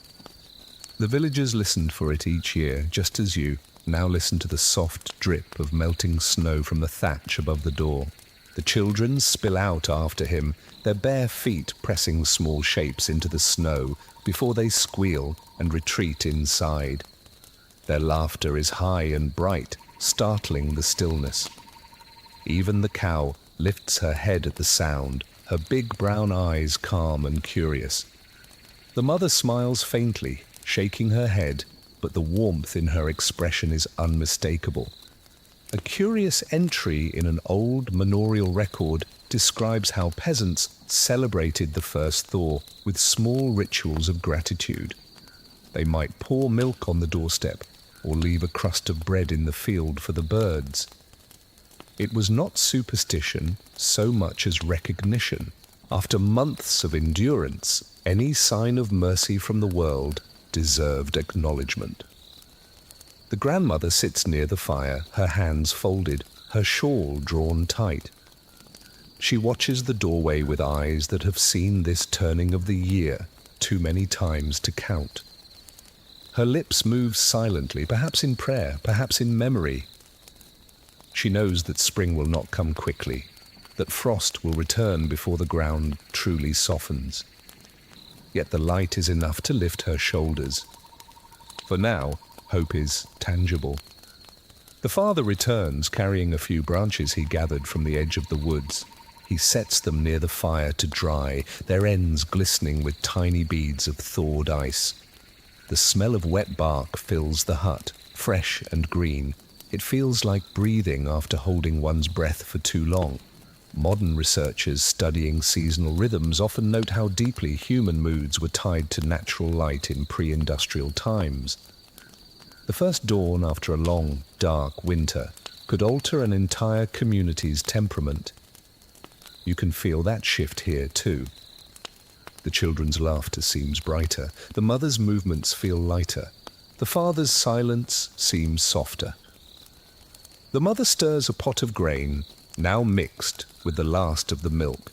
The villagers listened for it each year, just as you now listen to the soft drip of melting snow from the thatch above the door. The children spill out after him, their bare feet pressing small shapes into the snow before they squeal and retreat inside. Their laughter is high and bright, startling the stillness. Even the cow lifts her head at the sound, her big brown eyes calm and curious. The mother smiles faintly, shaking her head, but the warmth in her expression is unmistakable. A curious entry in an old manorial record describes how peasants celebrated the first thaw with small rituals of gratitude. They might pour milk on the doorstep or leave a crust of bread in the field for the birds. It was not superstition so much as recognition. After months of endurance, any sign of mercy from the world deserved acknowledgement. The grandmother sits near the fire, her hands folded, her shawl drawn tight. She watches the doorway with eyes that have seen this turning of the year too many times to count. Her lips move silently, perhaps in prayer, perhaps in memory. She knows that spring will not come quickly, that frost will return before the ground truly softens. Yet the light is enough to lift her shoulders. For now, hope is tangible. The father returns, carrying a few branches he gathered from the edge of the woods. He sets them near the fire to dry, their ends glistening with tiny beads of thawed ice. The smell of wet bark fills the hut, fresh and green. It feels like breathing after holding one's breath for too long. Modern researchers studying seasonal rhythms often note how deeply human moods were tied to natural light in pre-industrial times. The first dawn after a long, dark winter could alter an entire community's temperament. You can feel that shift here too. The children's laughter seems brighter, the mother's movements feel lighter, the father's silence seems softer. The mother stirs a pot of grain, now mixed with the last of the milk.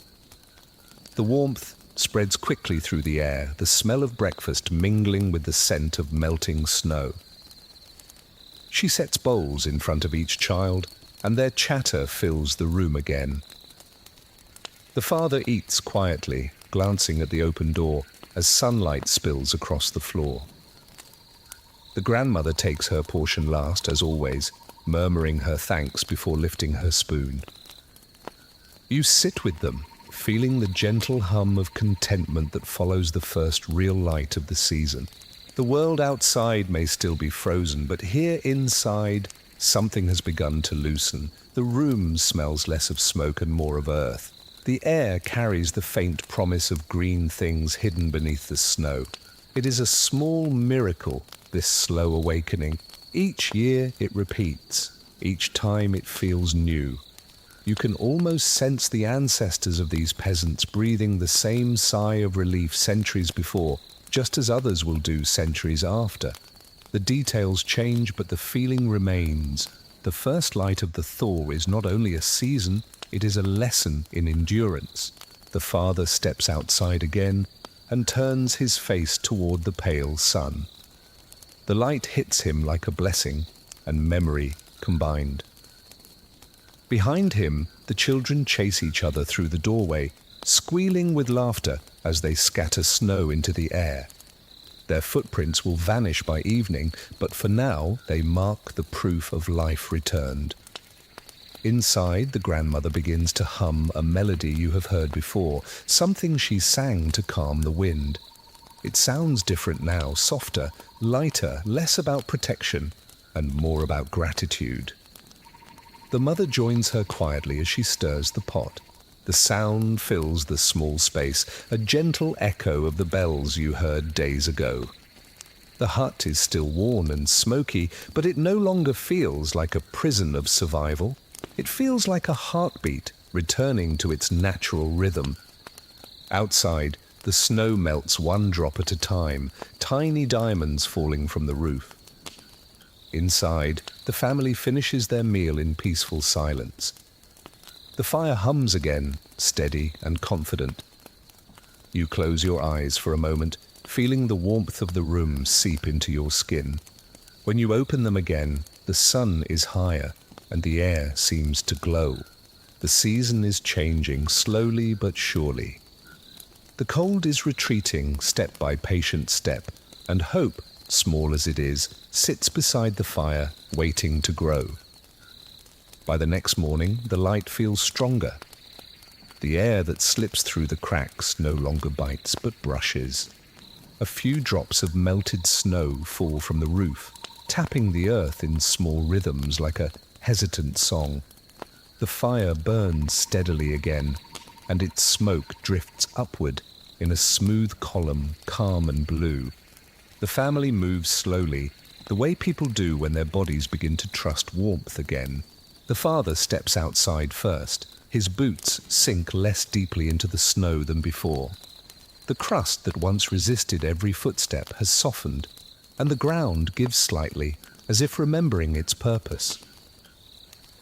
The warmth spreads quickly through the air, the smell of breakfast mingling with the scent of melting snow. She sets bowls in front of each child, and their chatter fills the room again. The father eats quietly, glancing at the open door as sunlight spills across the floor. The grandmother takes her portion last, as always, murmuring her thanks before lifting her spoon. You sit with them, feeling the gentle hum of contentment that follows the first real light of the season. The world outside may still be frozen, but here inside, something has begun to loosen. The room smells less of smoke and more of earth. The air carries the faint promise of green things hidden beneath the snow. It is a small miracle, this slow awakening. Each year it repeats. Each time it feels new. You can almost sense the ancestors of these peasants breathing the same sigh of relief centuries before, just as others will do centuries after. The details change, but the feeling remains. The first light of the thaw is not only a season, it is a lesson in endurance. The father steps outside again and turns his face toward the pale sun. The light hits him like a blessing and memory combined. Behind him, the children chase each other through the doorway, squealing with laughter as they scatter snow into the air. Their footprints will vanish by evening, but for now they mark the proof of life returned. Inside, the grandmother begins to hum a melody you have heard before, something she sang to calm the wind. It sounds different now, softer, lighter, less about protection, and more about gratitude. The mother joins her quietly as she stirs the pot. The sound fills the small space, a gentle echo of the bells you heard days ago. The hut is still worn and smoky, but it no longer feels like a prison of survival. It feels like a heartbeat returning to its natural rhythm. Outside, the snow melts one drop at a time, tiny diamonds falling from the roof. Inside, the family finishes their meal in peaceful silence. The fire hums again, steady and confident. You close your eyes for a moment, feeling the warmth of the room seep into your skin. When you open them again, the sun is higher and the air seems to glow. The season is changing slowly but surely. The cold is retreating step by patient step, and hope, small as it is, sits beside the fire, waiting to grow. By the next morning, the light feels stronger. The air that slips through the cracks no longer bites but brushes. A few drops of melted snow fall from the roof, tapping the earth in small rhythms like a hesitant song. The fire burns steadily again, and its smoke drifts upward in a smooth column, calm and blue. The family moves slowly, the way people do when their bodies begin to trust warmth again. The father steps outside first. His boots sink less deeply into the snow than before. The crust that once resisted every footstep has softened, and the ground gives slightly, as if remembering its purpose.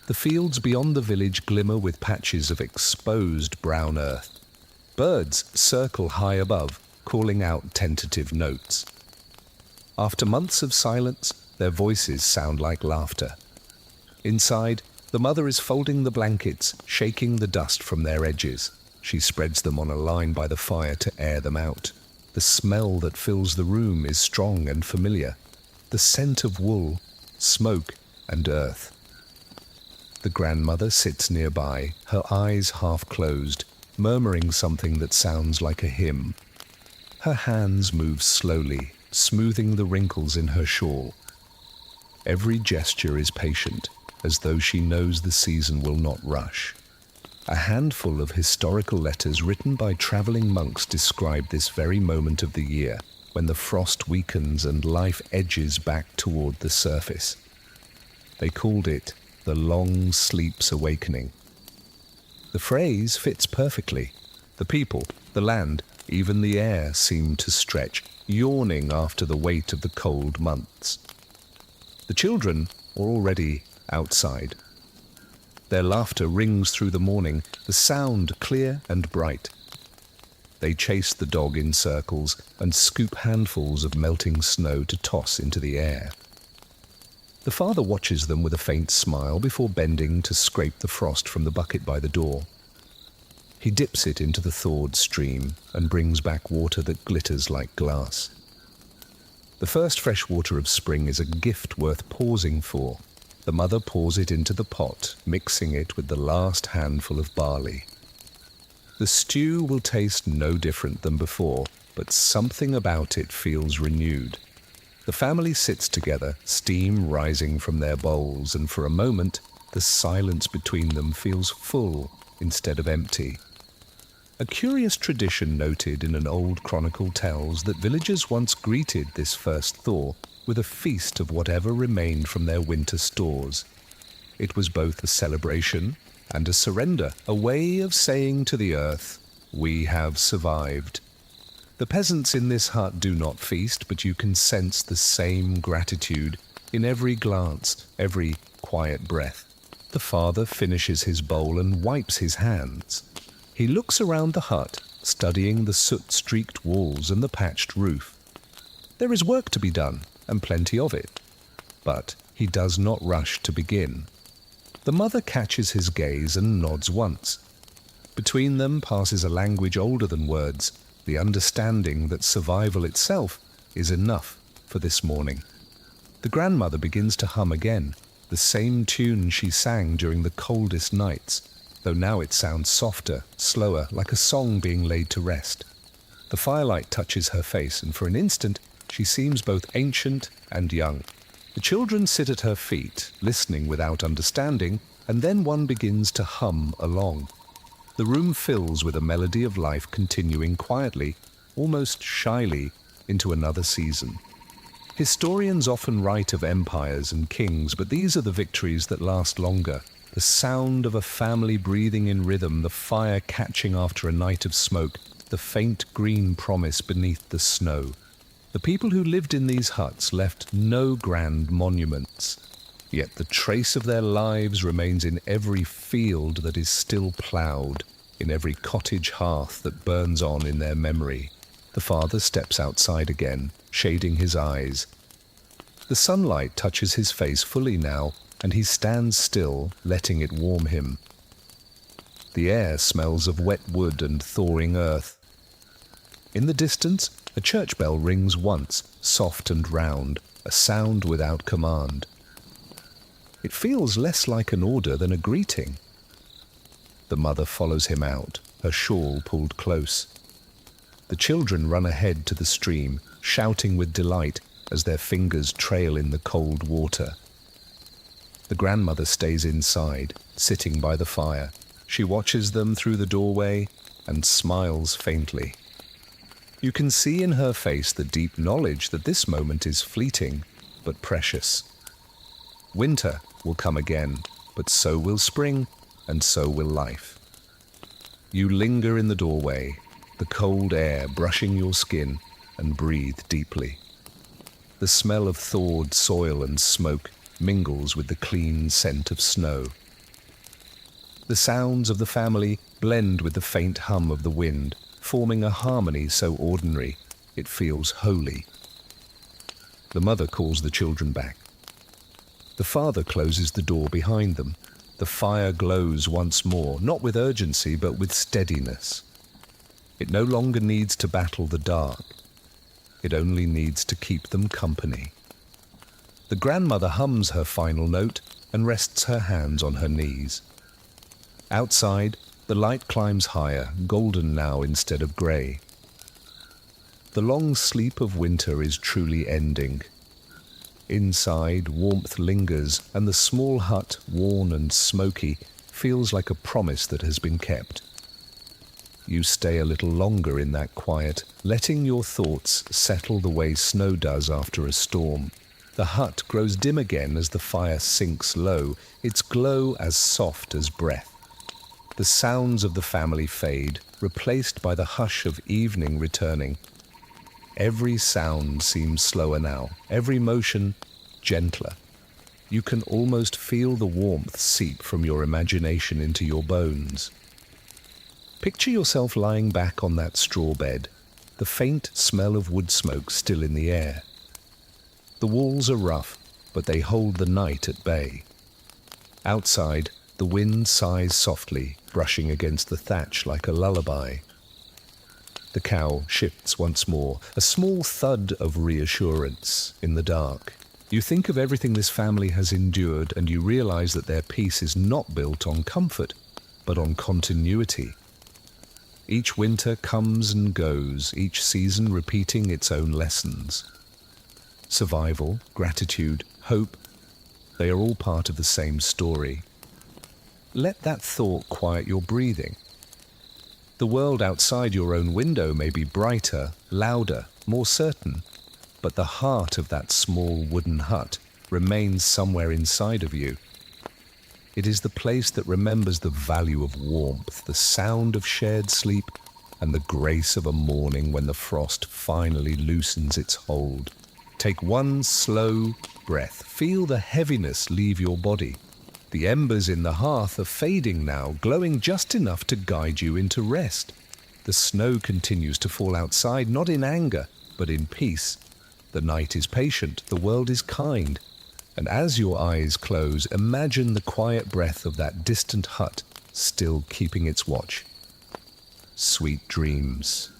The fields beyond the village glimmer with patches of exposed brown earth. Birds circle high above, calling out tentative notes. After months of silence, their voices sound like laughter. Inside, the mother is folding the blankets, shaking the dust from their edges. She spreads them on a line by the fire to air them out. The smell that fills the room is strong and familiar. The scent of wool, smoke, and earth. The grandmother sits nearby, her eyes half closed, murmuring something that sounds like a hymn. Her hands move slowly, smoothing the wrinkles in her shawl. Every gesture is patient, as though she knows the season will not rush. A handful of historical letters written by traveling monks describe this very moment of the year, when the frost weakens and life edges back toward the surface. They called it the long sleep's awakening. The phrase fits perfectly. The people, the land, even the air seem to stretch, yawning after the weight of the cold months. The children are already outside. Their laughter rings through the morning, the sound clear and bright. They chase the dog in circles and scoop handfuls of melting snow to toss into the air. The father watches them with a faint smile before bending to scrape the frost from the bucket by the door. He dips it into the thawed stream and brings back water that glitters like glass. The first fresh water of spring is a gift worth pausing for. The mother pours it into the pot, mixing it with the last handful of barley. The stew will taste no different than before, but something about it feels renewed. The family sits together, steam rising from their bowls, and for a moment, the silence between them feels full instead of empty. A curious tradition noted in an old chronicle tells that villagers once greeted this first thaw with a feast of whatever remained from their winter stores. It was both a celebration and a surrender, a way of saying to the earth, "We have survived." The peasants in this hut do not feast, but you can sense the same gratitude in every glance, every quiet breath. The father finishes his bowl and wipes his hands. He looks around the hut, studying the soot-streaked walls and the patched roof. There is work to be done, and plenty of it. But he does not rush to begin. The mother catches his gaze and nods once. Between them passes a language older than words, the understanding that survival itself is enough for this morning. The grandmother begins to hum again, the same tune she sang during the coldest nights, though now it sounds softer, slower, like a song being laid to rest. The firelight touches her face, and for an instant she seems both ancient and young. The children sit at her feet, listening without understanding, and then one begins to hum along. The room fills with a melody of life continuing quietly, almost shyly, into another season. Historians often write of empires and kings, but these are the victories that last longer. The sound of a family breathing in rhythm, the fire catching after a night of smoke, the faint green promise beneath the snow. The people who lived in these huts left no grand monuments, yet the trace of their lives remains in every field that is still ploughed, in every cottage hearth that burns on in their memory. The father steps outside again, shading his eyes. The sunlight touches his face fully now, and he stands still, letting it warm him. The air smells of wet wood and thawing earth. In the distance, a church bell rings once, soft and round, a sound without command. It feels less like an order than a greeting. The mother follows him out, her shawl pulled close. The children run ahead to the stream, shouting with delight as their fingers trail in the cold water. The grandmother stays inside, sitting by the fire. She watches them through the doorway and smiles faintly. You can see in her face the deep knowledge that this moment is fleeting, but precious. Winter will come again, but so will spring, and so will life. You linger in the doorway, the cold air brushing your skin, and breathe deeply. The smell of thawed soil and smoke mingles with the clean scent of snow. The sounds of the family blend with the faint hum of the wind, forming a harmony so ordinary it feels holy. The mother calls the children back. The father closes the door behind them. The fire glows once more, not with urgency but with steadiness. It no longer needs to battle the dark. It only needs to keep them company. The grandmother hums her final note and rests her hands on her knees. Outside, the light climbs higher, golden now instead of grey. The long sleep of winter is truly ending. Inside, warmth lingers, and the small hut, worn and smoky, feels like a promise that has been kept. You stay a little longer in that quiet, letting your thoughts settle the way snow does after a storm. The hut grows dim again as the fire sinks low, its glow as soft as breath. The sounds of the family fade, replaced by the hush of evening returning. Every sound seems slower now, every motion gentler. You can almost feel the warmth seep from your imagination into your bones. Picture yourself lying back on that straw bed, the faint smell of wood smoke still in the air. The walls are rough, but they hold the night at bay. Outside, the wind sighs softly, brushing against the thatch like a lullaby. The cow shifts once more, a small thud of reassurance in the dark. You think of everything this family has endured, and you realize that their peace is not built on comfort, but on continuity. Each winter comes and goes, each season repeating its own lessons. Survival, gratitude, hope, they are all part of the same story. Let that thought quiet your breathing. The world outside your own window may be brighter, louder, more certain, but the heart of that small wooden hut remains somewhere inside of you. It is the place that remembers the value of warmth, the sound of shared sleep, and the grace of a morning when the frost finally loosens its hold. Take one slow breath. Feel the heaviness leave your body. The embers in the hearth are fading now, glowing just enough to guide you into rest. The snow continues to fall outside, not in anger, but in peace. The night is patient, the world is kind. And as your eyes close, imagine the quiet breath of that distant hut still keeping its watch. Sweet dreams.